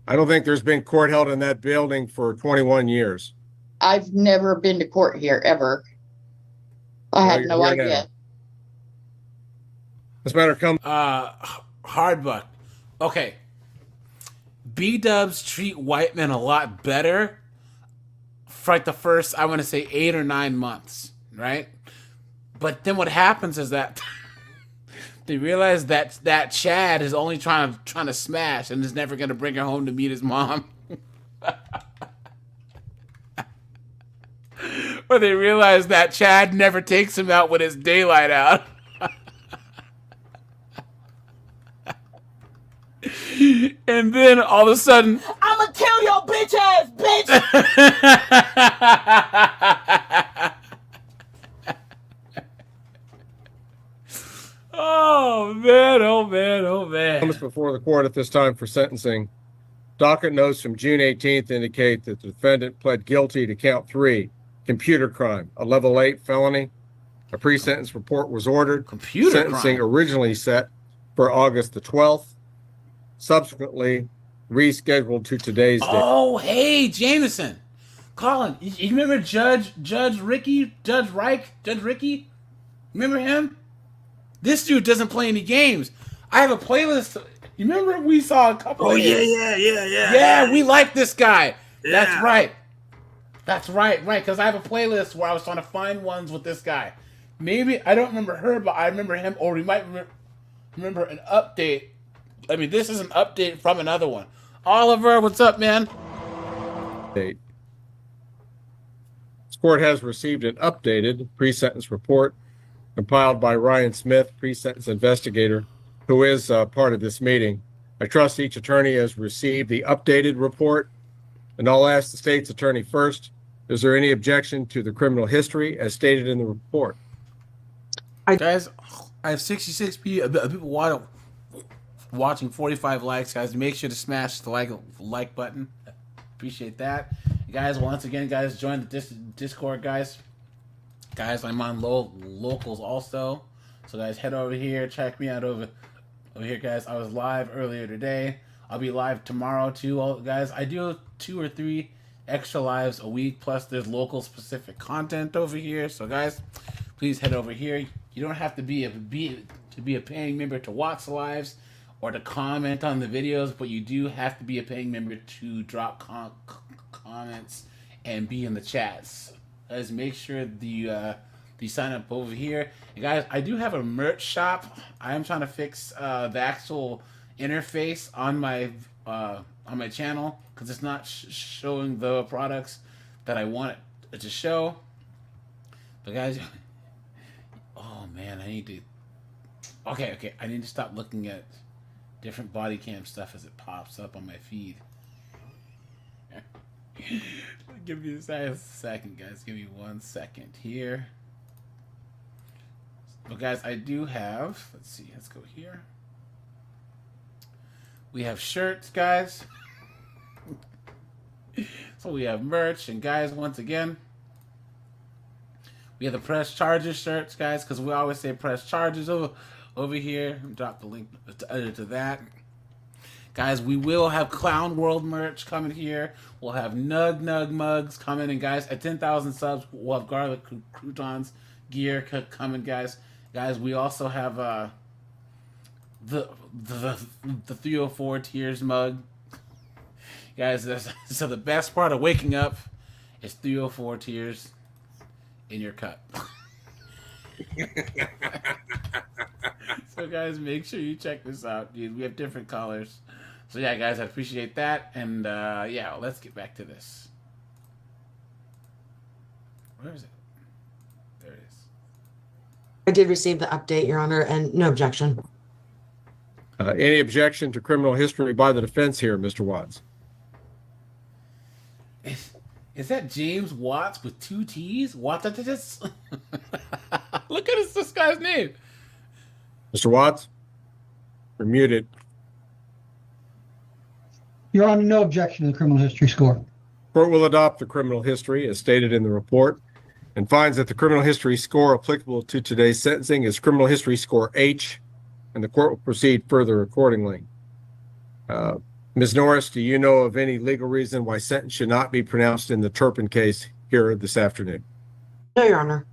I don't think there's been court held in that building for 21 years. I've never been to court here, ever. I had no idea. This matter comes. Hard buck. Okay. B-dubs treat white men a lot better for like the first, I want to say 8 or 9 months, right? But then what happens is that they realize that Chad is only trying to smash and is never going to bring her home to meet his mom. Or they realize that Chad never takes him out when it's daylight out. And then all of a sudden, I'ma kill your bitch ass, bitch! Oh man, oh man, oh man. Comes before the court at this time for sentencing. Docket notes from June 18th indicate that the defendant pled guilty to count 3, computer crime, a level 8 felony. A pre-sentence report was ordered. Computer sentencing crime. Originally set for August the 12th. Subsequently rescheduled to today's date. Oh, hey, Jameson. Colin, you remember Judge Ricky? Remember him? This dude doesn't play any games. I have a playlist. You remember we saw a couple of hits? Yeah, we like this guy. Yeah. That's right, because I have a playlist where I was trying to find ones with this guy. Maybe, I don't remember her, but I remember him, or we might remember an update. I mean, this is an update from another one. Oliver, what's up, man? Date. This court has received an updated pre-sentence report compiled by Ryan Smith, pre-sentence investigator, who is part of this meeting. I trust each attorney has received the updated report, and I'll ask the state's attorney first. Is there any objection to the criminal history as stated in the report? Guys, I have 66 people watching, 45 likes. Guys, make sure to smash the like button. Appreciate that. Guys, once again, guys, join the Discord, guys. Guys, I'm on locals also. So, guys, head over here. Check me out over here, guys. I was live earlier today. I'll be live tomorrow, too, guys. I do 2 or 3 extra lives a week. Plus, there's local-specific content over here. So, guys, please head over here. You don't have to be a paying member to watch the lives or to comment on the videos, but you do have to be a paying member to drop comments and be in the chats. Guys, make sure you sign up over here. And guys, I do have a merch shop. I am trying to fix the actual interface on my channel because it's not showing the products that I want it to show. But guys, oh man, I need to. Okay, I need to stop looking at different body cam stuff as it pops up on my feed. Give me a second, guys. Give me 1 second here. But guys, I do have, let's see, let's go here. We have shirts, guys. So we have merch, and guys, once again, we have the Press Charges shirts, guys, because we always say Press Charges over here. Drop the link to that. Guys, we will have Clown World merch coming here. We'll have Nug mugs coming. And guys, at 10,000 subs, we'll have Garlic Croutons gear coming, guys. Guys, we also have the 304 Tears mug. Guys, so the best part of waking up is 304 Tears in your cup. So guys, make sure you check this out, dude. We have different colors. So yeah, guys, I appreciate that. And yeah, let's get back to this. Where is it? There it is. I did receive the update, Your Honor, and no objection. Any objection to criminal history by the defense here, Mr. Watts? Is that James Watts with 2 T's? Watts? Look at this guy's name. Mr. Watts? You're muted. Your Honor, no objection to the criminal history score. Court will adopt the criminal history as stated in the report and finds that the criminal history score applicable to today's sentencing is criminal history score H, and the court will proceed further accordingly. Ms. Norris, do you know of any legal reason why sentence should not be pronounced in the Turpin case here this afternoon? No, Your Honor.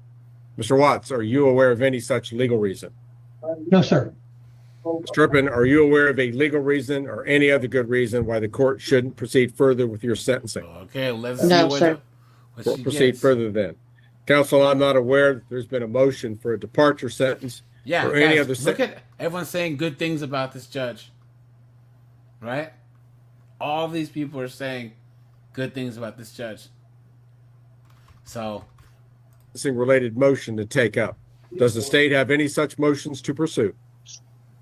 Mr. Watts, are you aware of any such legal reason? No, sir. Ms. Turpin, are you aware of a legal reason or any other good reason why the court shouldn't proceed further with your sentencing? Okay, let's No, see sir. what Court she proceed gets. further then. Counsel, I'm not aware that there's been a motion for a departure sentence Yeah, or any guys, other look sentence. at everyone saying good things about this judge. Right? All these people are saying good things about this judge. So, Related motion to take up. Does the state have any such motions to pursue?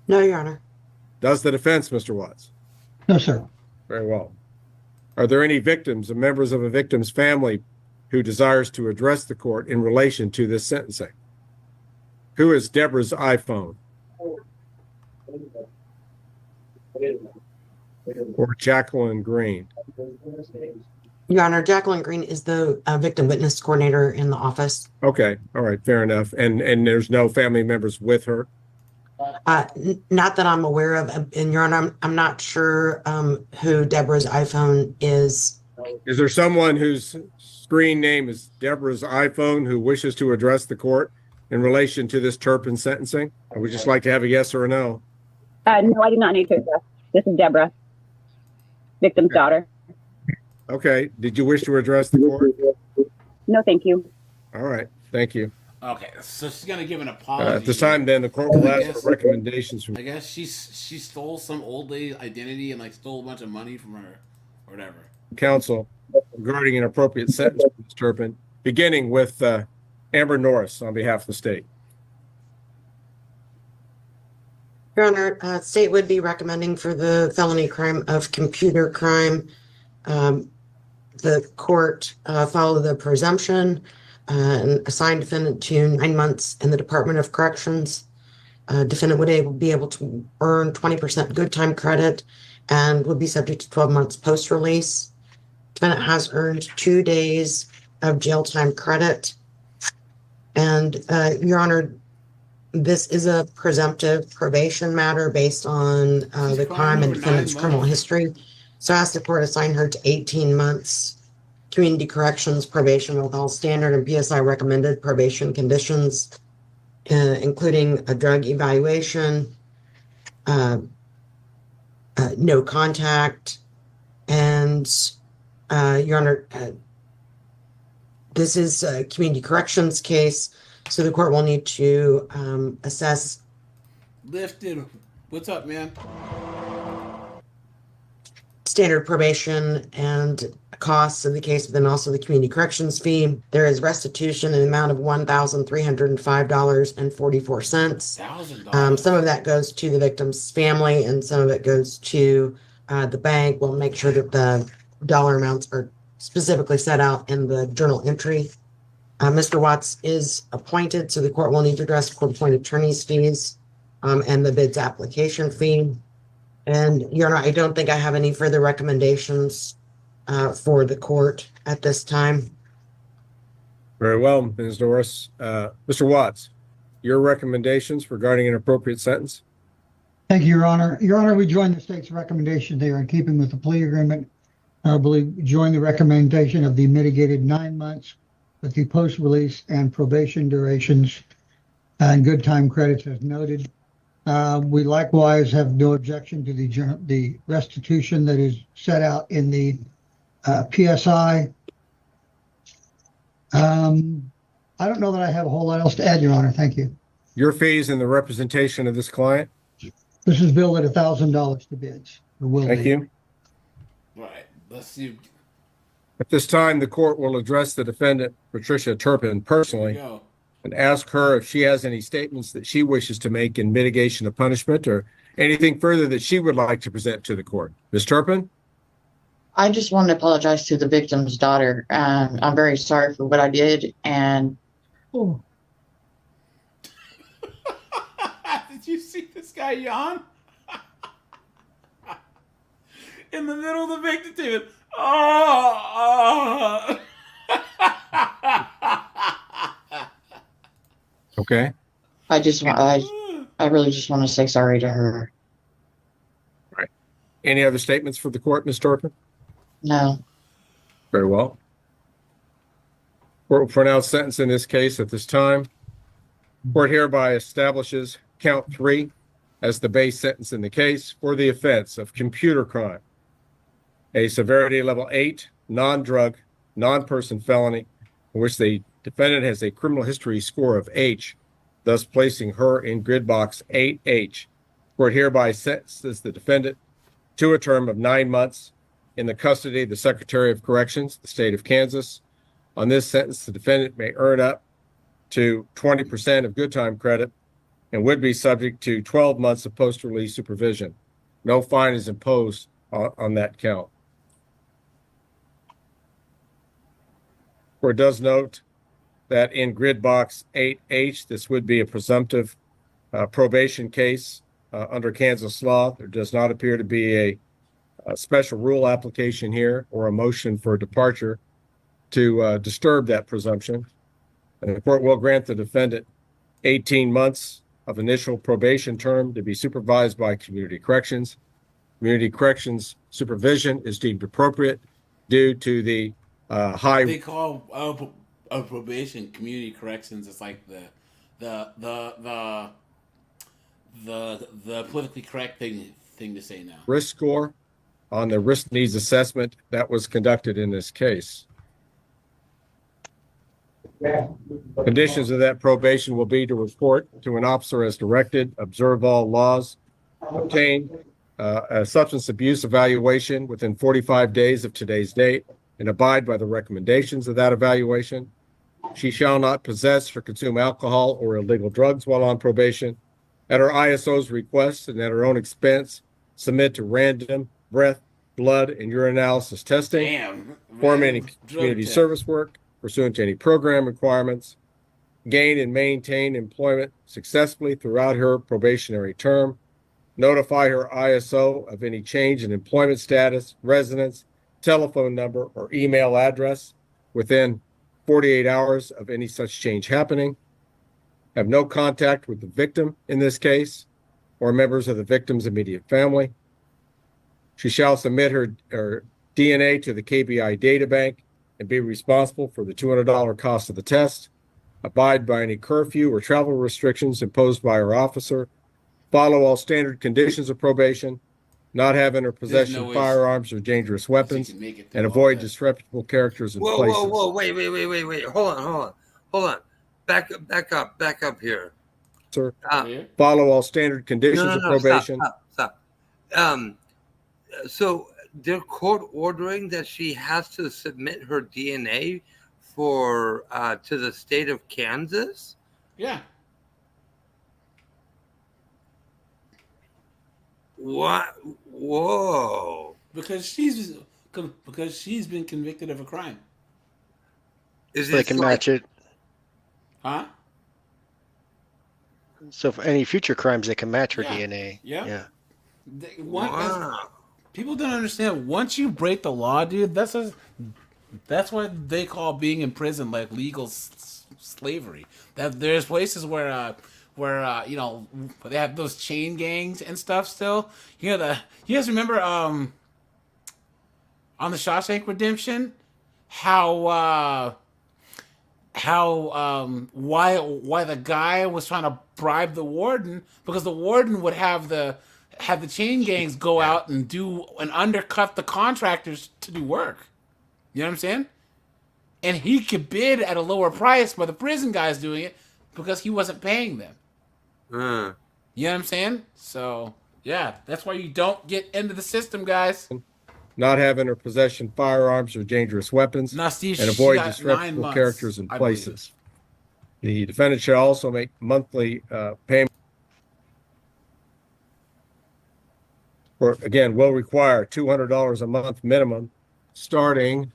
No, Your Honor. Does the defense, Mr. Watts? No, sir. Very well. Are there any victims or members of a victim's family who desires to address the court in relation to this sentencing? Who is Deborah's iPhone? Or Jacqueline Green? Your Honor, Jacqueline Green is the victim witness coordinator in the office. Okay, all right, fair enough. And there's no family members with her? Not that I'm aware of. And Your Honor, I'm not sure who Deborah's iPhone is. Is there someone whose screen name is Deborah's iPhone who wishes to address the court in relation to this Turpin sentencing? I would just like to have a yes or a no. No, I do not need to address. This is Deborah, victim's daughter. Okay, did you wish to address the court? No, thank you. All right, thank you. okay, so she's gonna give an apology. At this time, then, the court will ask for recommendations from. I guess she stole some old lady's identity and like stole a bunch of money from her, or whatever. Counsel regarding an appropriate sentence for Ms. Turpin, beginning with Amber Norris on behalf of the state. Your Honor, state would be recommending for the felony crime of computer crime. The court followed the presumption and assigned defendant to 9 months in the Department of Corrections. Defendant would be able to earn 20% good time credit and would be subject to 12 months post-release. Defendant has earned 2 days of jail time credit. And Your Honor, this is a presumptive probation matter based on the crime and defendant's criminal history. So I asked the court to assign her to 18 months community corrections probation with all standard and PSI recommended probation conditions, including a drug evaluation, no contact, and Your Honor, this is a community corrections case, so the court will need to assess. Lifted. What's up, man? Standard probation and costs of the case, but then also the community corrections fee. There is restitution in the amount of $1,305.44. Some of that goes to the victim's family and some of it goes to the bank. We'll make sure that the dollar amounts are specifically set out in the journal entry. Mr. Watts is appointed, so the court will need to address court-appointed attorney's fees and the bid's application fee. And Your Honor, I don't think I have any further recommendations for the court at this time. Very well, Ms. Norris. Mr. Watts, your recommendations regarding an appropriate sentence? Thank you, Your Honor. Your Honor, we join the state's recommendation there in keeping with the plea agreement. I believe we join the recommendation of the mitigated 9 months with the post-release and probation durations and good time credits as noted. We likewise have no objection to the restitution that is set out in the PSI. I don't know that I have a whole lot else to add, Your Honor. Thank you. Your fees and the representation of this client? This is billed at $1,000 to bids. Thank you. Right. Let's see. At this time, the court will address the defendant, Patricia Turpin, personally and ask her if she has any statements that she wishes to make in mitigation of punishment or Anything further that she would like to present to the court? Ms. Turpin? I just want to apologize to the victim's daughter. I'm very sorry for what I did. And Did you see this guy yawn? In the middle of the victim statement. Oh. Okay. I really just want to say sorry to her. Right. Any other statements for the court, Ms. Turpin? No. Very well. Court will pronounce sentence in this case at this time. Court hereby establishes count 3 as the base sentence in the case for the offense of computer crime, a severity level 8, non-drug, non-person felony, in which the defendant has a criminal history score of H, thus placing her in grid box 8H. Court hereby sentences the defendant to a term of 9 months in the custody of the Secretary of Corrections, the state of Kansas. On this sentence, the defendant may earn up to 20% of good time credit and would be subject to 12 months of post-release supervision. No fine is imposed on that count. Court does note that in grid box 8H, this would be a presumptive probation case under Kansas law. There does not appear to be a special rule application here or a motion for departure to disturb that presumption. And the court will grant the defendant 18 months of initial probation term to be supervised by community corrections. Community corrections supervision is deemed appropriate due to the high. They call probation community corrections. It's like the politically correct thing to say now. Risk score on the risk needs assessment that was conducted in this case. Conditions of that probation will be to report to an officer as directed, observe all laws, obtain a substance abuse evaluation within 45 days of today's date, and abide by the recommendations of that evaluation. She shall not possess or consume alcohol or illegal drugs while on probation. At her ISO's request and at her own expense, submit to random breath, blood, and urinalysis testing, perform any community service work pursuant to any program requirements, gain and maintain employment successfully throughout her probationary term, notify her ISO of any change in employment status, residence, telephone number, or email address within 48 hours of any such change happening, have no contact with the victim in this case or members of the victim's immediate family. She shall submit her DNA to the KBI data bank and be responsible for the $200 cost of the test, abide by any curfew or travel restrictions imposed by her officer, follow all standard conditions of probation, not have in her possession firearms or dangerous weapons, and avoid disreputable characters and places. Whoa, wait. Hold on. Back up here. Sir, follow all standard conditions of probation. Stop. So they're court ordering that she has to submit her DNA for to the state of Kansas? Yeah. What? Whoa. Because she's been convicted of a crime. They can match it. Huh? So for any future crimes, they can match her DNA. Yeah. People don't understand. Once you break the law, dude, that's why they call being in prison like legal slavery. That there's places where you know they have those chain gangs and stuff still. You guys remember on the Shawshank Redemption why the guy was trying to bribe the warden, because the warden would have the chain gangs go out and undercut the contractors to do work. You know what I'm saying? And he could bid at a lower price by the prison guys doing it because he wasn't paying them. You know what I'm saying? So, yeah, that's why you don't get into the system, guys. Not have in her possession firearms or dangerous weapons, now, Steve, and avoid disreputable characters and places. The defendant shall also make monthly payment. Court, again, will require $200 a month minimum starting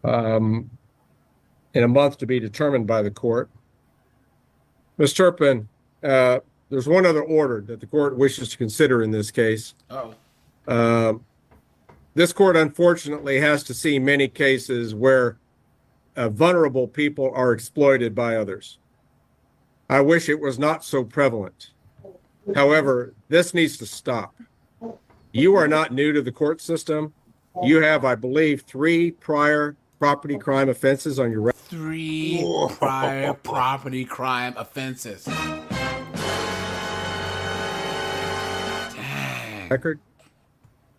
in a month to be determined by the court. Ms. Turpin, there's one other order that the court wishes to consider in this case. This court unfortunately has to see many cases where vulnerable people are exploited by others. I wish it was not so prevalent. However, this needs to stop. You are not new to the court system. You have, I believe, 3 prior property crime offenses on your record. 3 prior property crime offenses. Record.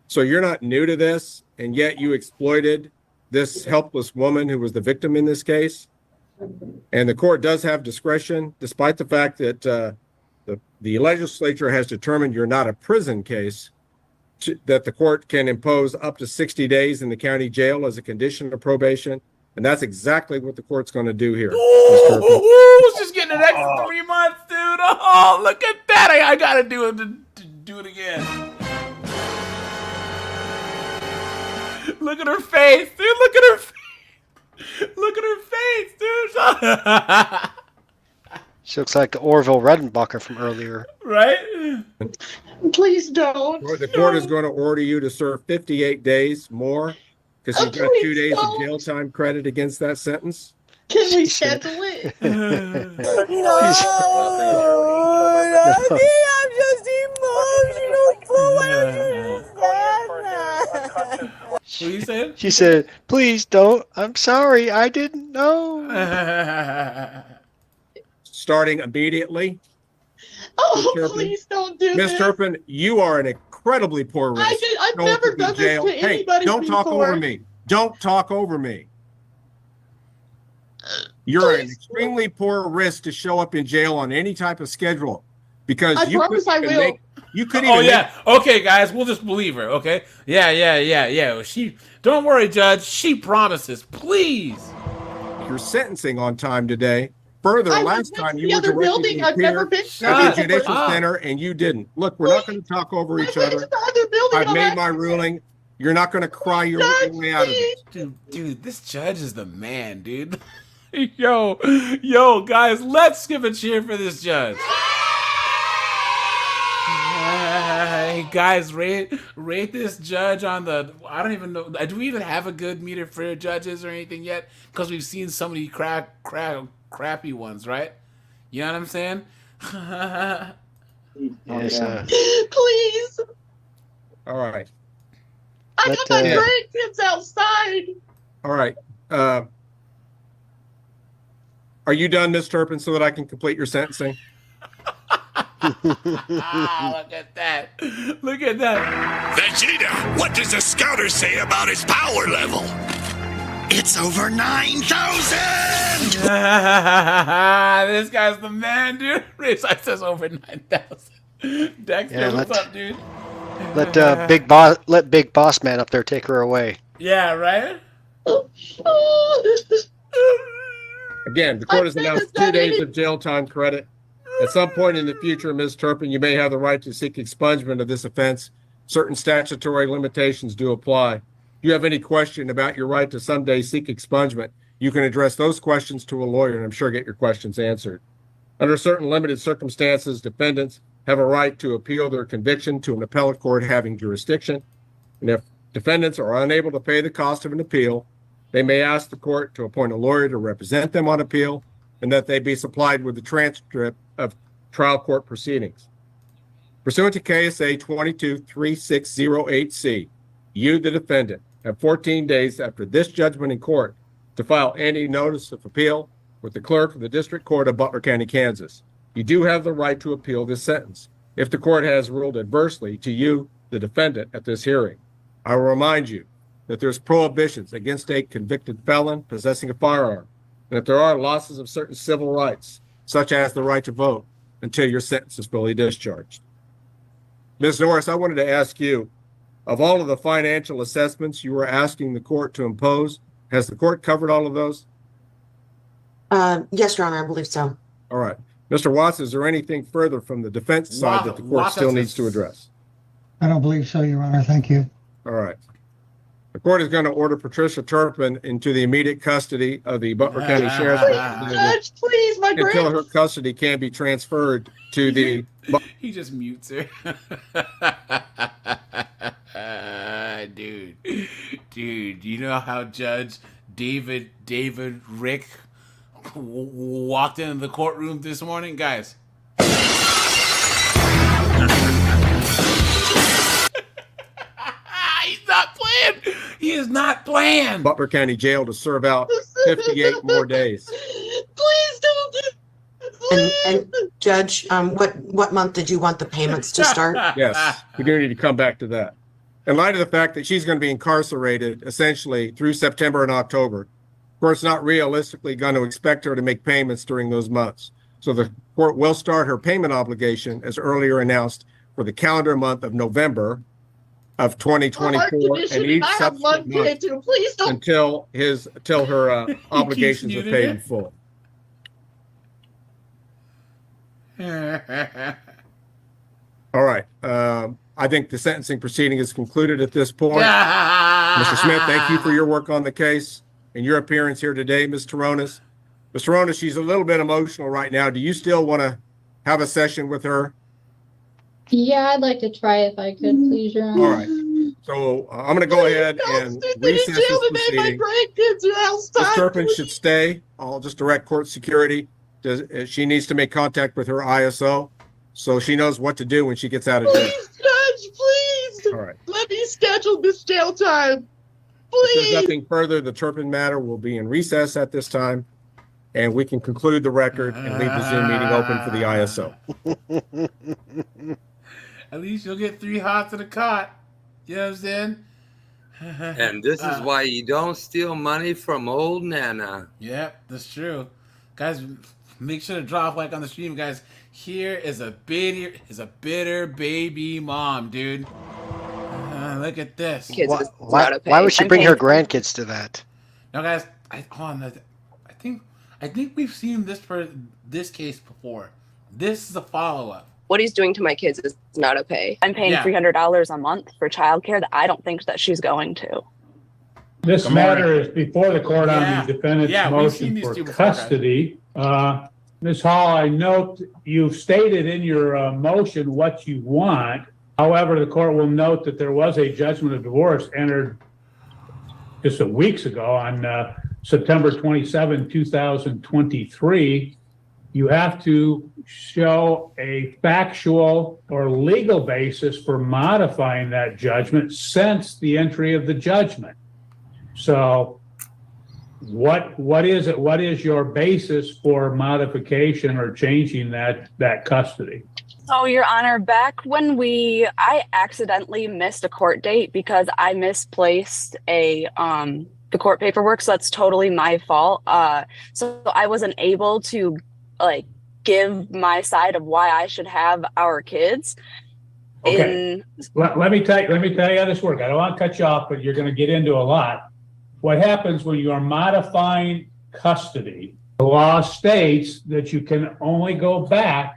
So you're not new to this, and yet you exploited this helpless woman who was the victim in this case. And the court does have discretion, despite the fact that the legislature has determined you're not a prison case, that the court can impose up to 60 days in the county jail as a condition of probation. And that's exactly what the court's going to do here. Ooh, just getting an extra 3 months, dude. Oh, look at that. I got to do it again. Look at her face, dude. Look at her face. Look at her face, dude. She looks like Orville Redenbacher from earlier. Right? Please don't. The court is going to order you to serve 58 days more because you've got 2 days of jail time credit against that sentence. Can we schedule it? I'm just emotional. What you said? She said, please don't. I'm sorry. I didn't know. Starting immediately. Oh, Ms. Turpin. please don't do Ms. this. Turpin, you are an incredibly poor risk. I've never done this to anybody don't talk before. over me. Don't talk over me. You're an extremely poor risk to show up in jail on any type of schedule because I promise I will. You couldn't even. Oh yeah. Okay, guys, we'll just believe her. Okay. Yeah. She. Don't worry, Judge. She promises. Please. You're sentencing on time today. Further, last time you were other building. I've never been at the Judicial Center and you didn't. Look, we're not going to talk over each other. I've made my ruling. You're not going to cry your way out of it. Dude, this judge is the man, dude. Yo, guys, let's give a cheer for this judge. Hey, guys, rate this judge on the. I don't even know. Do we even have a good meter for judges or anything yet? Because we've seen so many crappy ones, right? You know what I'm saying? Yes, Please. All right. I got my grandkids outside. All right. Are you done, Ms. Turpin, so that I can complete your sentencing? Look at that. Look at that. Vegeta, what does the scouter say about his power level? It's over 9,000! This guy's the man, dude. Rich says over 9,000. Dexter, what's up, dude? Let Big Boss Man up there take her away. Yeah, right? Again, the court has announced 2 days of jail time credit. At some point in the future, Ms. Turpin, you may have the right to seek expungement of this offense. Certain statutory limitations do apply. If you have any question about your right to someday seek expungement, you can address those questions to a lawyer and I'm sure get your questions answered. Under certain limited circumstances, defendants have a right to appeal their conviction to an appellate court having jurisdiction. And if defendants are unable to pay the cost of an appeal, they may ask the court to appoint a lawyer to represent them on appeal and that they be supplied with the transcript of trial court proceedings. Pursuant to KSA 22-3608C, you, the defendant, have 14 days after this judgment in court to file any notice of appeal with the clerk of the District Court of Butler County, Kansas. You do have the right to appeal this sentence if the court has ruled adversely to you, the defendant, at this hearing. I will remind you that there's prohibitions against a convicted felon possessing a firearm, and that there are losses of certain civil rights, such as the right to vote, until your sentence is fully discharged. Ms. Norris, I wanted to ask you, of all of the financial assessments you were asking the court to impose, has the court covered all of those? Yes, Your Honor, I believe so. All right. Mr. Watts, is there anything further from the defense side that the court still needs to address? I don't believe so, Your Honor. Thank you. All right. The court is going to order Patricia Turpin into the immediate custody of the Butler County Sheriff's Department Judge, please, my until her grand. custody can be transferred to the. He just mutes her. Dude, you know how Judge David Rick walked into the courtroom this morning, guys? He's not playing. He is not playing. Butler County Jail to serve out 58 more days. Please don't do. And Judge, what month did you want the payments to start? Yes, we do need to come back to that. In light of the fact that she's going to be incarcerated essentially through September and October, of course, not realistically going to expect her to make payments during those months. So the court will start her payment obligation as earlier announced for the calendar month of November of 2024 and each subsequent month Please don't. until her obligations are paid in full. All right. I think the sentencing proceeding is concluded at this point. Mr. Smith, thank you for your work on the case and your appearance here today, Ms. Taronis. Ms. Taronis, she's a little bit emotional right now. Do you still want to have a session with her? Yeah, I'd like to try if I could, please, Your Honor. All right. So I'm going to go ahead and recess this proceeding. Ms. Turpin should stay. I'll just direct court security. She needs to make contact with her ISO so she knows what to do when she gets out of jail. Please, Judge, please. All right. Let me schedule this jail time. If Please. there's nothing further, the Turpin matter will be in recess at this time, and we can conclude the record and leave the Zoom meeting open for the ISO. At least you'll get 3 hots in a cot. You know what I'm saying? And this is why you don't steal money from old Nana. Yep, that's true. Guys, make sure to drop a like on the stream, guys. Here is a bitter baby mom, dude. Look at this. Why would she bring her grandkids to that? Now, guys, I think we've seen this case before. This is a follow-up. What he's doing to my kids is not okay. I'm paying $300 a month for childcare that I don't think that she's going to. This matter is before the court on the defendant's motion for custody. Ms. Hall, I note you've stated in your motion what you want. However, the court will note that there was a judgment of divorce entered just weeks ago on September 27, 2023. You have to show a factual or legal basis for modifying that judgment since the entry of the judgment. So what is it? What is your basis for modification or changing that custody? So, Your Honor, back when I accidentally missed a court date because I misplaced the court paperwork. So that's totally my fault. So I wasn't able to give my side of why I should have our kids. Okay. Let me tell you how this works. I don't want to cut you off, but you're going to get into a lot. What happens when you are modifying custody? The law states that you can only go back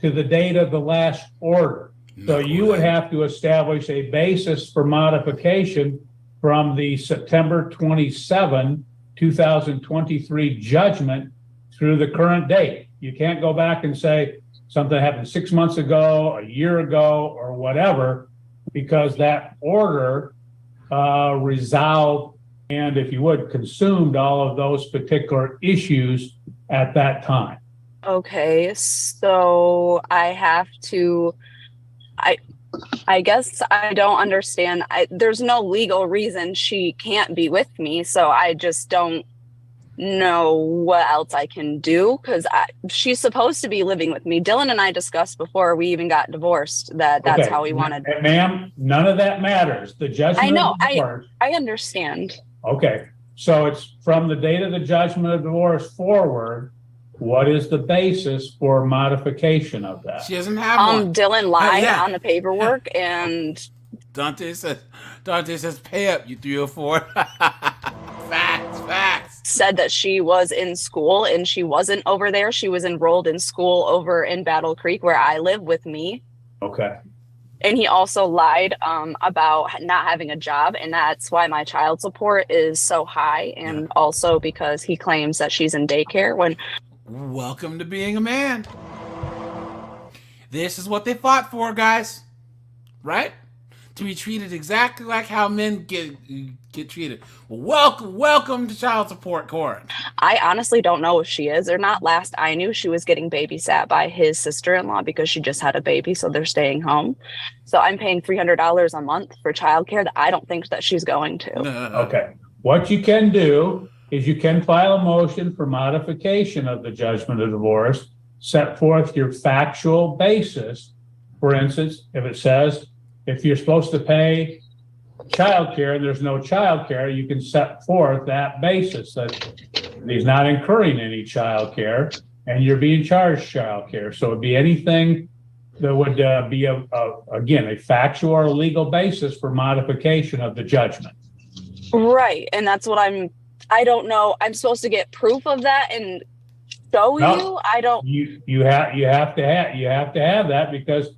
to the date of the last order. So you would have to establish a basis for modification from the September 27, 2023 judgment through the current date. You can't go back and say something happened 6 months ago, a year ago, or whatever, because that order resolved and, if you would, consumed all of those particular issues at that time. Okay, so I have to, I guess I don't understand. There's no legal reason she can't be with me, so I just don't know what else I can do because she's supposed to be living with me. Dylan and I discussed before we even got divorced that's okay. How we wanted. Ma'am, none of that matters. The judgment. I know. I understand. Okay, so it's from the date of the judgment of divorce forward. What is the basis for modification of that? She doesn't have one. Dylan lied on the paperwork, and Dante says, "Pay up, you 304." Facts. said that she was in school and she wasn't over there. She was enrolled in school over in Battle Creek where I live with me. Okay. And he also lied about not having a job, and that's why my child support is so high. And also because he claims that she's in daycare when. Welcome to being a man. This is what they fought for, guys. Right? To be treated exactly like how men get treated. Welcome to child support court. I honestly don't know if she is or not. Last I knew, she was getting babysat by his sister-in-law because she just had a baby, so they're staying home. So I'm paying $300 a month for childcare that I don't think that she's going to. Okay. What you can do is you can file a motion for modification of the judgment of divorce, set forth your factual basis. For instance, if it says, if you're supposed to pay child care and there's no child care, you can set forth that basis that he's not incurring any child care and you're being charged child care. So it'd be anything that would be, again, a factual or legal basis for modification of the judgment. Right. And that's what I don't know. I'm supposed to get proof of that and show you? I don't. You have to have that, because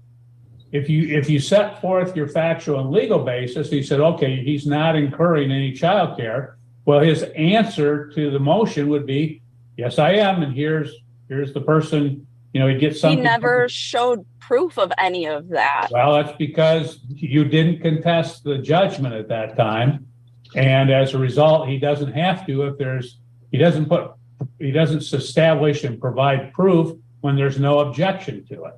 if you set forth your factual and legal basis, he said, okay, he's not incurring any child care. Well, his answer to the motion would be, yes, I am. And here's the person, he gets something. He never showed proof of any of that. Well, that's because you didn't contest the judgment at that time. And as a result, he doesn't have to he doesn't establish and provide proof when there's no objection to it.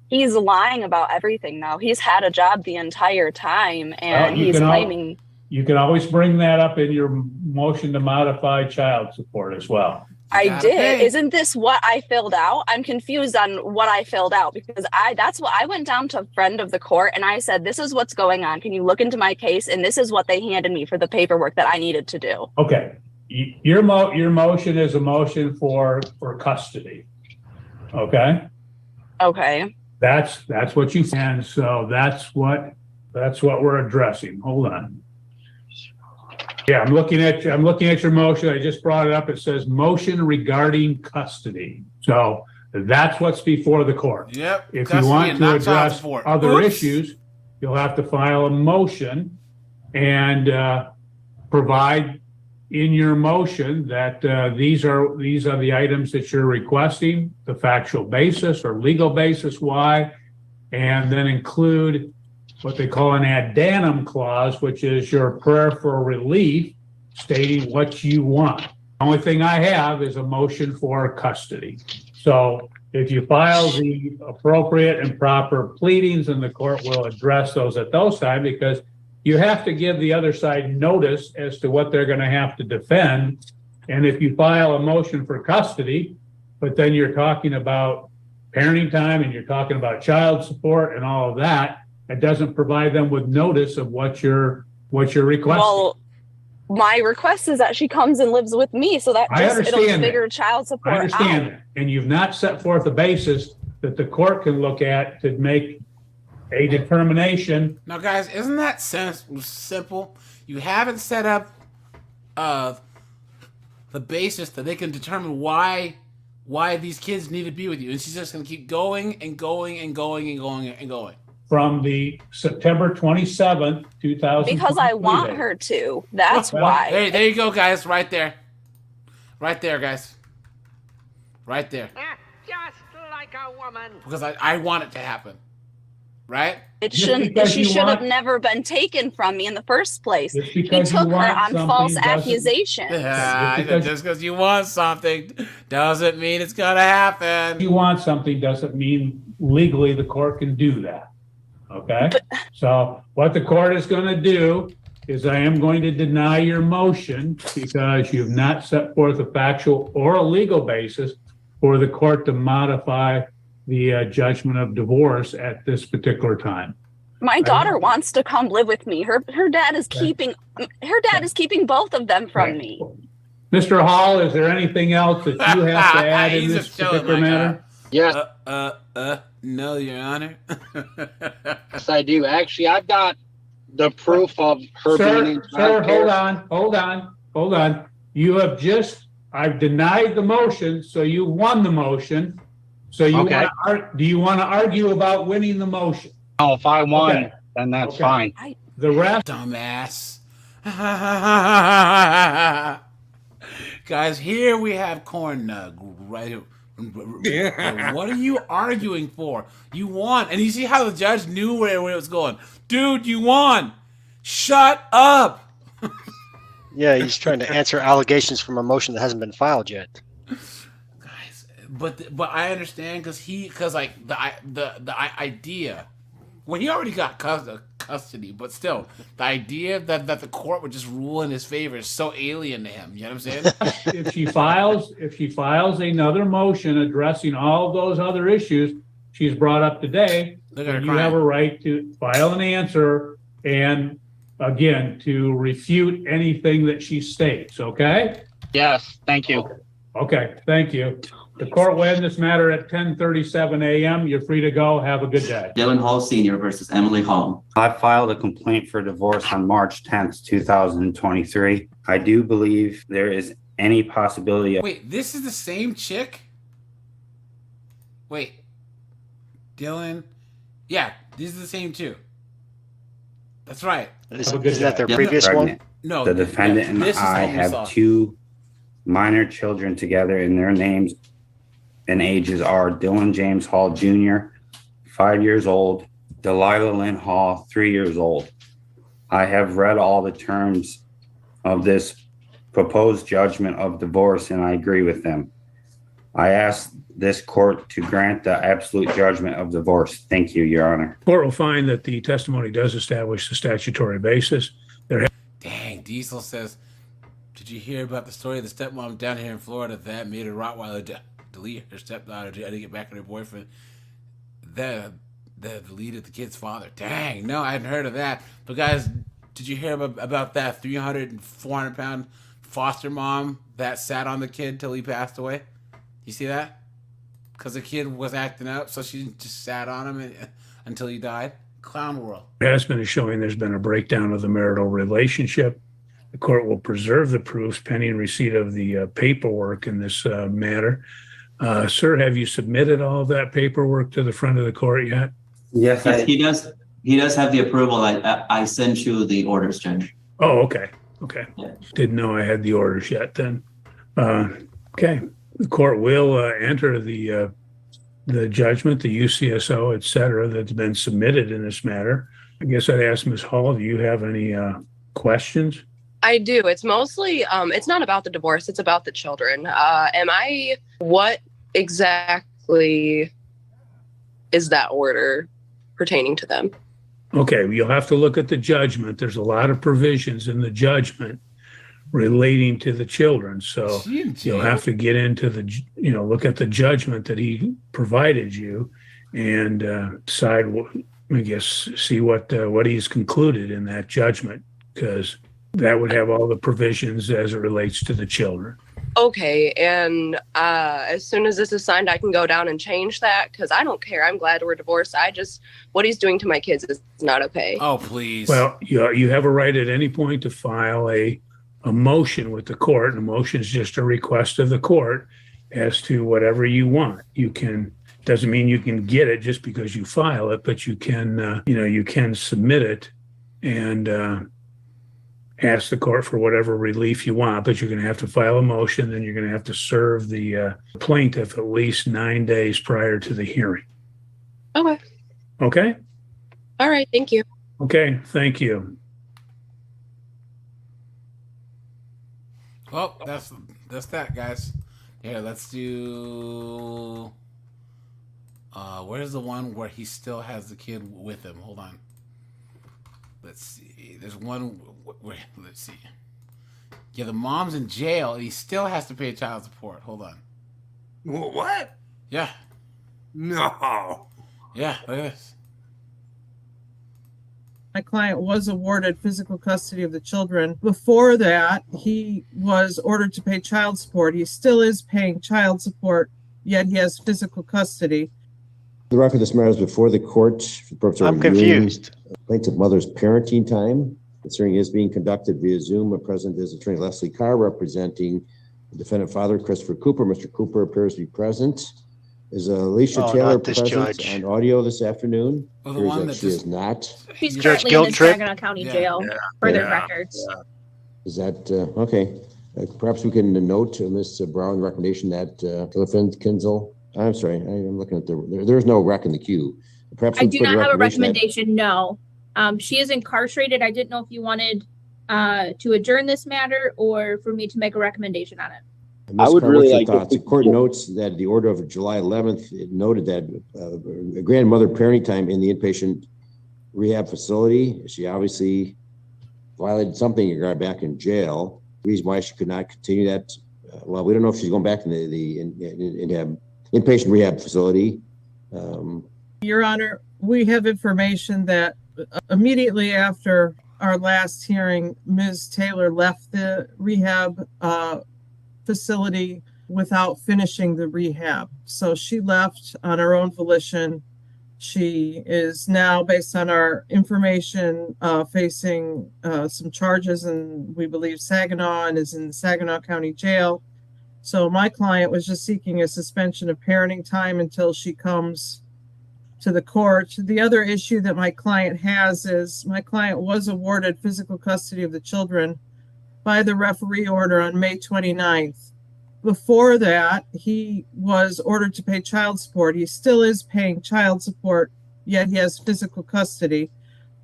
He's lying about everything now. He's had a job the entire time, and he's claiming. You can always bring that up in your motion to modify child support as well. I did. Isn't this what I filled out? I'm confused on what I filled out, because I went down to a friend of the court and I said, this is what's going on. Can you look into my case? And this is what they handed me for the paperwork that I needed to do. Okay. Your motion is a motion for custody. Okay. Okay. That's what you, and so that's what we're addressing. Hold on. Yeah, I'm looking at your motion. I just brought it up. It says motion regarding custody. So that's what's before the court. Yep. If you want to address other issues, you'll have to file a motion and provide in your motion that these are the items that you're requesting, the factual basis or legal basis why, and then include what they call an addendum clause, which is your prayer for relief, stating what you want. The only thing I have is a motion for custody. So if you file the appropriate and proper pleadings, and the court will address those at those times, because you have to give the other side notice as to what they're going to have to defend. And if you file a motion for custody, but then you're talking about parenting time and you're talking about child support and all of that, it doesn't provide them with notice of what you're requesting. Well, my request is that she comes and lives with me, so that it'll figure child support out. I understand that. And you've not set forth a basis that the court can look at to make a determination. Now, guys, isn't that simple? You haven't set up the basis that they can determine why these kids need to be with you, and she's just going to keep going and going and going and going and going. From the September 27th, 2000. Because I want her to. That's why. There you go, guys. Right there. Right there, guys. Right there. Just like a woman. Because I want it to happen. Right? She should have never been taken from me in the first place. He took her on false accusations. Just because you want something doesn't mean it's going to happen. If you want something doesn't mean legally the court can do that. Okay? So what the court is going to do is I am going to deny your motion because you've not set forth a factual or a legal basis for the court to modify the judgment of divorce at this particular time. My daughter wants to come live with me. Her dad is keeping both of them from me. Mr. Hall, is there anything else that you have to add in this particular matter? Yes. No, Your Honor. Yes, I do. Actually, I've got the proof of her being in Sir, hold on. I've denied the motion, so you won the motion. So Okay. do you want to argue about winning the motion? Oh, if I won, Okay. then that's Okay. fine. The rest, Dumbass. Guys, here we have Corn Nug right here. What are you arguing for? You won. And you see how the judge knew where it was going. Dude, you won. Shut up. Yeah, he's trying to answer allegations from a motion that hasn't been filed yet. But I understand because like the idea, well, he already got custody, but still, the idea that the court would just rule in his favor is so alien to him. You know what I'm saying? if she files another motion addressing all of those other issues she's brought up today, Look at her then you crying. have a right to file an answer and again to refute anything that she states. Okay? Yes, thank you. Okay, thank you. The court will end this matter at 10:37 a.m. You're free to go. Have a good day. Dylan Hall Sr. versus Emily Hall. I filed a complaint for divorce on March 10th, 2023. I do believe there is any possibility of... Wait, this is the same chick? Wait. Dylan? Yeah, these are the same two. That's right. Isn't that their previous one? No. The defendant and this is I the one we saw. have 2 minor children together, and their names and ages are Dylan James Hall Jr., 5 years old, Delilah Lynn Hall, 3 years old. I have read all the terms of this proposed judgment of divorce, and I agree with them. I ask this court to grant the absolute judgment of divorce. Thank you, Your Honor. Court will find that the testimony does establish the statutory basis. Dang, Diesel says, did you hear about the story of the stepmom down here in Florida that made a Rottweiler delete her stepdaughter to get back at her boyfriend? That deleted the kid's father. Dang, no, I hadn't heard of that. But guys, did you hear about that 300 and 400 pound foster mom that sat on the kid till he passed away? You see that? Because the kid was acting up, so she just sat on him until he died. Clown world. There has been a showing there's been a breakdown of the marital relationship. The court will preserve the proofs pending receipt of the paperwork in this matter. Sir, have you submitted all of that paperwork to the front of the court yet? Yes, He does. He does have the approval. I sent you the orders, Judge. Oh, okay. Okay. Didn't know I had the orders yet then. Okay. The court will enter the judgment, the UCSO, et cetera, that's been submitted in this matter. I guess I'd ask Ms. Hall, do you have any questions? I do. It's mostly, it's not about the divorce. It's about the children. What exactly is that order pertaining to them? Okay, you'll have to look at the judgment. There's a lot of provisions in the judgment relating to the children. So you'll have to get into look at the judgment that he provided you and decide, see what he's concluded in that judgment, because that would have all the provisions as it relates to the children. Okay, and as soon as this is signed, I can go down and change that, because I don't care. I'm glad we're divorced. What he's doing to my kids is not okay. Oh, please. Well, you have a right at any point to file a motion with the court. And a motion is just a request of the court as to whatever you want. Doesn't mean you can get it just because you file it, but you can, you can submit it and ask the court for whatever relief you want, but you're going to have to file a motion, then you're going to have to serve the plaintiff at least 9 days prior to the hearing. Okay. Okay? All right. Thank you. Okay. Thank you. Well, that's that, guys. Here, let's do... where's the one where he still has the kid with him? Hold on. Let's see. There's one where, let's see. Yeah, the mom's in jail and he still has to pay child support. Hold on. What? Yeah. No. Yeah, look at this. My client was awarded physical custody of the children. Before that, he was ordered to pay child support. He still is paying child support, yet he has physical custody. The record, this matter is before the court. For the purpose of I'm reviewing confused. Plaintiff mother's parenting time. This hearing is being conducted via Zoom. Present is Attorney Leslie Carr representing the defendant father, Christopher Cooper. Mr. Cooper appears to be present. Is Alicia Oh, Taylor not this present judge. on audio this afternoon? Well, the Appears one that that she just- is not. She's Judge currently in guilt the trip? Saginaw County Yeah. Jail for their Yeah. records. Is that, okay. Perhaps we can note Ms. Brown recommendation that Clifton Kinzel, I'm sorry, I'm looking at there's no rec in the queue. Perhaps I we do put not have a that- recommendation, no. She is incarcerated. I didn't know if you wanted to adjourn this matter or for me to make a recommendation on it. Ms. would Carr, really what's your like thoughts? if The court notes that the order of July 11th, it noted that grandmother parenting time in the inpatient rehab facility. She obviously violated something and got back in jail. The reason why she could not continue that, well, we don't know if she's going back in the inpatient rehab facility. Your Honor, we have information that immediately after our last hearing, Ms. Taylor left the rehab facility without finishing the rehab. So she left on her own volition. She is now, based on our information, facing some charges, and we believe Saginaw, and is in the Saginaw County Jail. So my client was just seeking a suspension of parenting time until she comes to the court. The other issue that my client has is my client was awarded physical custody of the children by the referee order on May 29th. Before that, he was ordered to pay child support. He still is paying child support, yet he has physical custody.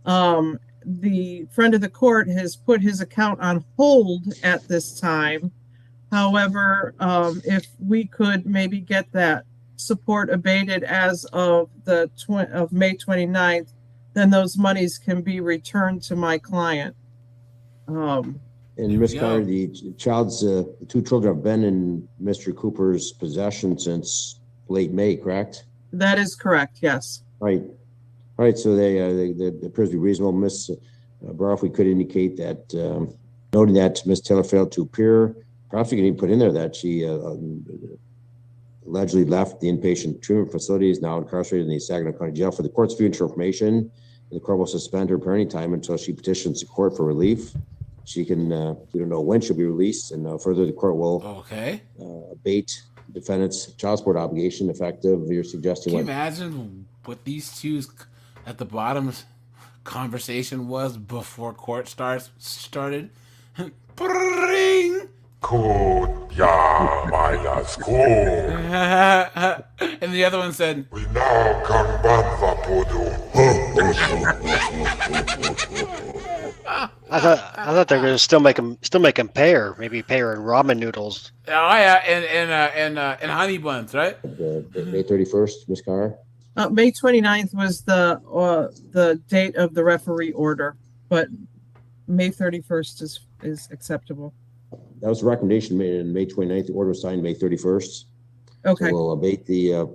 The friend of the court has put his account on hold at this time. However, if we could maybe get that support abated as of May 29th, then those monies can be returned to my client. And Ms. Carr, the two children have been in Mr. Cooper's possession since late May, correct? That is correct, yes. Right. All right, so they appears to be reasonable. Ms. Brown, if we could indicate that, noting that Ms. Taylor failed to appear, perhaps we can even put in there that she allegedly left the inpatient treatment facility, is now incarcerated in the Saginaw County Jail. For the court's future information, the court will suspend her parenting time until she petitions the court for relief. She can, we don't know when she'll be released, and further, the court will abate defendant's child support obligation effective. You're suggesting Can you what? imagine what these two's at the bottom conversation was before court started? Pring! Code, yeah, minus code. And the other one said, We now can ban I thought they were gonna still make them pay her. Maybe pay her in ramen noodles. oh yeah, and honey buns, right? May 31st, Ms. Carr? May 29th was the date of the referee order, but May 31st is acceptable. That was a recommendation made on May 29th. The order was signed May 31st. Okay. So we'll abate the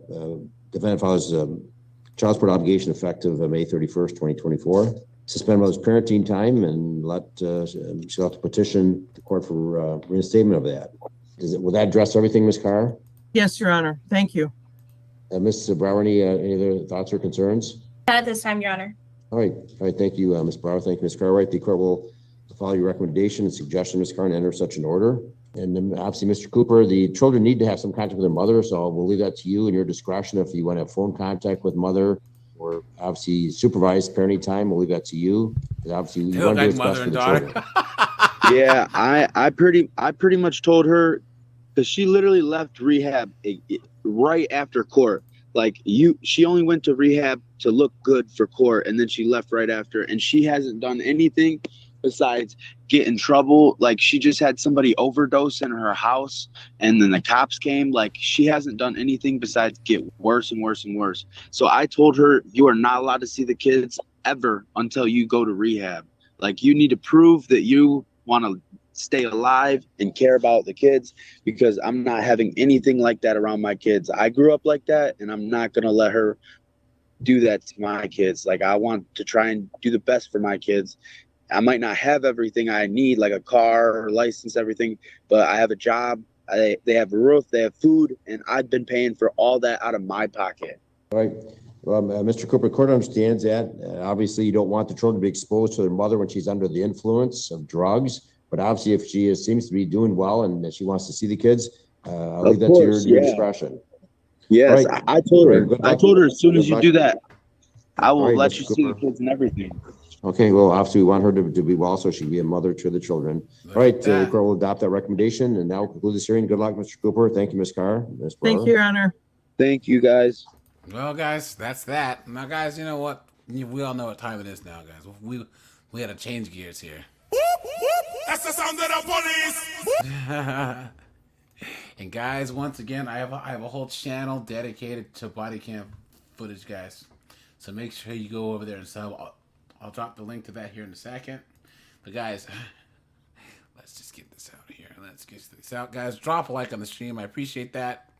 defendant father's child support obligation effective May 31st, 2024. Suspend mother's parenting time and she'll have to petition the court for reinstatement of that. Will that address everything, Ms. Carr? Yes, Your Honor. Thank you. Ms. Brower, any other thoughts or concerns? Not at this time, Your Honor. All right. Thank you, Ms. Brower. Thank you, Ms. Carr. The court will follow your recommendation and suggestion, Ms. Carr, and enter such an order. And then obviously, Mr. Cooper, the children need to have some contact with their mother, so we'll leave that to you and your discretion. If you want to have phone contact with mother or obviously supervised parenting time, we'll leave that to you. Because obviously, you want to do what's best for the children. Yeah, I pretty much told her, because she literally left rehab right after court. Like she only went to rehab to look good for court, and then she left right after, and she hasn't done anything besides get in trouble. Like, she just had somebody overdose in her house, and then the cops came. Like, she hasn't done anything besides get worse and worse and worse. So I told her, you are not allowed to see the kids ever until you go to rehab. Like, you need to prove that you want to stay alive and care about the kids, because I'm not having anything like that around my kids. I grew up like that, and I'm not going to let her do that to my kids. Like, I want to try and do the best for my kids. I might not have everything I need, like a car or license, everything, but I have a job. They have a roof, they have food, and I've been paying for all that out of my pocket. All right. Mr. Cooper, court understands that. Obviously, you don't want the children to be exposed to their mother when she's under the influence of drugs. But obviously, if she seems to be doing well and she wants to see the kids, I'll leave that to your discretion. Yes, Right. I told her. Good I luck. told her as soon as Good you luck. do that, I will All right, let Mr. you see the Cooper. kids and everything. Okay, well, obviously, we want her to be well so she can be a mother to the children. All right, the court will adopt that recommendation, and now we'll conclude this hearing. Good luck, Mr. Cooper. Thank you, Ms. Carr. Ms. Thank Brower. you, Your Honor. Thank you, guys. Well, guys, that's that. Now, guys, you know what? We all know what time it is now, guys. We got to change gears here. That's the sound of the police. And guys, once again, I have a whole channel dedicated to body cam footage, guys. So make sure you go over there and sub. I'll drop the link to that here in a second. But guys, let's just get this out of here. Let's get this out, guys. Drop a like on the stream. I appreciate that.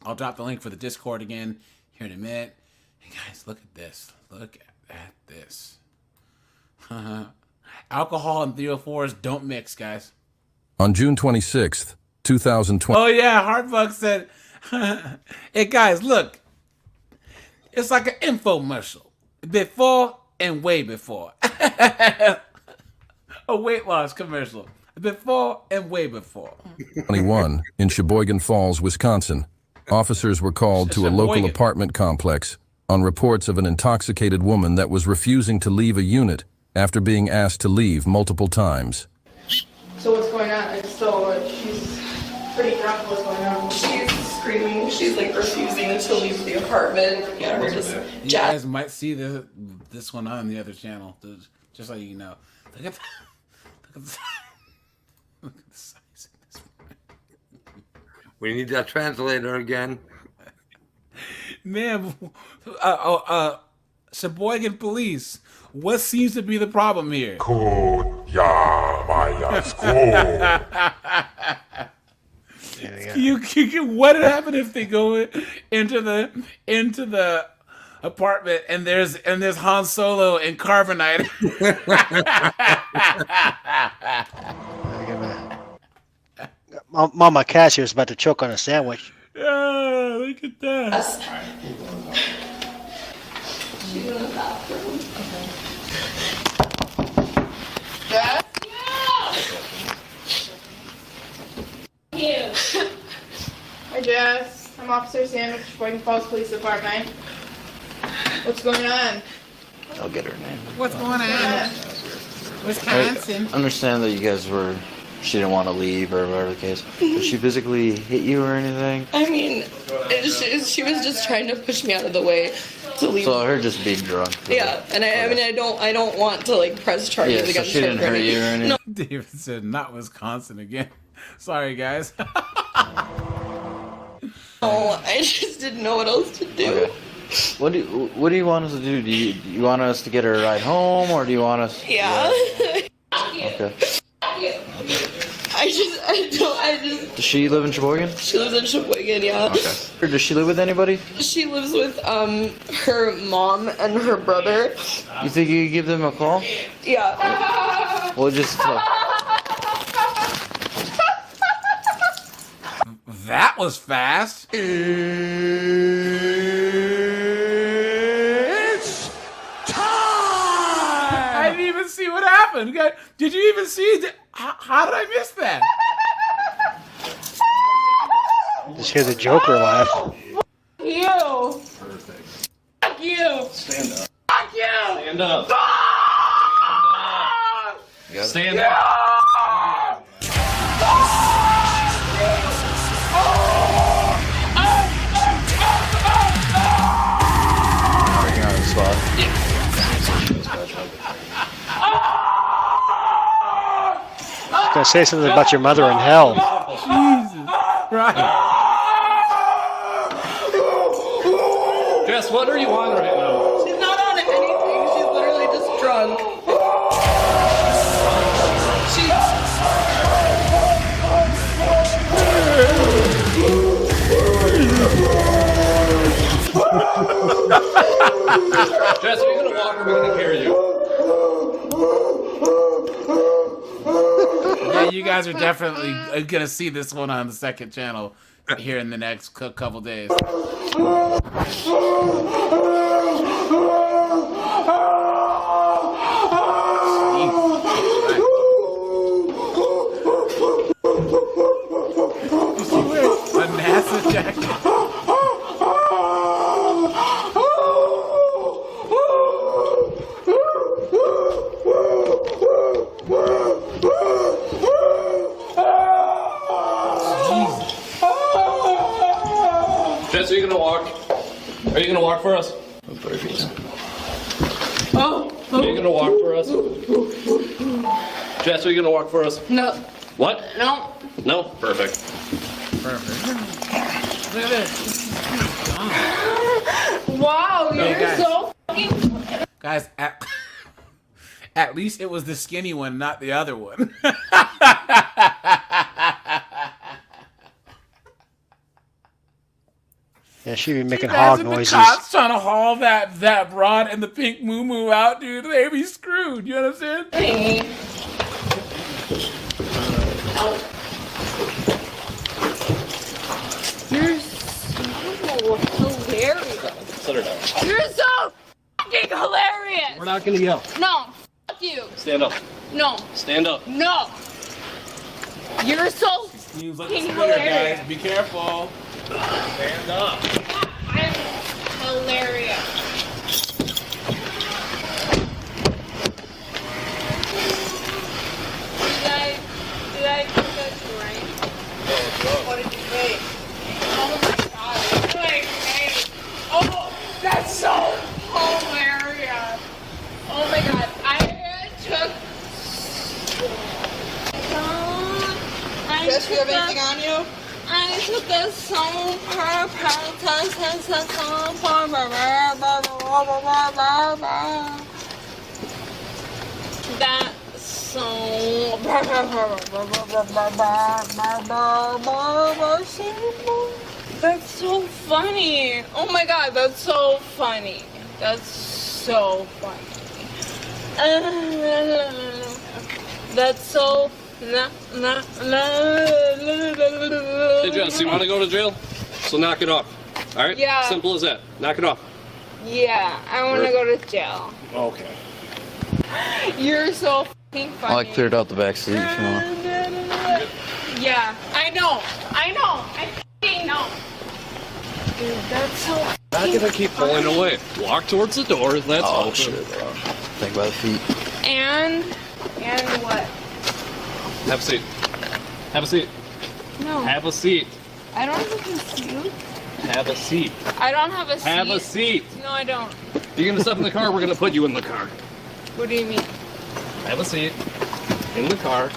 I'll drop the link for the Discord again here in a minute. And guys, look at this. Look at this. Alcohol and 304s don't mix, guys. On June 26th, 2020. Oh yeah, Hardbug said, hey guys, look. It's like an infomercial. Before and way before. A weight loss commercial. Before and way before. 21 in Sheboygan Falls, Wisconsin. Officers were called to a local Sheboygan. apartment complex on reports of an intoxicated woman that was refusing to leave a unit after being asked to leave multiple times. So what's going on? So she's pretty drunk. What's going on? She's screaming. She's like refusing to leave the apartment. Yeah, we're just You guys might see this one on the other channel, just so you know. Look at look at the size of this one. We need that translator again. Man, Sheboygan police, what seems to be the problem here? What happened if they go into the apartment and there's Han Solo and Carbonite? Mama Cassie was about to choke on a sandwich. Oh, look at that. She's in the bathroom. Hi Jess, I'm Officer Sam with Sheboygan Falls Police Department. What's going on? I'll get her name. What's going on? Wisconsin. I understand that you guys she didn't want to leave or whatever the case. Did she physically hit you or anything? I mean, she was just trying to push me out of the way to leave. So her just being drunk. Yeah, and I mean, I don't want to like press charges Yeah, so against she her. didn't hurt you or anything? No. David said, not Wisconsin again. Sorry, guys. Oh, I just didn't know what else to do. Okay. What do you want us to do? Do you want us to get her a ride home, or do you want us? Yeah. Okay. I just. Does she live in Sheboygan? She lives in Sheboygan, yeah. Okay. Or does she live with anybody? She lives with her mom and her brother. You think you could give them a call? Yeah. Well, just. That was fast. It's time! I didn't even see what happened. Did you even see? How did I miss that? Just hear the Joker laugh. You! Perfect. Fuck you! Stand up. Fuck you! Stand up. Stand up. Bring her on the spot. Gonna say something about your mother in hell. Jesus Christ. Jess, what are you on right now? She's not on anything. She's literally just drunk. Jess, are you gonna walk or are we gonna carry you? Yeah, you guys are definitely gonna see this one on the second channel here in the next couple days. walk for us? Oh. Are you gonna walk for us? Jess, are you gonna walk for us? No. What? No. No? Perfect. Perfect. Look at this. Wow, Hey, you're guys. so fucking. Guys, at least it was the skinny one, not the other one. Yeah, she'd be making Guys, hog if noises. the cops trying to haul that broad and the pink moo out, dude, they'd be screwed. You know what I'm saying? You're so hilarious. Sit her down. You're so fucking hilarious. We're not gonna yell. No. Fuck you. Stand up. No. Stand up. No. You're so Seems like a fucking spitter, hilarious. guys. Be careful. Stand up. I'm hilarious. Did I do that right? What did you say? Oh my god. What did I say? Oh, that's so hilarious. Oh my god. I took. Jess, do you have anything on you? I took a song that song. That's so funny. Oh my god, that's so funny. That's so funny. That's so. Hey, Jess, you want to go to jail? So knock it off. All right? Yeah. Simple as that. Knock it off. Yeah, I want to go to jail. Okay. You're so fucking funny. I cleared out the back seat if you want. Yeah, I know. I fucking know. Dude, that's so Not fucking gonna keep funny. pulling away. Walk towards the door. That's Oh, open. shit. Think by the feet. And what? Have a seat. Have a seat. No. Have a seat. I don't have a seat. Have a seat. I don't have a seat. Have a seat. No, I don't. You're gonna step in the car. We're gonna put you in the car. What do you mean? Have a seat. In the car.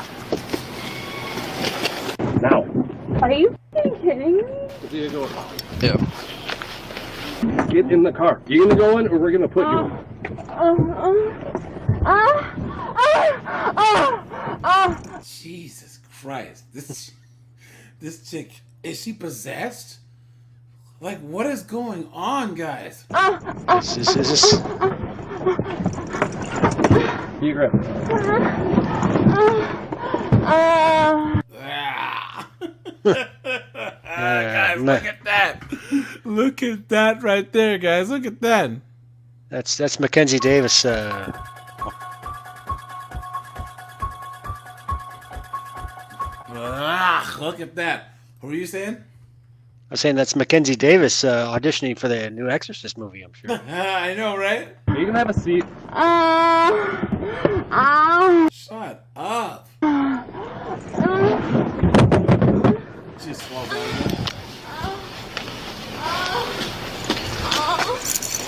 Now. Are you fucking kidding me? There you go. Yeah. Get in the car. You gonna go in, or we're gonna put you in? Jesus Christ. This chick, is she possessed? Like, what is going on, guys? Is this? You grab it. Guys, look at that. Look at that right there, guys. Look at that. That's Mackenzie Davis. Look at that. What were you saying? I was saying that's Mackenzie Davis auditioning for the new Exorcist movie, I'm sure. I know, right? You can have a seat. Shut up. Just fall down.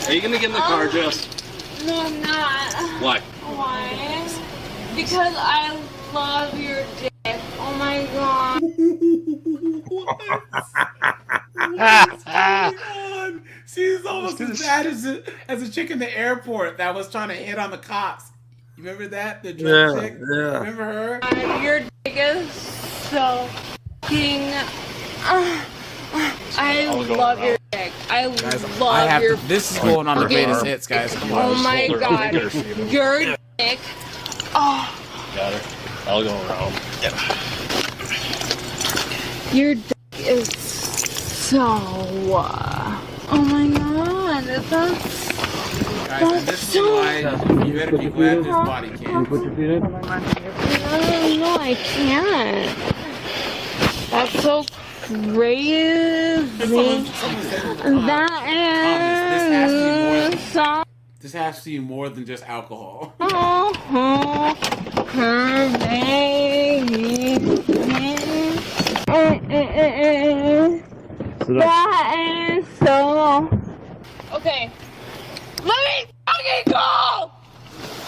Are you gonna get in the car, Jess? No, I'm not. Why? Why? Because I love your dick. Oh my god. What's going on? She's almost as bad as a chick in the airport that was trying to hit on the cops. You remember that? The drunk chick? Yeah. Remember her? Your dick is so fucking. I love your dick. I love your. This is going on the greatest hits, guys. Come on. Oh my god. Your dick. Oh. Got her. I'll go around. Yep. Your dick is so. Oh my god. Guys, and this is why you better be glad this body can't. Put your feet in. No, I can't. That's so crazy. That is so. This has to be more than just alcohol. That is so Okay. Let me fucking go!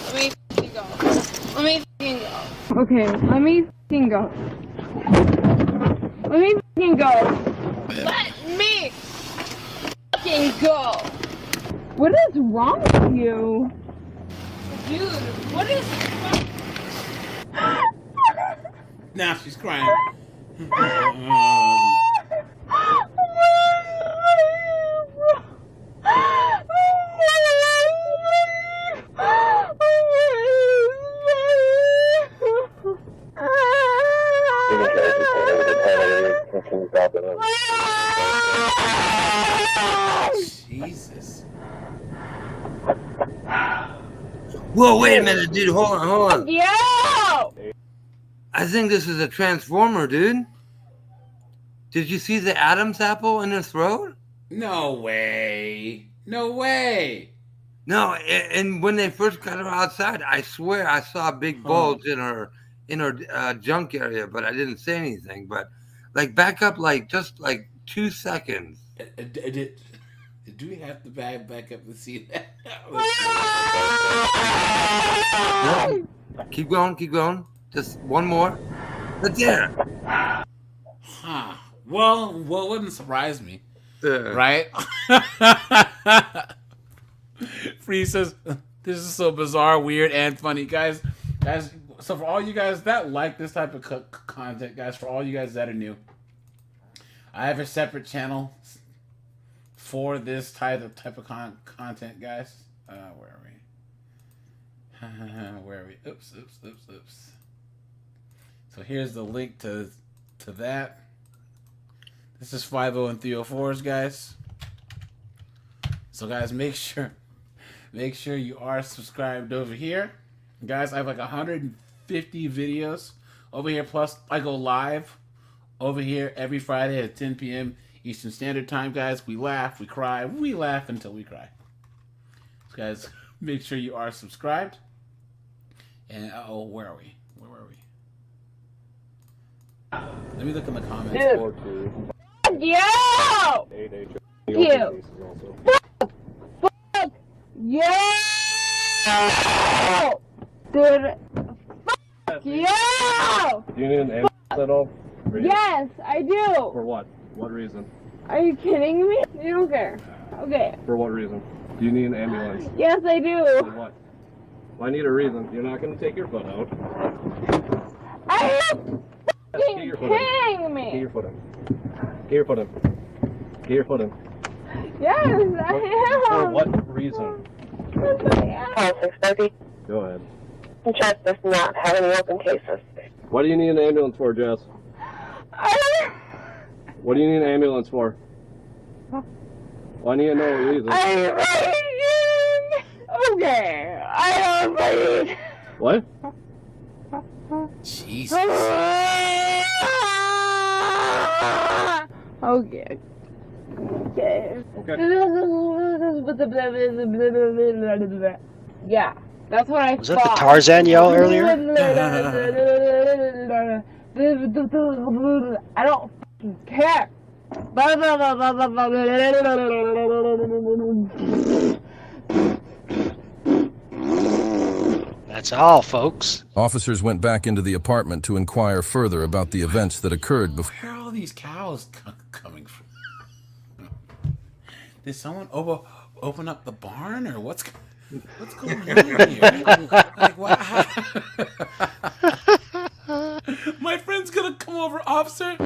Let me fucking go. Let me fucking go. Okay, let me fucking go. Let me fucking go. Let me fucking go. What is wrong with you? Dude, what is... Now she's crying. Jesus. Whoa, wait a minute, dude. Hold on. Yo! I think this is a transformer, dude. Did you see the Adam's apple in her throat? No way. No way. No, and when they first got her outside, I swear I saw a big bulge in her junk area, but I didn't say anything. But like back up, like just like 2 seconds. Do we have to back up to see that? Keep going. Just one more. Right there. Huh. Well, wouldn't surprise me. Right? Free says, this is so bizarre, weird, and funny. Guys, so for all you guys that like this type of content, guys, for all you guys that are new, I have a separate channel for this type of content, guys. Where are we? Oops. So here's the link to that. This is 50 and 304s, guys. So guys, make sure you are subscribed over here. Guys, I have like 150 videos over here, plus I go live over here every Friday at 10 p.m. Eastern Standard Time, guys. We laugh, we cry, we laugh until we cry. So guys, make sure you are subscribed. And where are we? Where were we? Let me look in the comments. Yo! You! Fuck! Yo! Dude! Fuck! Yo! Do you need an ambulance at all? Yes, I do! For what? What reason? Are you kidding me? You don't care. Okay. For what reason? Do you need an ambulance? Yes, I do. For what? Well, I need a reason. You're not going to take your foot out. Are you fucking kidding me? Get your foot in. Get your foot in. Get your foot in. Yes, I am. For what reason? Go ahead. Jess does not have any open cases. What do you need an ambulance for, Jess? What do you need an ambulance for? Well, I need to know a reason. I'm bleeding. Okay, I am bleeding. What? Jesus. Okay. Yeah, that's what I Was that the Tarzan yell earlier? I don't fucking care. That's all, folks. Officers went back into the apartment to inquire further about the events that occurred before. Where are all these cows coming from? Did someone open up the barn, or what's going on here? Like, what? My friend's gonna come over, officer.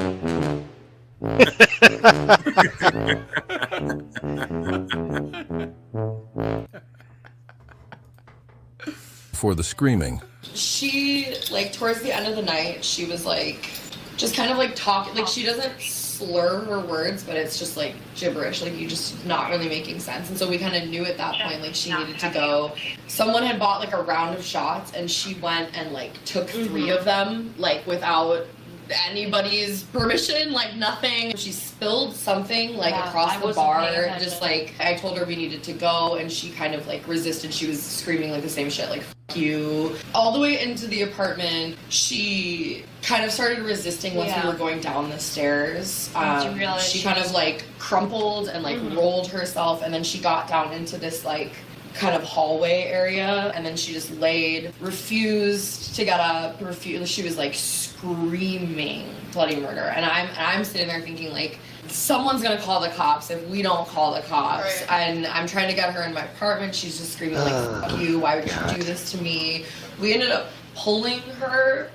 For the screaming. She, like, towards the end of the night, she was like, just kind of like talking, like, she doesn't slur her words, but it's just like gibberish, like, you just not really making sense. And so we kind of knew at that point, like, she needed to go. Someone had bought like a round of shots, and she went and like took 3 of them, like, without anybody's permission, like nothing. She spilled something like Yeah, across I the wasn't bar, paying attention. just like I told her we needed to go and she kind of like resisted. She was screaming like the same shit, like F you. All the way into the apartment, she kind of started resisting once we were going down the stairs. Did you realize She she kind was- of like crumpled and like rolled herself, and then she got down into this like kind of hallway area, and then she just laid, refused to get up, refused. She was like screaming bloody murder, and I'm sitting there thinking like, someone's gonna call the cops if we don't call the cops. And I'm trying to get her in my apartment. She's just screaming like, fuck you, why would you do this to me? We ended up pulling her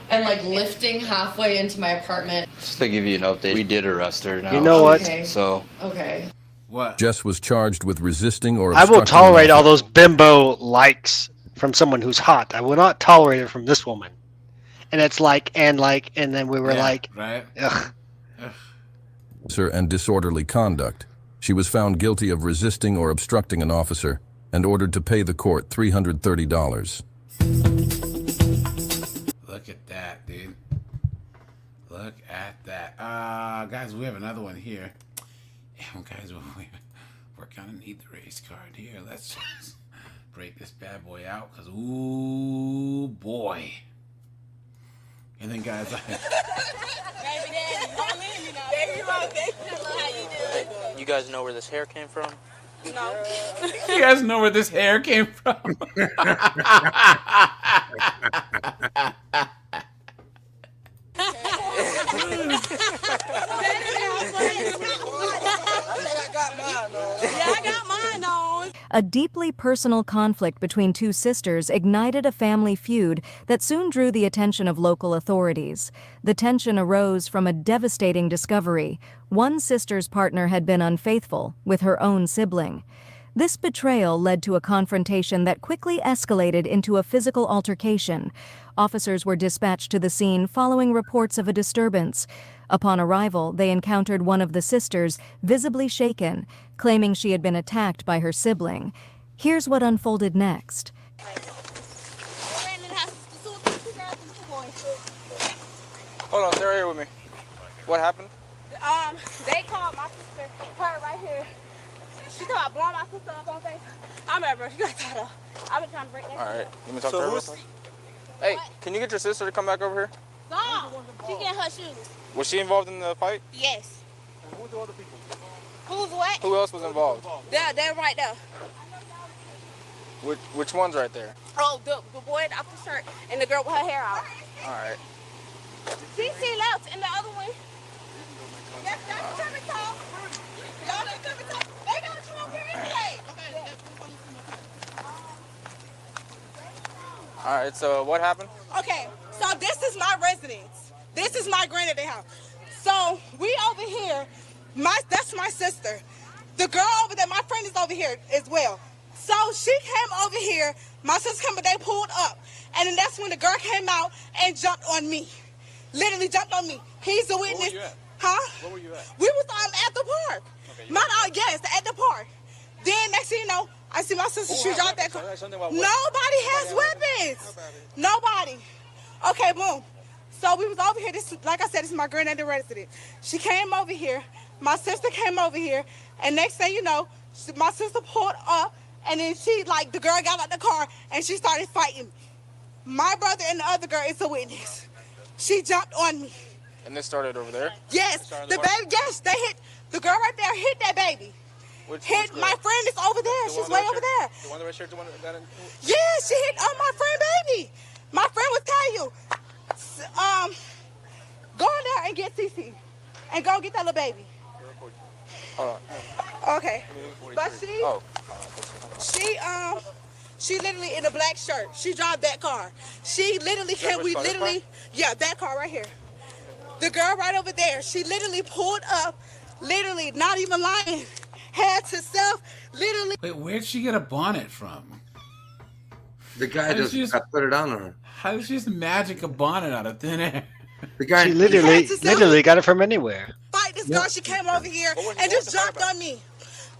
and like lifting halfway into my apartment. Just to give you an update, we did arrest her now. You know what? Okay. So Okay. What? Jess was charged with resisting or I will obstructing tolerate an all those bimbo likes from someone who's hot. I will not tolerate it from this woman. And it's like, and then we were like, right? ugh. officer and disorderly conduct. She was found guilty of resisting or obstructing an officer and ordered to pay the court $330. Look at that, dude. Look at that. Guys, we have another one here. Yeah, guys, we're gonna need the race card here. Let's just break this bad boy out, because ooh boy. And then guys, you guys know where this hair came from? No. you guys know where this hair came from? A deeply personal conflict between two sisters ignited a family feud that soon drew the attention of local authorities. The tension arose from a devastating discovery. One sister's partner had been unfaithful with her own sibling. This betrayal led to a confrontation that quickly escalated into a physical altercation. Officers were dispatched to the scene following reports of a disturbance. Upon arrival, they encountered one of the sisters, visibly shaken, claiming she had been attacked by her sibling. Here's what unfolded next. Hold on, stay right here with me. What happened? They called my sister, her right here. She told I blow my sister up on face. I'm at bro, you got tied up. I've been trying to break that. All right, shit let me talk to her real quick. Hey, can you get your sister to come back over here? up. No, she getting her shoes. Was she involved in the fight? Yes. Who's the other people? Who's what? Who else was involved? They're right there. Which one's right there? Oh, the boy off the shirt and the girl with her hair out. All right. She left and the other one. Yes, that's Turpin talk. Y'all let Turpin talk. They gotta come over here anyway. All right, so what happened? Okay, so this is my residence. This is my granddaddy house. So we over here, that's my sister. The girl over there, my friend is over here as well. So she came over here, my sister came, but they pulled up. And then that's when the girl came out and jumped on me. Literally jumped on me. He's the witness. Where were you at? Huh? Where were you at? We was at the park. Okay, Yes, at the park. Then next thing you know, I see my sister, she dropped that car. Nobody has weapons. Nobody. Okay, boom. So we was over here. This, like I said, this is my granddaddy residence. She came over here. My sister came over here. And next thing you know, my sister pulled up. And then the girl got out the car and she started fighting. My brother and the other girl is a witness. She jumped on me. And this started over there? Yes, the baby, yes, they hit, the girl right there hit that baby. Which Hit girl? my friend is over there. She's way over there. The one that was here, the one that... Yeah, she hit my friend baby. My friend will tell you. Go in there and get Cece. And go get that little baby. Hold on. Okay. But she literally in a black shirt. She drive that car. She literally that car right here. The girl right over there, she literally pulled up, literally, not even lying, head to self, literally. Wait, where'd she get a bonnet from? The guy just put it on her. How did she just magic a bonnet out of thin air? The guy She literally got it from anywhere. Fight this girl, she came over here and just jumped on me.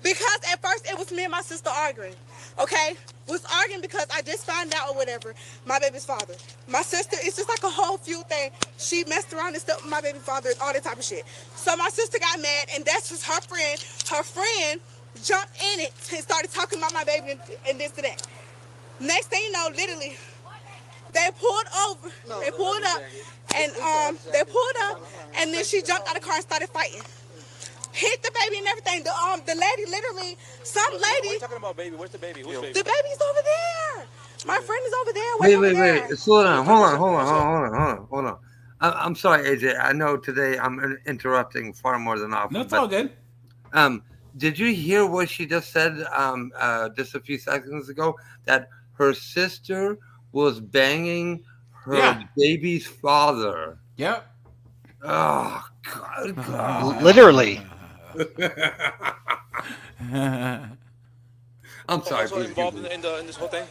Because at first it was me and my sister arguing. okay, was arguing because I just found out or whatever, my baby's father. My sister, it's just like a whole feud thing. She messed around and stuff with my baby father, all that type of shit. So my sister got mad, and that's just her friend. Her friend jumped in it and started talking about my baby and this and that. Next thing you know, literally, they pulled over, they pulled up, and then she jumped out of the car and started fighting. Hit the baby and everything. The lady literally, some lady. What are you talking about, baby? Where's the baby? Who's baby? The baby's over there. My friend is over there. Wait. Slow down. Hold on. I'm sorry, AJ. I know today I'm interrupting far more than often. No, it's all good. Did you hear what she just said just a few seconds ago? That her sister was banging her baby's father. Yep. Oh, God. Literally. I'm sorry. Also involved in this whole thing?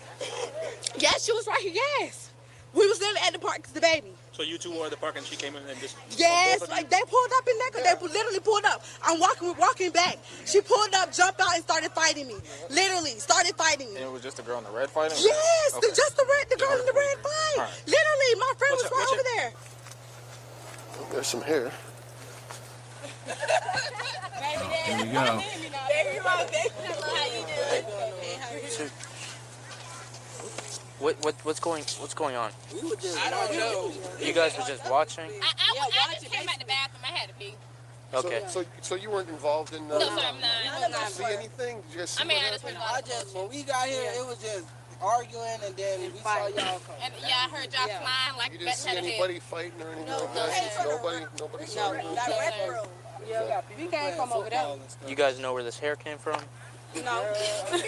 Yes, she was right here. Yes. We was literally at the park because the baby. So you two were at the park and she came in and just... Yes, like they pulled up in there. They literally pulled up. I'm walking back. She pulled up, jumped out, and started fighting me. Literally, started fighting me. And it was just the girl in the red fighting? Yes, Okay. just the girl in the red fight. Right. Literally, my friend was right over there. There's some hair. Here we go. What's going on? I don't know. You guys were just watching? I just came out the bathroom. I had to pee. Okay. So you weren't involved in? No, sir, I'm not. Did you see anything? Did you guys see I mean, what happened? when we got here, it was just arguing, and then we saw y'all come. And I heard y'all flying like You didn't see anybody fighting or anything like that? Nobody saw anything? Yeah, we came from over there. You guys know where this hair came from? No. I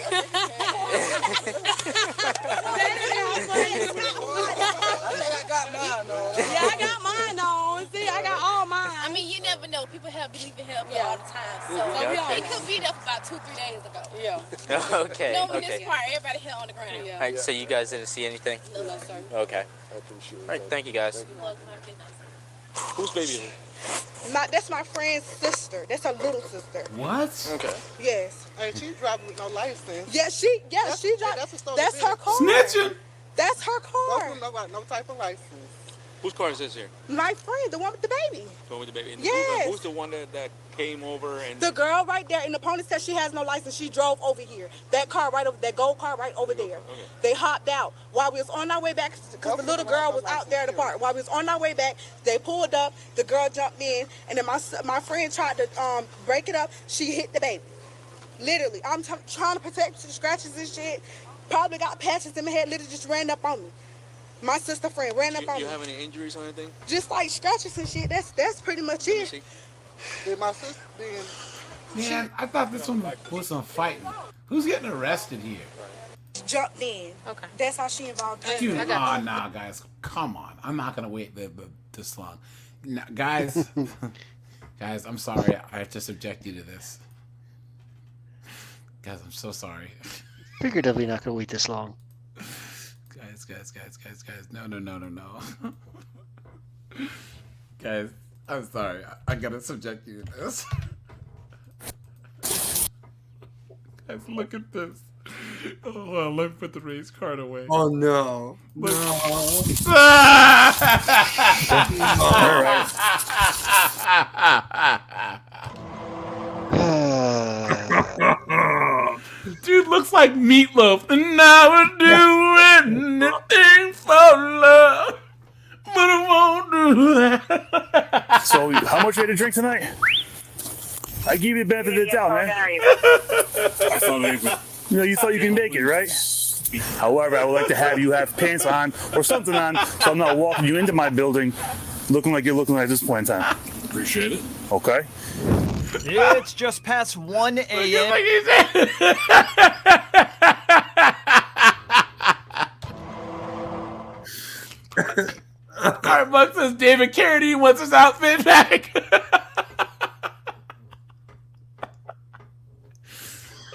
got mine on. Yeah, I got mine on. See, I got all mine. I mean, you never know. People have been leaving help all the time. So it could be there for about 2-3 days ago. Yeah. Okay. No, in this part, everybody held on the ground. All right, so you guys didn't see anything? No, sir. Okay. All right, thank you guys. Whose baby is it? That's my friend's sister. That's her little sister. What? Okay. Yes. Hey, she's driving with no license. Yeah, she drives. That's her car. Snitching. That's her car. No type of license. Whose car is this here? My friend, the one with the baby. The one with the baby? And Yes. Who's the one that came over and... The girl right there in the pony said she has no license. She drove over here. That car right over, that gold car right over there. Okay. They hopped out while we was on our way back because the little girl was out there at the park. While we was on our way back, they pulled up. The girl jumped in, and then my friend tried to break it up. She hit the baby. Literally, I'm trying to protect the scratches and shit. Probably got patches in my head. Literally just ran up on me. My sister friend ran up on me. You have any injuries or anything? Just like scratches and shit. That's pretty much it. Did my sister Man, I thought this one was some fighting. Who's getting arrested here? Jumped in. Okay. That's how she involved. Dude, nah, guys, come on. I'm not gonna wait this long. Nah, guys, guys, I'm sorry. I have to subject you to this. Guys, I'm so sorry. Figuratively not gonna wait this long. Guys. No. Guys, I'm sorry. I gotta subject you to this. Guys, look at this. Oh, let me put the race card away. Oh, no. Look. Dude looks like Meatloaf, and I would do anything for love, but I won't do that. So, how much you had to drink tonight? I give you the benefit of the doubt, man. I thought you thought you can make it, right? However, I would like to have you have pants on or something on, so I'm not walking you into my building looking like you're looking like at this point in time. Appreciate it. Okay. It's just past 1 a.m. Starbucks says David Carradine wants his outfit back.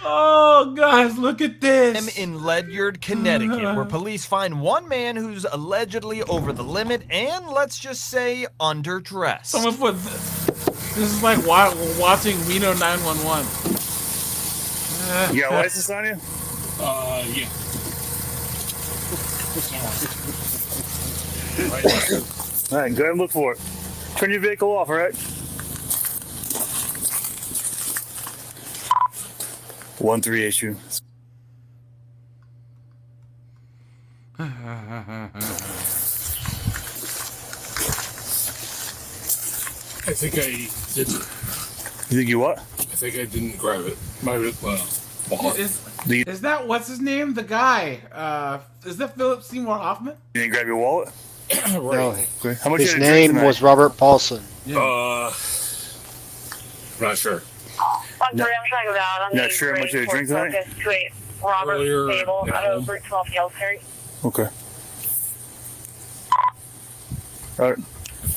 Oh, guys, look at this. In Ledyard, Connecticut, where police find one man who's allegedly over the limit and, let's just say, underdressed. Someone put this is like watching Reno 911. You got a license on you? Yeah. All right, go ahead and look for it. Turn your vehicle off, all right? 1-3 issue. I think I didn't. You think you what? I think I didn't grab it. My wallet. Is that what's his name? The guy. Is that Philip Seymour Hoffman? You didn't grab your wallet? Right. No, Okay. How much his you had to drink name tonight? was Robert Paulson. I'm not sure. I'm sorry, I'm trying to go out on Not the sure how much you had to drink tonight? focus to a Robert Earlier Stable at out of home. Route 12 Yellowberry. Okay. All right.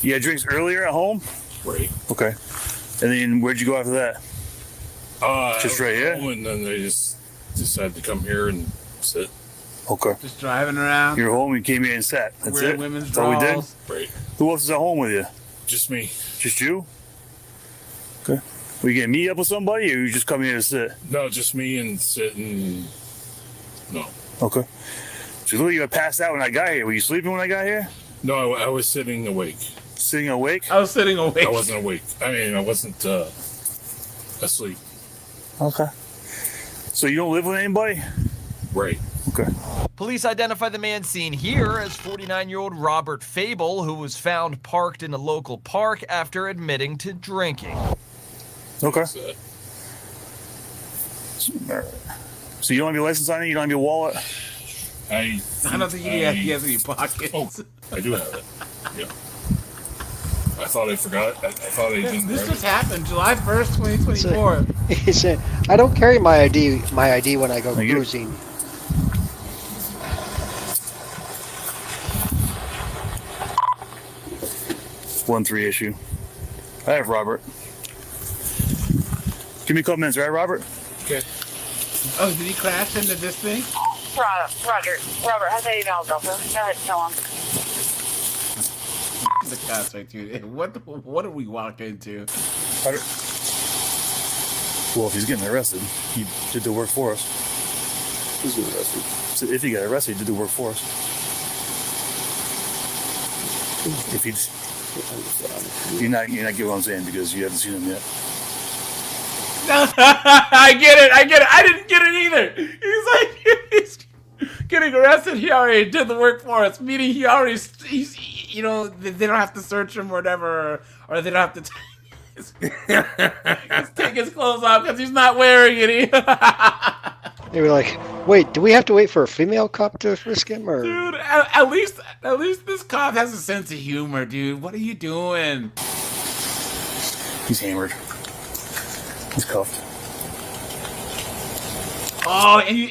You had drinks earlier at home? Right. Okay. And then where'd you go after that? Just right here? And then they just decided to come here and sit. Okay. Just driving around. You're home, you came here and sat. That's Wearing it? women's That's all we did? drawers. Right. Who else is at home with you? Just me. Just you? Okay. Were you gonna meet up with somebody or you just come here to sit? No, just me and sit and... No. Okay. So you look like you were passed out when I got here. Were you sleeping when I got here? No, I was sitting awake. Sitting awake? I was sitting awake. I wasn't awake. I mean, I wasn't asleep. Okay. So you don't live with anybody? Right. Okay. Police identify the man seen here as 49-year-old Robert Fable, who was found parked in a local park after admitting to drinking. Okay. So you don't have your license on you? You don't have your wallet? I don't think he has any pockets. Oh, I do have it. Yeah. I thought I forgot. I thought I didn't. This grab just it. happened July 1st, 2024. He said, "I don't carry my ID when I go cruising." One 3 issue. I have Robert. Give me a couple minutes, right, Robert? Okay. Oh, did he crash into this thing? Roger. Robert, how's that email, Delta? Go ahead, tell him. The cops right dude. What did we walk into? Well, if he's getting arrested, he did the work for us. Who's getting arrested? So if he got arrested, he did the work for us. If he's... You're not getting what I'm saying because you haven't seen him yet. I get it. I didn't get it either. He's getting arrested. He already did the work for us. Meaning they don't have to search him or whatever, or they don't have to take his clothes off because he's not wearing it. They were like, "Wait, do we have to wait for a female cop to frisk him?" Or Dude, at least this cop has a sense of humor, dude. What are you doing? He's hammered. He's cuffed. Oh, and he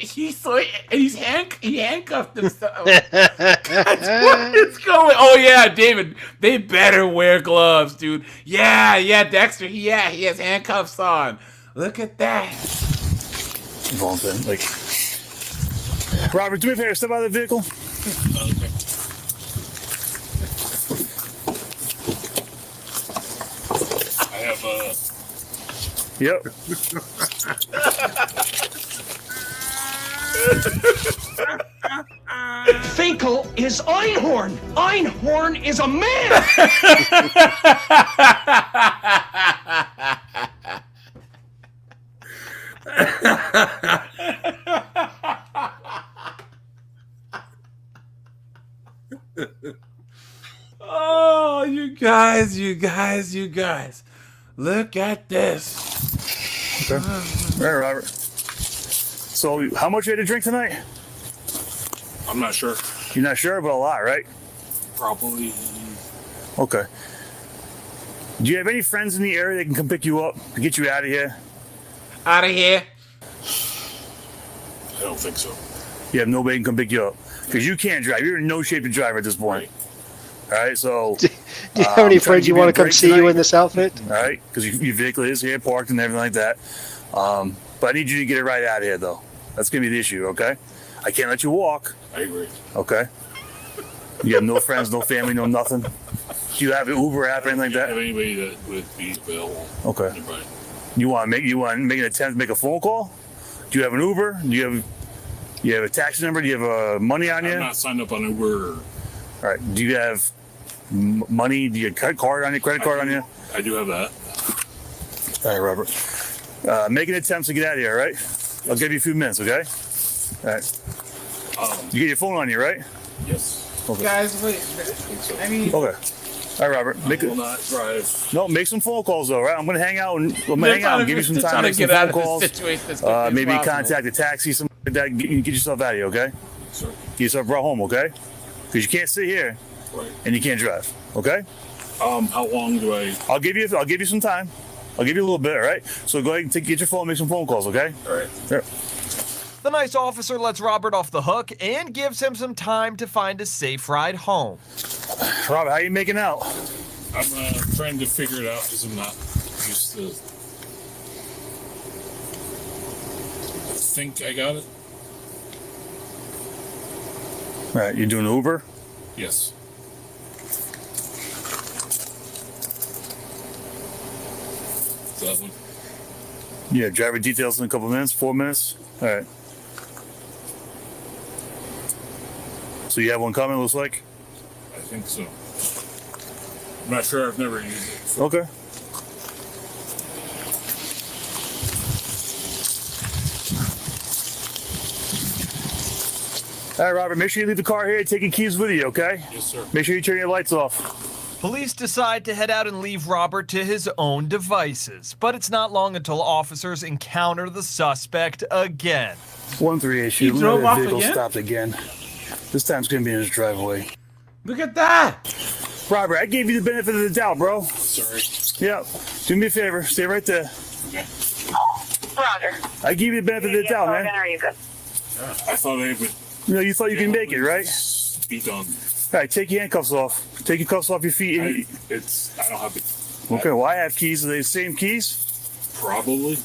handcuffed himself. That's what it's going. Oh yeah, David, they better wear gloves, dude. Yeah, Dexter. He has handcuffs on. Look at that. Like, Robert, do me a favor, step out of the vehicle. I have Yep. Finkel is Einhorn. Einhorn is a man. Oh, you guys. Look at this. Okay. All right, Robert. So, how much you had to drink tonight? I'm not sure. You're not sure, but a lot, right? Probably. Okay. Do you have any friends in the area that can come pick you up and get you out of here? Out of here? I don't think so. You have nobody can come pick you up because you can't drive. You're in no shape to drive at this point. All right, so. Do you have any friends you want to come see you in this outfit? All right, because your vehicle is here parked and everything like that. But I need you to get it right out of here, though. That's gonna be the issue, okay? I can't let you walk. I agree. Okay. You have no friends, no family, no nothing. Do you have an Uber app or anything like that? Have anybody that would be available? Okay. Anybody. You want to make an attempt to make a phone call? Do you have an Uber? Do you have You have a taxi number? Do you have money on you? I'm not signed up on Uber. All right. Do you have money? Do you have a card on you? Credit card on you? I do have that. All right, Robert. Make an attempt to get out of here, all right? I'll give you a few minutes, okay? All right. You get your phone on you, right? Yes. Okay. Guys, wait. I mean, Okay. All right, Robert. I will not drive. No, make some phone calls though, right? I'm gonna hang out and give you some time to make some out phone of calls. this situation as quickly as Maybe possible. contact a taxi, something like that. Get yourself out of here, okay? Sure. Get yourself brought home, okay? Because you can't sit here and you can't drive, okay? How long do I? I'll give you some time. I'll give you a little bit, all right? So go ahead and get your phone, and make some phone calls, okay? All right. Sure. The nice officer lets Robert off the hook and gives him some time to find a safe ride home. Robert, how you making out? I'm trying to figure it out because I'm not used to. I think I got it. All right, you doing Uber? Yes. That one. Yeah, driver details in a couple minutes, 4 minutes. All right. So you have one coming, looks like? I think so. I'm not sure. I've never used it. Okay. All right, Robert, make sure you leave the car here and take your keys with you, okay? Yes, sir. Make sure you turn your lights off. Police decide to head out and leave Robert to his own devices, but it's not long until officers encounter the suspect again. 138 He drove off vehicle again? stopped again. This time it's gonna be in his driveway. Look at that. Robert, I gave you the benefit of the doubt, bro. Sorry. Yeah. Do me a favor, stay right there. Okay. Roger. I give you the benefit of the doubt, man. Are you good? I thought I would. You thought you can make it, right? Be done. All right, take your handcuffs off. Take your cuffs off your feet. I don't have it. Okay, well, I have keys. Are they the same keys? Probably.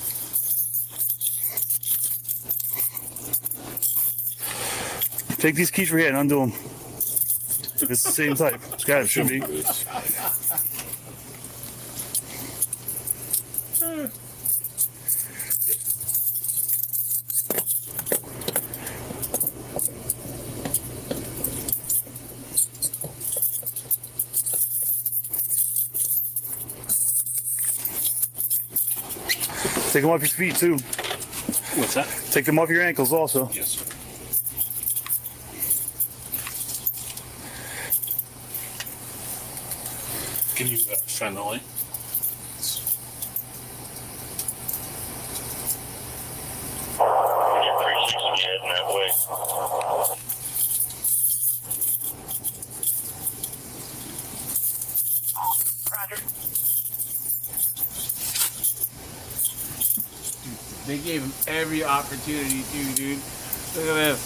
Take these keys right here and undo them. It's the same type. It's got it, should be. Take them off your feet too. What's that? Take them off your ankles also. Yes, sir. Can you shine the light? They gave him every opportunity to, dude. Look at this.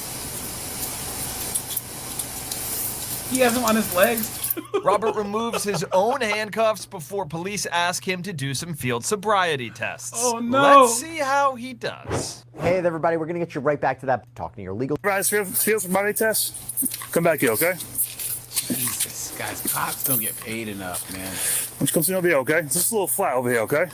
He has him on his legs. Robert removes his own handcuffs before police ask him to do some field sobriety tests. Oh, no. Let's see how he does. Hey, everybody, we're going to get you right back to that talking to your legal. Field sobriety test. Come back here, okay? Jesus, guys, cops don't get paid enough, man. Why don't you come sit over here, okay? It's just a little flat over here, okay?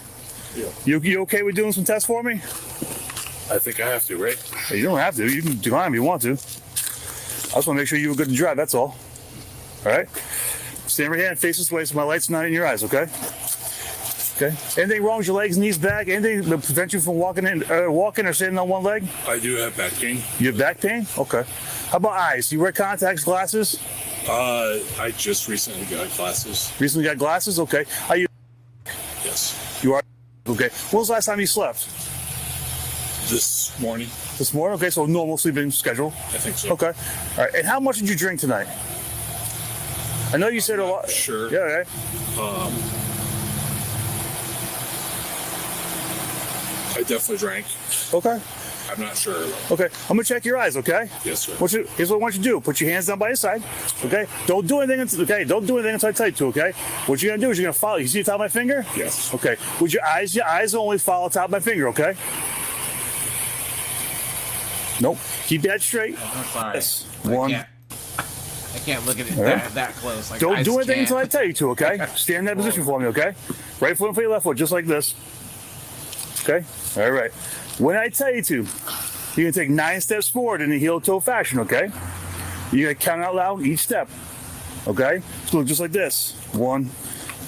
Yeah. You okay with doing some tests for me? I think I have to, right? Hey, you don't have to. You can decline if you want to. I just want to make sure you were good to drive, that's all. All right? Stand right here and face this way so my light's not in your eyes, okay? Okay. Anything wrong with your legs, knees, back? Anything that prevents you from walking or standing on one leg? I do have back pain. You have back pain? Okay. How about eyes? You wear contacts, glasses? I just recently got glasses. Recently got glasses? Okay. Are you? Yes. You are? Okay. When was the last time you slept? This morning. This morning? Okay, so normal sleeping schedule? I think so. Okay. All right. And how much did you drink tonight? I know you said a lot. Sure. Yeah, right. I definitely drank. Okay. I'm not sure. Okay. I'm gonna check your eyes, okay? Yes, sir. Here's what I want you to do. Put your hands down by your side. Okay? Don't do anything don't do anything until I tell you to, okay? What you're gonna do is you're gonna follow. You see the top of my finger? Yes. Okay. With your eyes only follow the top of my finger, okay? Nope. Keep that straight. I'm sorry. Yes. One. I can't look at it Right. that close. Like, Don't do anything can't. until I tell you to, okay? Stand in that position for me, okay? Right foot for your left foot, just like this. Okay? All right. When I tell you to, You're gonna take 9 steps forward in a heel-toe fashion, okay? You're gonna count out loud each step, okay? So look just like this. 1,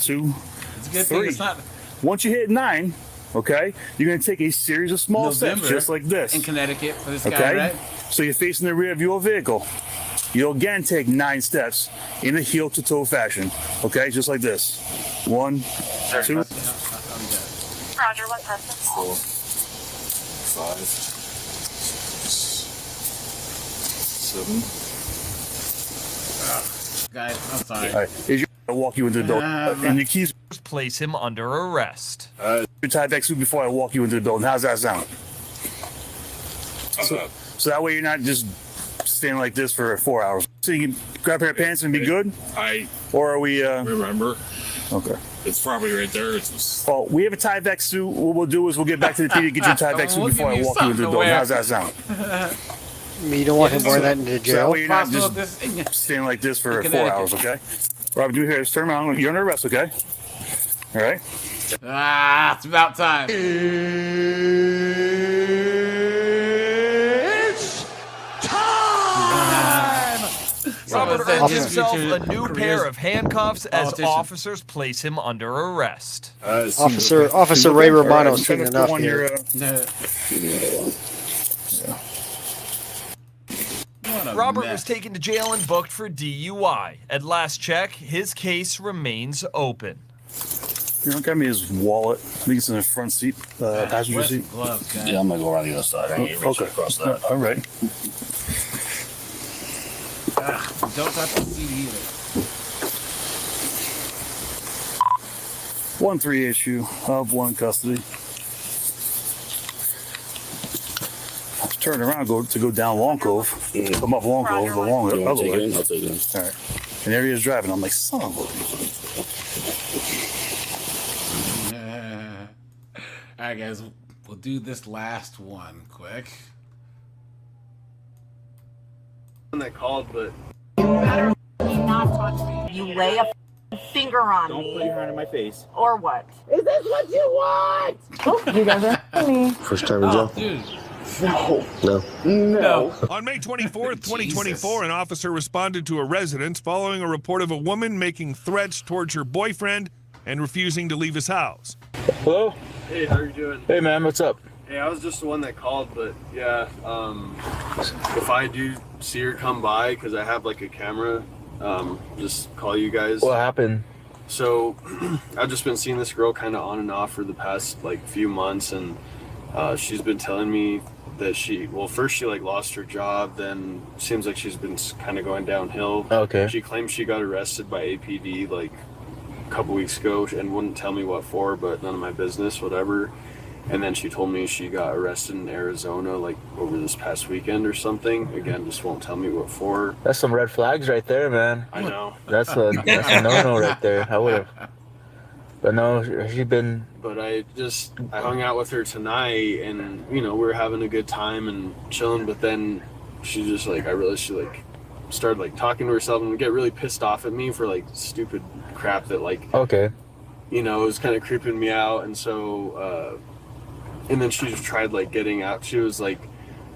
2, It's a good 3. thing it's not Once you hit 9, okay, you're gonna take a series of small steps just like this. in Connecticut for this Okay? guy, right? So you're facing the rear of your vehicle. You'll again take 9 steps in a heel-to-toe fashion, okay? Just like this. 1, 2. Roger, what person? 4, 5, 7. Guys, I'm sorry. All right, is your I walk you into the building, and your keys. Place him under arrest. Your tie back suit before I walk you into the building. How's that sound? So that way you're not just standing like this for 4 hours. So you can grab a pair of pants and be good. Or are we? Remember. Okay. It's probably right there. It's just... Well, we have a tie back suit. What we'll do is we'll get back to the PD to get your tie back suit before I walk you into the building. How's that sound? You don't want him wearing that into So that jail? way you're not just standing like this for 4 hours, okay? Robert, do here is turn around. You're under arrest, okay? All right. It's about time. It's time! Robert earned himself a new pair of handcuffs as officers place him under arrest. Officer Ray Romano's seen enough here. Robert was taken to jail and booked for DUI. At last check, his case remains open. You don't got me his wallet. I think it's in the front seat, passenger seat. Yeah, I'm gonna go around the other side. I ain't reaching Okay. across that. All right. Don't touch the seat either. 1-3 issue of 1 custody. Turn around, go down Long Cove. Come up Long Cove, the long other way. I'll take it. All right. And there he is driving. I'm like, son of a. All right, guys, we'll do this last one quick. That called, but You not touch me. You lay a finger on me. don't put your hand in my face. Or what? Is this what you want? Oh, you guys are me. First time in jail? Dude. No. On May 24th, 2024, an officer responded to a residence following a report of a woman making threats towards her boyfriend and refusing to leave his house. Hello? Hey, how are you doing? Hey, man, what's up? Hey, I was just the one that called, but yeah, if I do see her come by, because I have like a camera, just call you guys. What happened? So, I've just been seeing this girl kind of on and off for the past like few months, and she's been telling me that first she like lost her job, then seems like she's been kind of going downhill. Okay. She claims she got arrested by APD like a couple weeks ago and wouldn't tell me what for, but none of my business, whatever. And then she told me she got arrested in Arizona like over this past weekend or something. Again, just won't tell me what for. That's some red flags right there, man. I know. That's a no-no right there. I would have. But no, she's been. But I hung out with her tonight, and we were having a good time and chilling. But then she just like, I realized she like started like talking to herself and get really pissed off at me for like stupid crap that like. Okay. It was kind of creeping me out, and so. And then she just tried like getting out. She was like,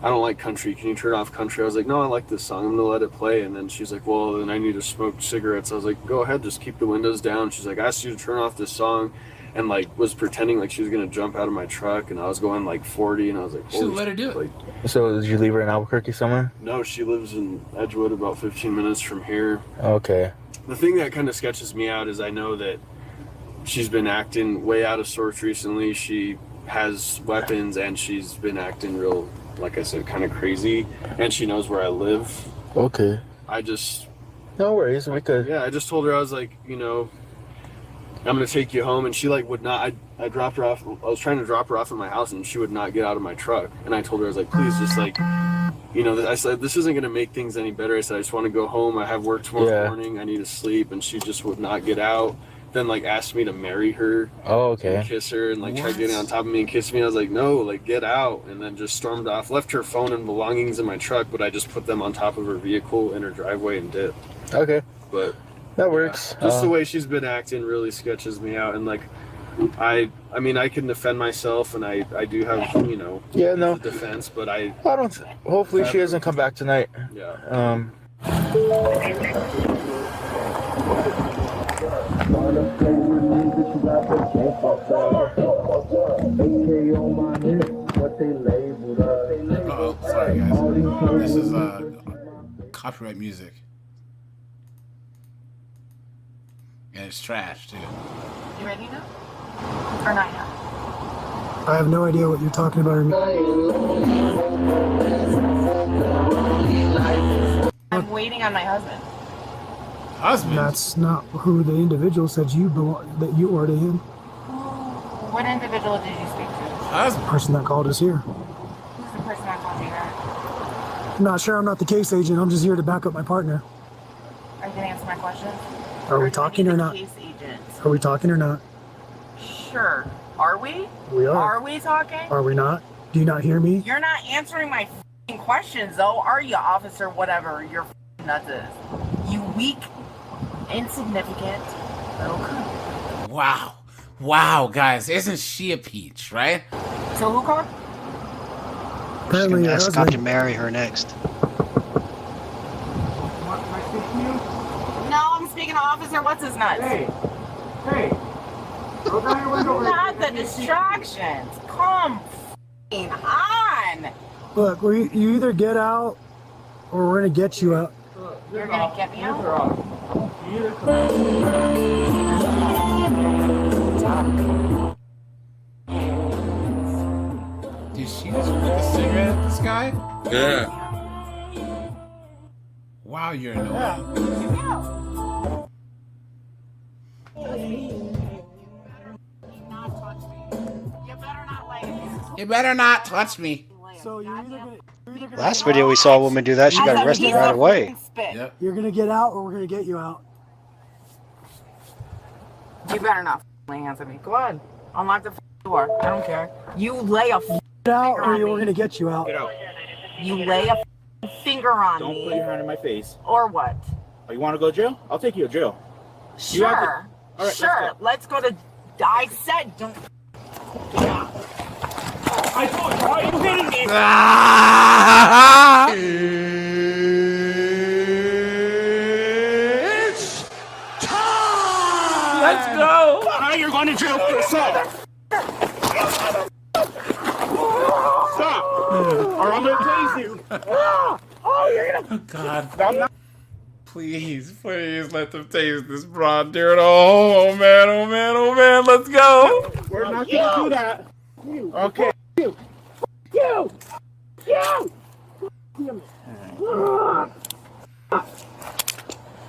I don't like country. Can you turn off country? I was like, no, I like this song. I'm gonna let it play. And then she's like, well, then I need to smoke cigarettes. I was like, go ahead, just keep the windows down. She's like, I asked you to turn off this song, and like was pretending like she was gonna jump out of my truck, and I was going like 40, and I was like, Should let her do it. Like, So did you leave her in Albuquerque somewhere? no, she lives in Edgewood, about 15 minutes from here. Okay. The thing that kind of sketches me out is I know that she's been acting way out of sorts recently. She has weapons, and she's been acting real, like I said, kind of crazy, and she knows where I live. Okay. No worries, we could. Yeah, I just told her, I was like, I'm gonna take you home, and she like would not. I dropped her off. I was trying to drop her off at my house, and she would not get out of my truck. And I told her, I was like, please, just like, I said, this isn't gonna make things any better. I said, I just want to go home. I have work tomorrow morning. I need to sleep, and she just would not get out. Then like asked me to marry her. Oh, okay. And kiss her, and like tried getting on top of me and kiss me. I was like, no, like get out. And then just stormed off. Left her phone and belongings in my truck, but I just put them on top of her vehicle in her driveway and dipped. Okay. But that works. Just the way she's been acting really sketches me out. And like I mean, I can defend myself, and I do have, you know, defense, but I don't. Hopefully, she doesn't come back tonight. Yeah. Uh-oh, sorry guys. This is copyright music. And it's trash too. You ready now? Or not yet? I have no idea what you're talking about. I'm waiting on my husband. Husband? That's not who the individual said that you were to him. What individual did you speak to? Husband? The person that called us here. Who's the person that called you here? I'm not sure. I'm not the case agent. I'm just here to back up my partner. Are you gonna answer my question? Are we talking or not? Case agent. Are we talking or not? Sure. Are we? We are. Are we talking? Are we not? Do you not hear me? You're not answering my f***ing questions, though, are you, officer? Whatever your f***ing nuts is. You weak, insignificant little cunt. Wow. Wow, guys, isn't she a peach, right? So who called? Apparently, your ask husband. to marry her next. No, I'm speaking to Officer What's His Nuts. Hey. Not the distractions. Come f***ing on. Look, you either get out or we're gonna get you out. You're gonna get me out? Did she just put a cigarette at this guy? Yeah. Wow, you're annoying. You better not touch me. So you're either gonna Last video we saw a woman do that. She got arrested right away. Yep. You're gonna get out or we're gonna get you out. You better not lay hands at me. Go ahead. Unlock the door. I don't care. You lay a Get out or we're gonna get you out. Get out. You lay a finger on Don't me. put your hand in my face. Or what? Oh, you want to go to jail? I'll take you to jail. Sure. All right, sure. Let's go to. I said don't. Yeah. I told you. Why are you hitting me? It's time! Let's go! Now you're going to jail for assault. Stop! Or I'm going to tase you. Oh, you're gonna. Oh, God. I'm not. Please let them taste this broad, dude. Oh, man, let's go! We're not going to do that. Okay. You.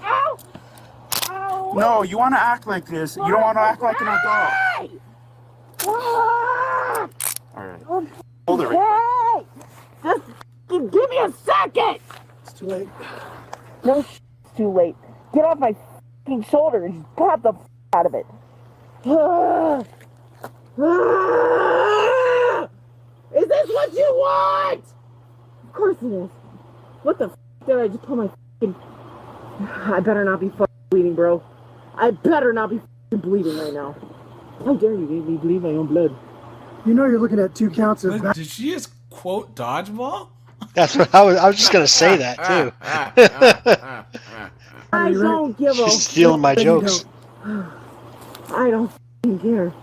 Ow. No, you want to act like this. You don't want to act like an adult. All right. Hold it. Hey! Just give me a second! It's too late. No, it's too late. Get off my f***ing shoulder and just grab the f*** out of it. Is this what you want? Of course it is. What the f*** did I just put my f***ing... I better not be f***ing bleeding, bro. I better not be f***ing bleeding right now. How dare you make me bleed my own blood? You know you're looking at 2 counts of. Did she just quote dodgeball? That's what I was just gonna say that too. I don't give a She's stealing my jokes. I don't f***ing care.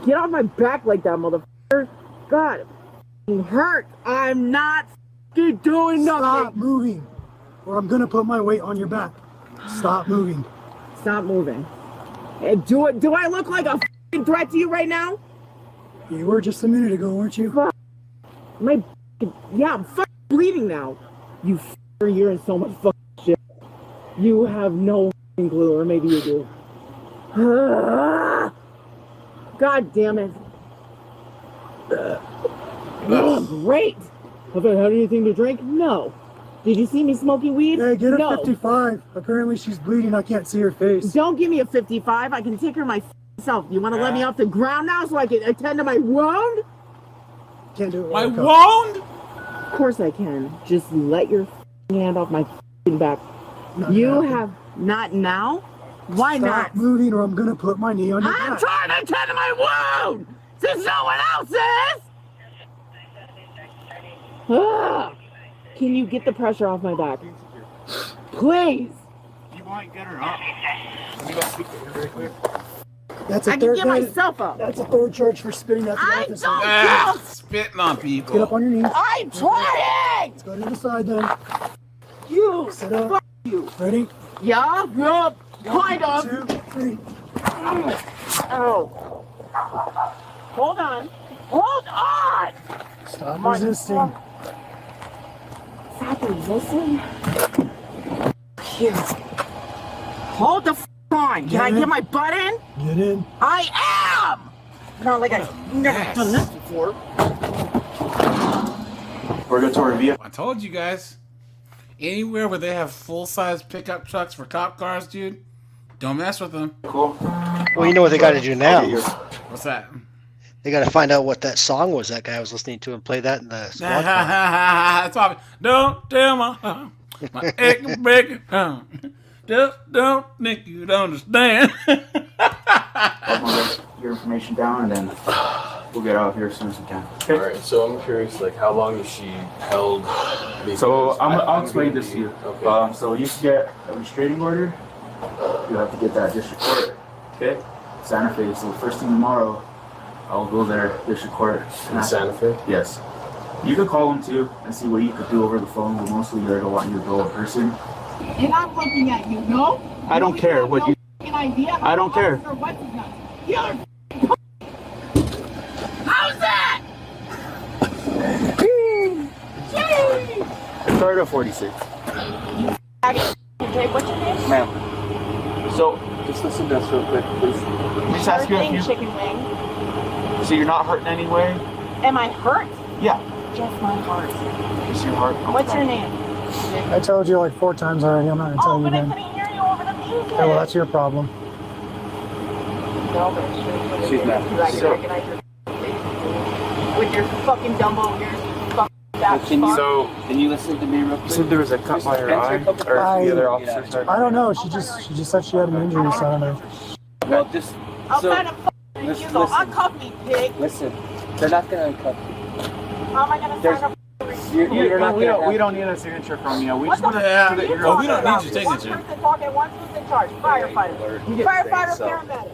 Get off my back like that, motherfucker. God, it f***ing hurts. I'm not f***ing doing nothing. Stop moving, or I'm gonna put my weight on your back. Stop moving. Stop moving. Hey, do I look like a f***ing threat to you right now? You were just a minute ago, weren't you? Yeah, I'm fucking bleeding now. You f***er, you're in so much fucking shit. You have no f***ing clue, or maybe you do. God damn it. Oh, great. Have I had anything to drink? No. Did you see me smoking weed? Hey, get a no. 55. Apparently she's bleeding. I can't see her face. Don't give me a 55. I can take her myself. You want to let me off the ground now so I can attend to my wound? Can't do it. My wound? Of course I can. Just let your hand off my back. Not you now. have... Not now? Why not? Stop moving or I'm gonna put my knee on your back. I'm trying to tend to my wound! Since no one else is! Can you get the pressure off my back? Please! You might get her up. Let me go speak to her very quick. That's a I third can get myself up. That's a third charge for spitting at the I officer. don't Spitting on people. Get up on your knees. I'm trying! Let's go to the side then. You! Sit up. Fuck you! Ready? Yeah, kind of. 2, 3. Oh. Hold on. Hold on! Stop resisting. Stop resisting? Here. Hold the on. Can I get my butt in? Get in. I am! Not like I've never done this before. We're going to review. I told you guys. Anywhere where they have full-size pickup trucks for cop cars, dude, don't mess with them. Cool. Well, you know what they got to do now? What's that? They got to find out what that song was that guy was listening to and play that in the squad car. That's obvious. Don't tell my achy breaky just don't think you'd understand. I'm going to get your information down and then we'll get out of here as soon as we can. Okay? All right. So I'm curious, like, how long is she held? So I'll explain this to you. Okay. So you can get a restraining order. You have to get that district court. Okay. Santa Fe. So first thing tomorrow, I'll go there, district court. In Santa Fe? Yes. You could call them too and see what you could do over the phone, but mostly they're gonna want you to go in person. And I'm looking at you, no? I don't care what you. I don't care. How's that? Start at 46. Okay, what's your name? Ma'am. So, just listen to us real quick, please. Just ask you a few. Chicken wing. So you're not hurting anyway? Am I hurt? Yeah. Just my heart. Just your heart. What's your name? I told you like 4 times already. I'm not gonna tell you But I again. couldn't hear you over the music. Okay, well, that's your problem. No, but it's She's not. I can So- recognize your with your fucking Dumbo ears. Fucking fat fuck. So, can you listen to me real quick? You said there was a cut by her eye, or the other officers? I don't know. She just said she had an injury, so I don't know. Well, just Outside of fucking you go, uncuff me, pig. listen. They're not gonna uncuff you. How am I gonna sign up? We don't need a signature from you. We What just the want Yeah. fuck are you Oh, we talking don't about? need your signature. One person talking, one person in charge. Firefighter. Firefighter, paramedic.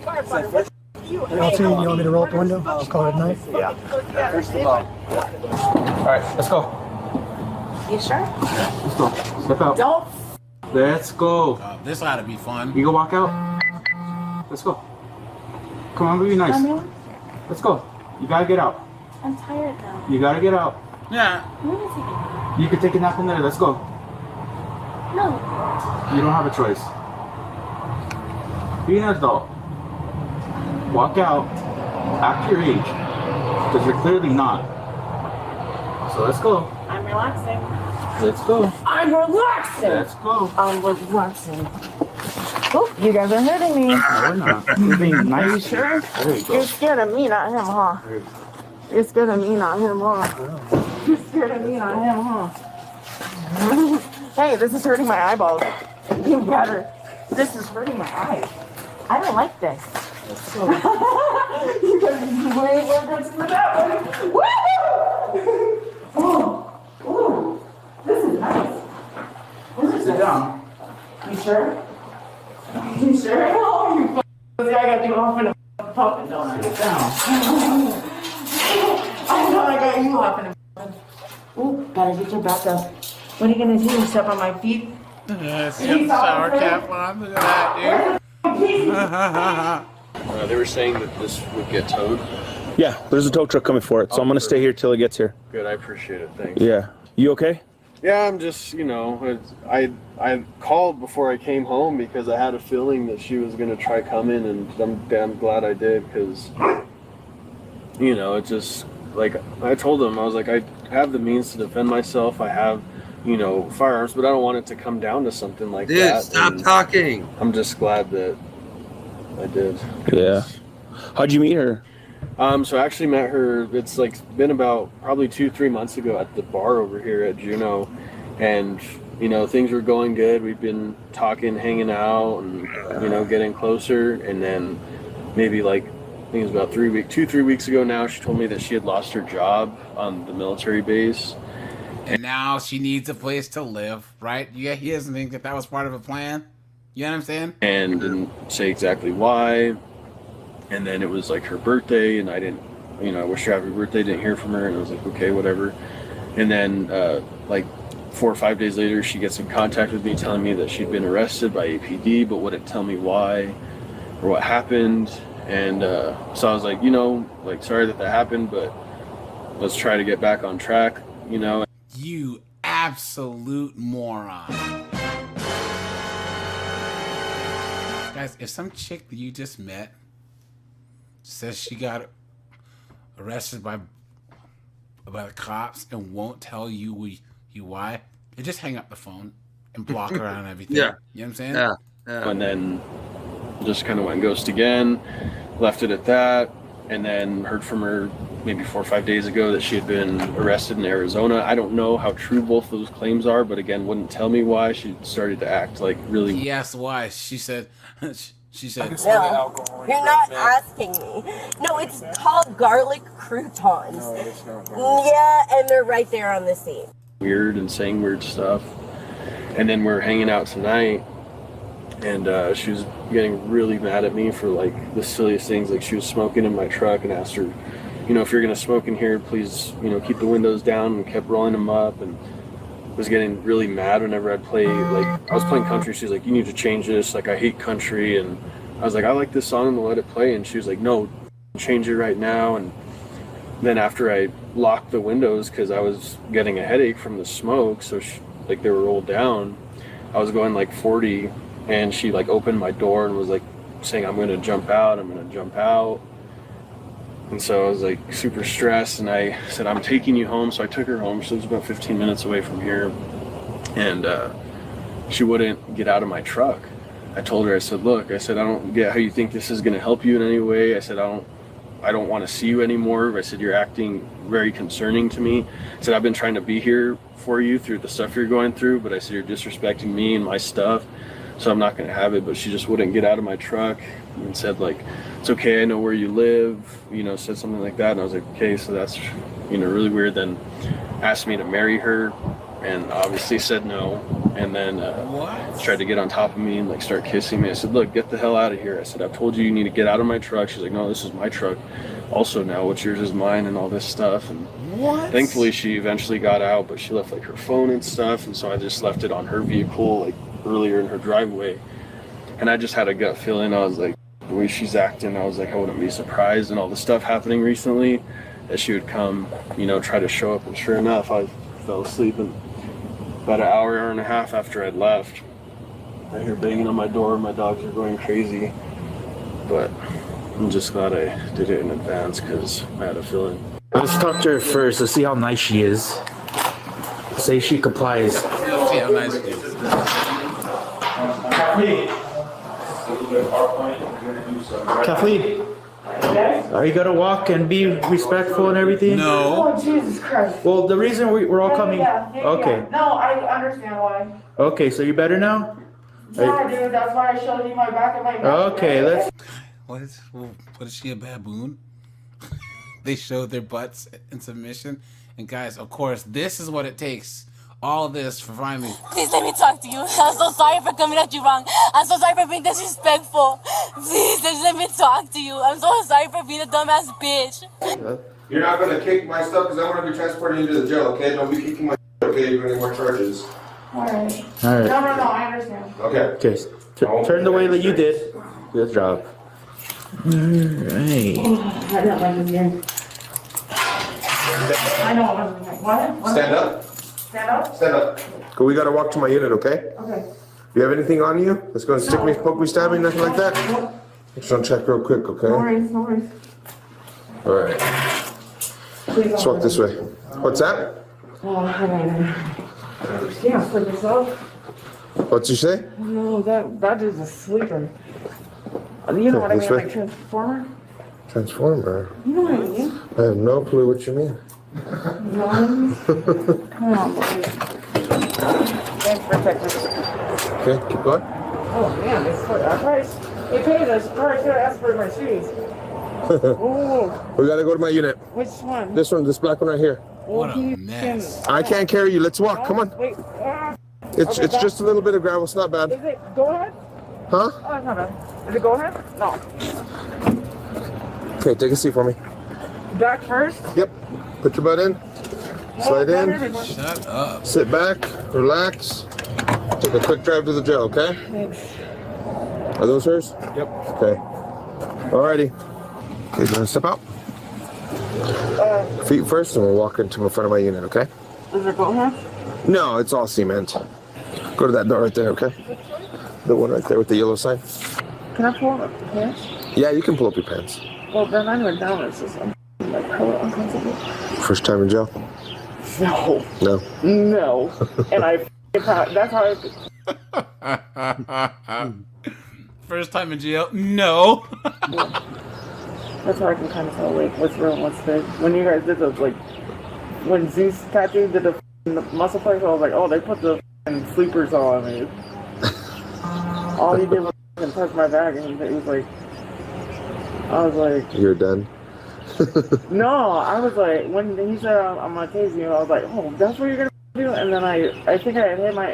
Firefighter. What's you? LT, you want me to roll up the window? Just call it at night? Yeah. First of all. All right, let's go. You sure? Let's go. Step out. Don't. Let's go. This ought to be fun. You go walk out. Let's go. Come on, be nice. Let's go. You gotta get out. I'm tired now. You gotta get out. Yeah. What is it? You can take a nap in there. Let's go. No. You don't have a choice. Be an adult. Walk out. Act your age. Because you're clearly not. So let's go. I'm relaxing. Let's go. I'm relaxing. Let's go. I'm relaxing. Oh, you guys are hurting me. No, we're not. We're being nice. Are you sure? There you go. You're scared of me, not him, huh? You're scared of me, not him, huh? You're scared of me, not him, huh? Hey, this is hurting my eyeballs. You better. This is hurting my eyes. I don't like this. You guys are way more good than that one. Woo! Oh, this is nice. Sit down. You sure? You sure? Oh, you f***ing I got you off in a puppet, don't I? Sit down. I know I got you off in a ooh, gotta get your back up. What are you gonna do? Step on my feet? Yes, you have the shower cap on. Look at that, dude. They were saying that this would get towed. Yeah, there's a tow truck coming for it, so I'm gonna stay here till it gets here. Good, I appreciate it. Thanks. Yeah. You okay? Yeah, I'm just, I called before I came home because I had a feeling that she was gonna try coming, and I'm damn glad I did because, it just, like, I told him, I was like, I have the means to defend myself. I have, firearms, but I don't want it to come down to something like Dude, that. stop talking. I'm just glad that I did. Yeah. How'd you meet her? So I actually met her, it's like been about probably 2-3 months ago at the bar over here at Juneau, and you know, things were going good. We'd been talking, hanging out, and, you know, getting closer. And then maybe like, I think it was about 3 weeks ago now, she told me that she had lost her job on the military base. And now she needs a place to live, right? Yeah, he doesn't think that was part of a plan. You know what I'm saying? And didn't say exactly why. And then it was like her birthday, and I didn't, you know, I wished her happy birthday, didn't hear from her, and I was like, okay, whatever. And then like 4 or 5 days later, she gets in contact with me telling me that she'd been arrested by APD, but wouldn't tell me why or what happened. And so I was like, you know, like, sorry that happened, but let's try to get back on track, you know. You absolute moron. Guys, if some chick that you just met says she got arrested by the cops and won't tell you why, you just hang up the phone and block her on everything. Yeah. You know what I'm saying? Yeah. And then just kind of went ghost again, left it at that, and then heard from her maybe 4 or 5 days ago that she had been arrested in Arizona. I don't know how true both those claims are, but again, wouldn't tell me why. She started to act like really... He asked why. She said... No, you're not asking me. No, it's called garlic croutons. No, it's not. Yeah, and they're right there on the scene. Weird and saying weird stuff. And then we're hanging out tonight, and she was getting really mad at me for like the silliest things. Like she was smoking in my truck, and asked her, you know, if you're gonna smoke in here, please, you know, keep the windows down, and kept rolling them up, and was getting really mad whenever I'd play, like, I was playing country. She's like, you need to change this, like, I hate country. And I was like, I like this song, and let it play. And she was like, no, change it right now. And then after I locked the windows, because I was getting a headache from the smoke, so she, like, they were rolled down, I was going like 40, and she like opened my door and was like saying, I'm gonna jump out. And so I was like super stressed, and I said, I'm taking you home. So I took her home. She lives about 15 minutes away from here. And she wouldn't get out of my truck. I told her, I said, look, I said, I don't get how you think this is going to help you in any way. I said, I don't want to see you anymore. I said, you're acting very concerning to me. I said, I've been trying to be here for you through the stuff you're going through, but I said, you're disrespecting me and my stuff, so I'm not going to have it. But she just wouldn't get out of my truck and said, like, it's okay, I know where you live, you know, said something like that. And I was like, okay, so that's, you know, really weird. Then asked me to marry her, and obviously said no. And then tried to get on top of me and like start kissing me. I said, look, get the hell out of here. I said, I've told you need to get out of my truck. She's like, no, this is my truck also now. What's yours is mine, and all this stuff. And thankfully she eventually got out, but she left like her phone and stuff. And so I just left it on her vehicle like earlier in her driveway. And I just had a gut feeling. I was like, the way she's acting, I was like, I wouldn't be surprised. And all the stuff happening recently, that she would come, you know, try to show up. And sure enough, I fell asleep, and about an hour and a half after I'd left, I hear banging on my door. My dogs are going crazy, but I'm just glad I did it in advance because I had a feeling. Let's talk to her first. Let's see how nice she is. Say she complies. Let's see how nice she is. Kathleen, are you gonna walk and be respectful and everything? No. Oh, Jesus Christ. Well, the reason we're all coming. Okay. No, I understand why. Okay, so you better now? Yeah, dude, that's why I showed you my back and my neck. Okay, let's. What is she, a baboon? They showed their butts in submission. And guys, of course, this is what it takes. All this for finally. Please let me talk to you. I'm so sorry for coming at you wrong. I'm so sorry for being disrespectful. Please just let me talk to you. I'm so sorry for being a dumbass bitch. You're not going to kick my stuff because I want to be transporting you to the jail, okay? Don't be kicking my okay? You're going to get more charges. Alright. All right. No, I understand. Okay. Okay, turn the way that you did. Good job. Alright. I don't like it again. I know I wasn't like, what? Stand up. Stand up? Stand up. Cool, we got to walk to my unit, okay? Okay. Do you have anything on you that's going to stick me, poke me, stab me, nothing like that? Just want to check real quick, okay? No worries. All right. Let's walk this way. What's that? Oh, hold on. Yeah, for yourself. What'd you say? No, that is a sleeper. You know what I mean, This way? like Transformer? Transformer? You know what I mean? I have no clue what you mean. No. Come on, boys. Protect me. Okay, keep going. Oh man, it's for price. They paid us. Probably could have asked for my shoes. Ooh. We gotta go to my unit. Which one? This one, this black one right here. What a mess. I can't carry you. Let's walk. Come on. Wait. It's Okay, just a little bit of gravel. It's not bad. Is it go ahead? Huh? Oh, it's not bad. Is it go ahead? No. Okay, take a seat for me. Back first? Yep. Put your butt in. Slide in. Shut up. Sit back. Relax. Take a quick drive to the jail, okay? Thanks. Are those hers? Yep. Okay. Alrighty. Okay, gonna step out. Feet first, and we'll walk into the front of my unit, okay? Is it go ahead? No, it's all cement. Go to that door right there, okay? The one right there with the yellow sign. Can I pull up the pants? Yeah, you can pull up your pants. Well, then I went down. It's just like hella uncomfortable. First time in jail? No. No. No. And that's how First time in jail? No. That's how I can kind of tell like what's real and what's fake. When you guys did the when Zeus tattoo did the muscle flex, I was like, oh, they put the sleepers on me. All he did was touch my back, and he was like, I was like, you're done. no, I was like, when he said I'm gonna tase you, I was like, oh, that's what you're gonna do, and then I think I hit my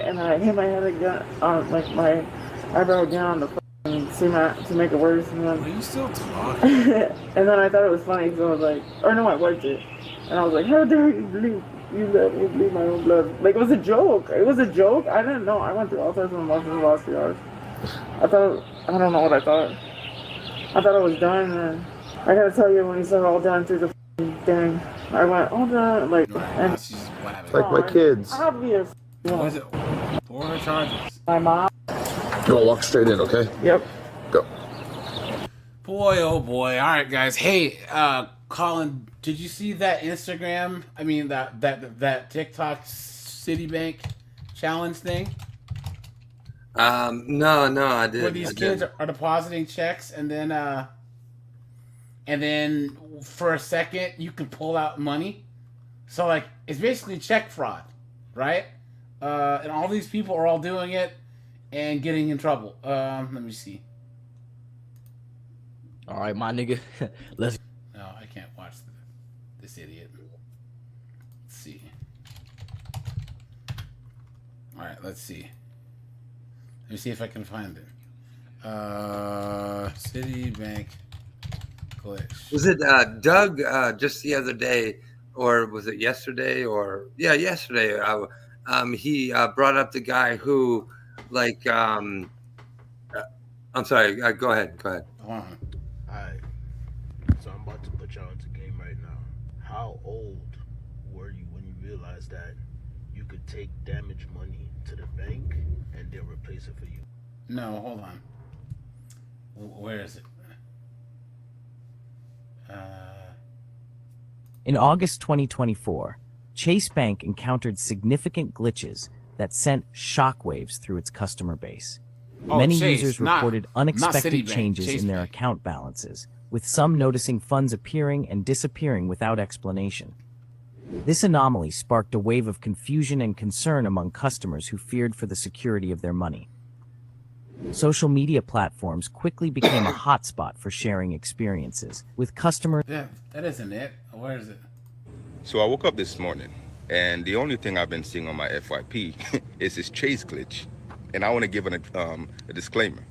head again on like my eyebrow again on the cement to make it worse, and then. Are you still talking? And then I thought it was funny, so I was like, or no, I wiped it, and I was like, how dare you bleed? You let me bleed my own blood. Like, it was a joke. It was a joke. I didn't know. I went through all types of emotions the last few hours. I don't know what I thought. I thought I was done, and I gotta tell you, when he said all done through the thing, I went, all done, like, and like my kids. Obvious. What is it? What are the charges? My mom. Go walk straight in, okay? Yep. Go. Boy, oh boy. All right, guys. Hey, Colin, did you see that Instagram? I mean, that TikTok Citibank challenge thing? No, I didn't. Where these kids are depositing checks, and then for a second you can pull out money. So like, it's basically check fraud, right? And all these people are all doing it and getting in trouble. Let me see. All right, my nigga. Let's. No, I can't watch this idiot. Let's see. All right, let's see. Let me see if I can find it. Citibank glitch. Was it Doug just the other day, or was it yesterday? Yesterday. He brought up the guy who, like, I'm sorry. Go ahead. Alright. So I'm about to put y'all into game right now. How old were you when you realized that you could take damaged money to the bank and they'll replace it for you? No, hold on. Where is it? In August 2024, Chase Bank encountered significant glitches that sent shockwaves through its customer base. Many users reported unexpected changes in their account balances, with some noticing funds appearing and disappearing without explanation. This anomaly sparked a wave of confusion and concern among customers who feared for the security of their money. Social media platforms quickly became a hotspot for sharing experiences, with customers... Yeah, that isn't it. Where is it? So I woke up this morning, and the only thing I've been seeing on my FYP is this Chase glitch. And I want to give a disclaimer.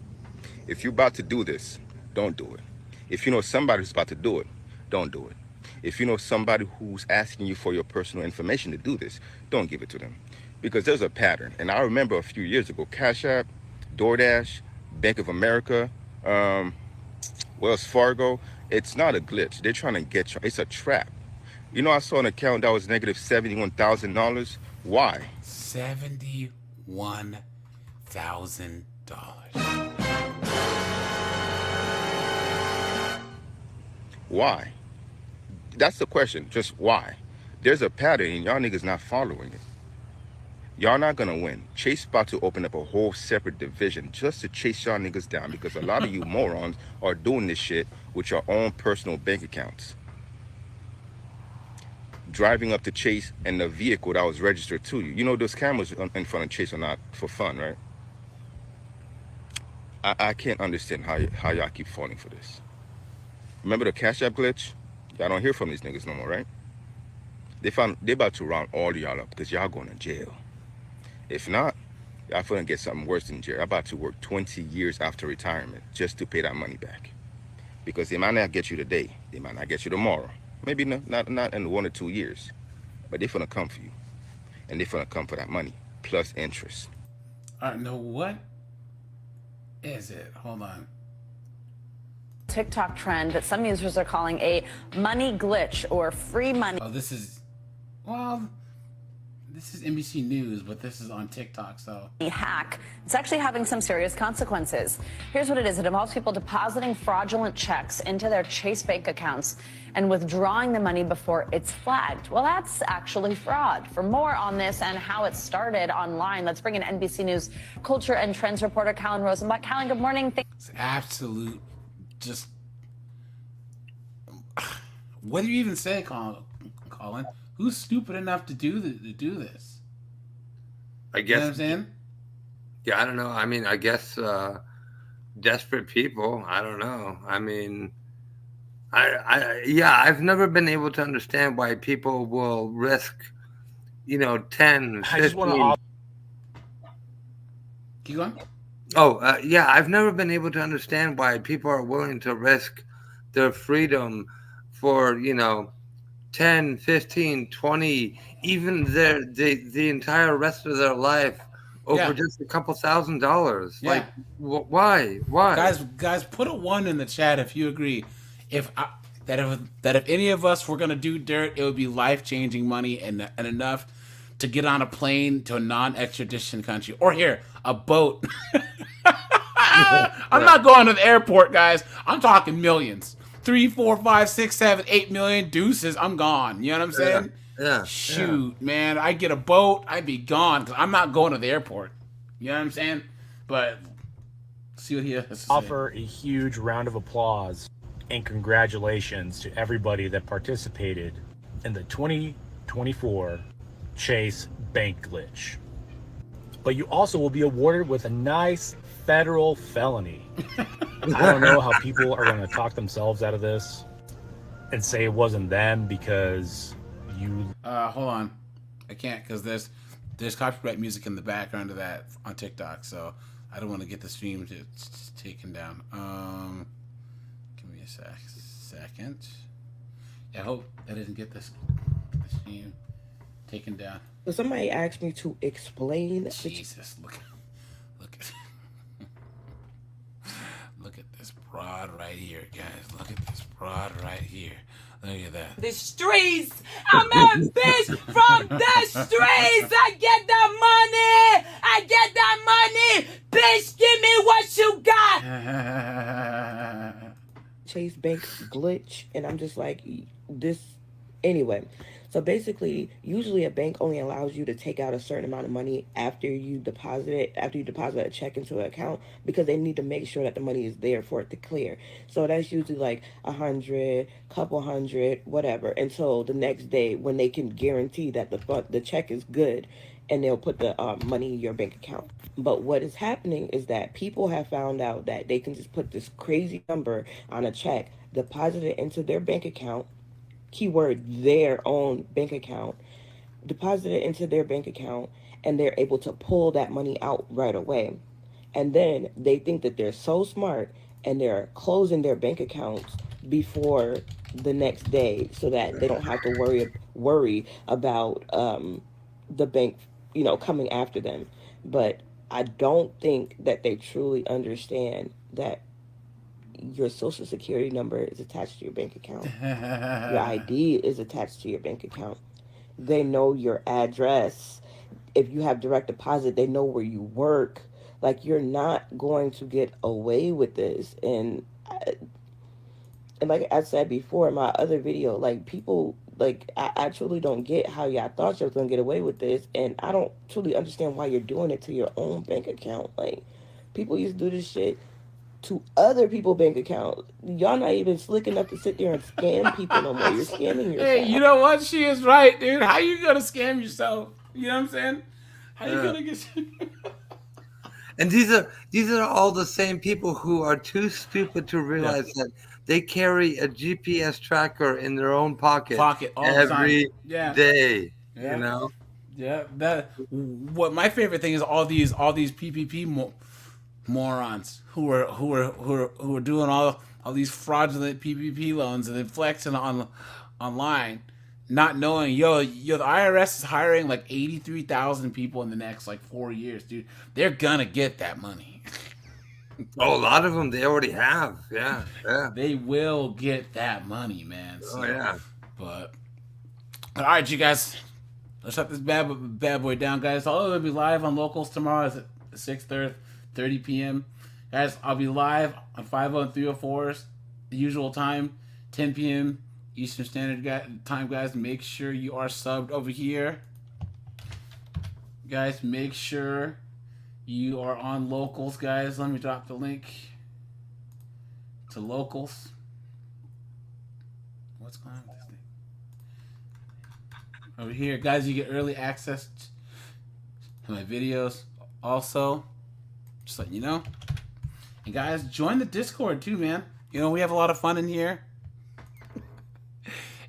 If you're about to do this, don't do it. If you know somebody who's about to do it, don't do it. If you know somebody who's asking you for your personal information to do this, don't give it to them. Because there's a pattern. And I remember a few years ago, Cash App, DoorDash, Bank of America, Wells Fargo, it's not a glitch. They're trying to get you. It's a trap. You know, I saw an account that was negative $71,000. Why? $71,000. Why? That's the question. Just why? There's a pattern and y'all niggas not following it. Y'all not gonna win. Chase about to open up a whole separate division just to chase y'all niggas down because a lot of you morons are doing this shit with your own personal bank accounts. driving up to Chase and the vehicle that was registered to you. You know those cameras in front of Chase are not for fun, right? I can't understand how y'all keep falling for this. Remember the Cash App glitch? Y'all don't hear from these niggas no more, right? They about to round all y'all up because y'all going to jail. If not, y'all finna get something worse than jail. I'm about to work 20 years after retirement just to pay that money back. Because they might not get you today. They might not get you tomorrow. Maybe not in 1 or 2 years. But they finna come for you. And they finna come for that money, plus interest. All right, no, what is it? Hold on. TikTok trend that some users are calling a money glitch or free money. Oh, this is NBC News, but this is on TikTok, so. Hack. It's actually having some serious consequences. Here's what it is. It involves people depositing fraudulent checks into their Chase Bank accounts and withdrawing the money before it's flagged. Well, that's actually fraud. For more on this and how it started online, let's bring in NBC News culture and trends reporter Callan Rosenbach. Callan, good morning. It's absolute, just, what do you even say, Colin? Who's stupid enough to do this? I guess. You know what I'm saying? Yeah, I don't know. I mean, I guess desperate people. I don't know. I mean, I've never been able to understand why people will risk, 10, 15. I just want to. Keep going. I've never been able to understand why people are willing to risk their freedom for, 10, 15, 20, even the entire rest of their life over just a couple $1,000. Yeah. Like, why? Guys, put a 1 in the chat if you agree. If any of us were gonna do dirt, it would be life-changing money and enough to get on a plane to a non-extradition country, or here, a boat. I'm not going to the airport, guys. I'm talking millions. 3, 4, 5, 6, 7, 8 million deuces. I'm gone. You know what I'm saying? Yeah. Shoot, man. I'd get a boat. I'd be gone because I'm not going to the airport. You know what I'm saying? But see what he has to say. Offer a huge round of applause and congratulations to everybody that participated in the 2024 Chase Bank glitch. But you also will be awarded with a nice federal felony. I don't know how people are going to talk themselves out of this and say it wasn't them because you. Hold on, I can't because there's copyright music in the background of that on TikTok, so I don't want to get the stream taken down. Give me a second. I hope I didn't get the stream taken down. So somebody asked me to explain. Jesus, look at look at this broad right here, guys. Look at this broad right here. Look at that. The streets. I'm a bitch from the streets. I get that money. I get that money. Bitch, give me what you got. Chase Bank glitch, and I'm just like, this. Anyway, so basically, usually a bank only allows you to take out a certain amount of money after you deposit a check into an account, because they need to make sure that the money is there for it to clear. So that's usually like 100, couple hundred, whatever, until the next day when they can guarantee that the check is good, and they'll put the money in your bank account. But what is happening is that people have found out that they can just put this crazy number on a check, deposit it into their bank account, keyword their own bank account, deposit it into their bank account, and they're able to pull that money out right away. And then they think that they're so smart and they're closing their bank accounts before the next day so that they don't have to worry about the bank, coming after them. But I don't think that they truly understand that your social security number is attached to your bank account. Your ID is attached to your bank account. They know your address. If you have direct deposit, they know where you work. Like, you're not going to get away with this. And like I said before in my other video, like, people, like, I truly don't get how y'all thought you was going to get away with this. And I don't truly understand why you're doing it to your own bank account. Like, people used to do this shit to other people's bank accounts. Y'all not even slick enough to sit there and scam people no more. You're scamming yourself. Hey, you know what? She is right, dude. How you gonna scam yourself? You know what I'm saying? How you gonna get? And these are all the same people who are too stupid to realize that they carry a GPS tracker in their own pocket all every the time. day. Yeah. You know. Yeah. What my favorite thing is all these PPP morons who are doing all these fraudulent PPP loans and then flexing online, not knowing the IRS is hiring like 83,000 people in the next like 4 years, dude. They're gonna get that money. Oh, a lot of them they already have. Yeah. They will get that money, man. So, yeah. But all right, you guys, let's shut this bad boy down, guys. I'll be live on Locals tomorrow at 6:30 p.m. Guys, I'll be live on 50 and 304's the usual time, 10 p.m. Eastern Standard Time, guys. Make sure you are subbed over here. Guys, make sure you are on Locals, guys. Let me drop the link to Locals. What's going on with this thing? Over here, guys, you get early access to my videos. Also, just letting you know. And guys, join the Discord too, man. You know, we have a lot of fun in here.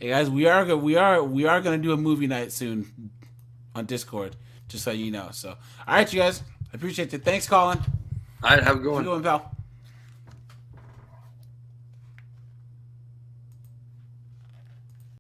Hey guys, we are gonna do a movie night soon on Discord, just so you know. So, all right, you guys, I appreciate it. Thanks, Colin. All right, have a good one. Have a good one, pal.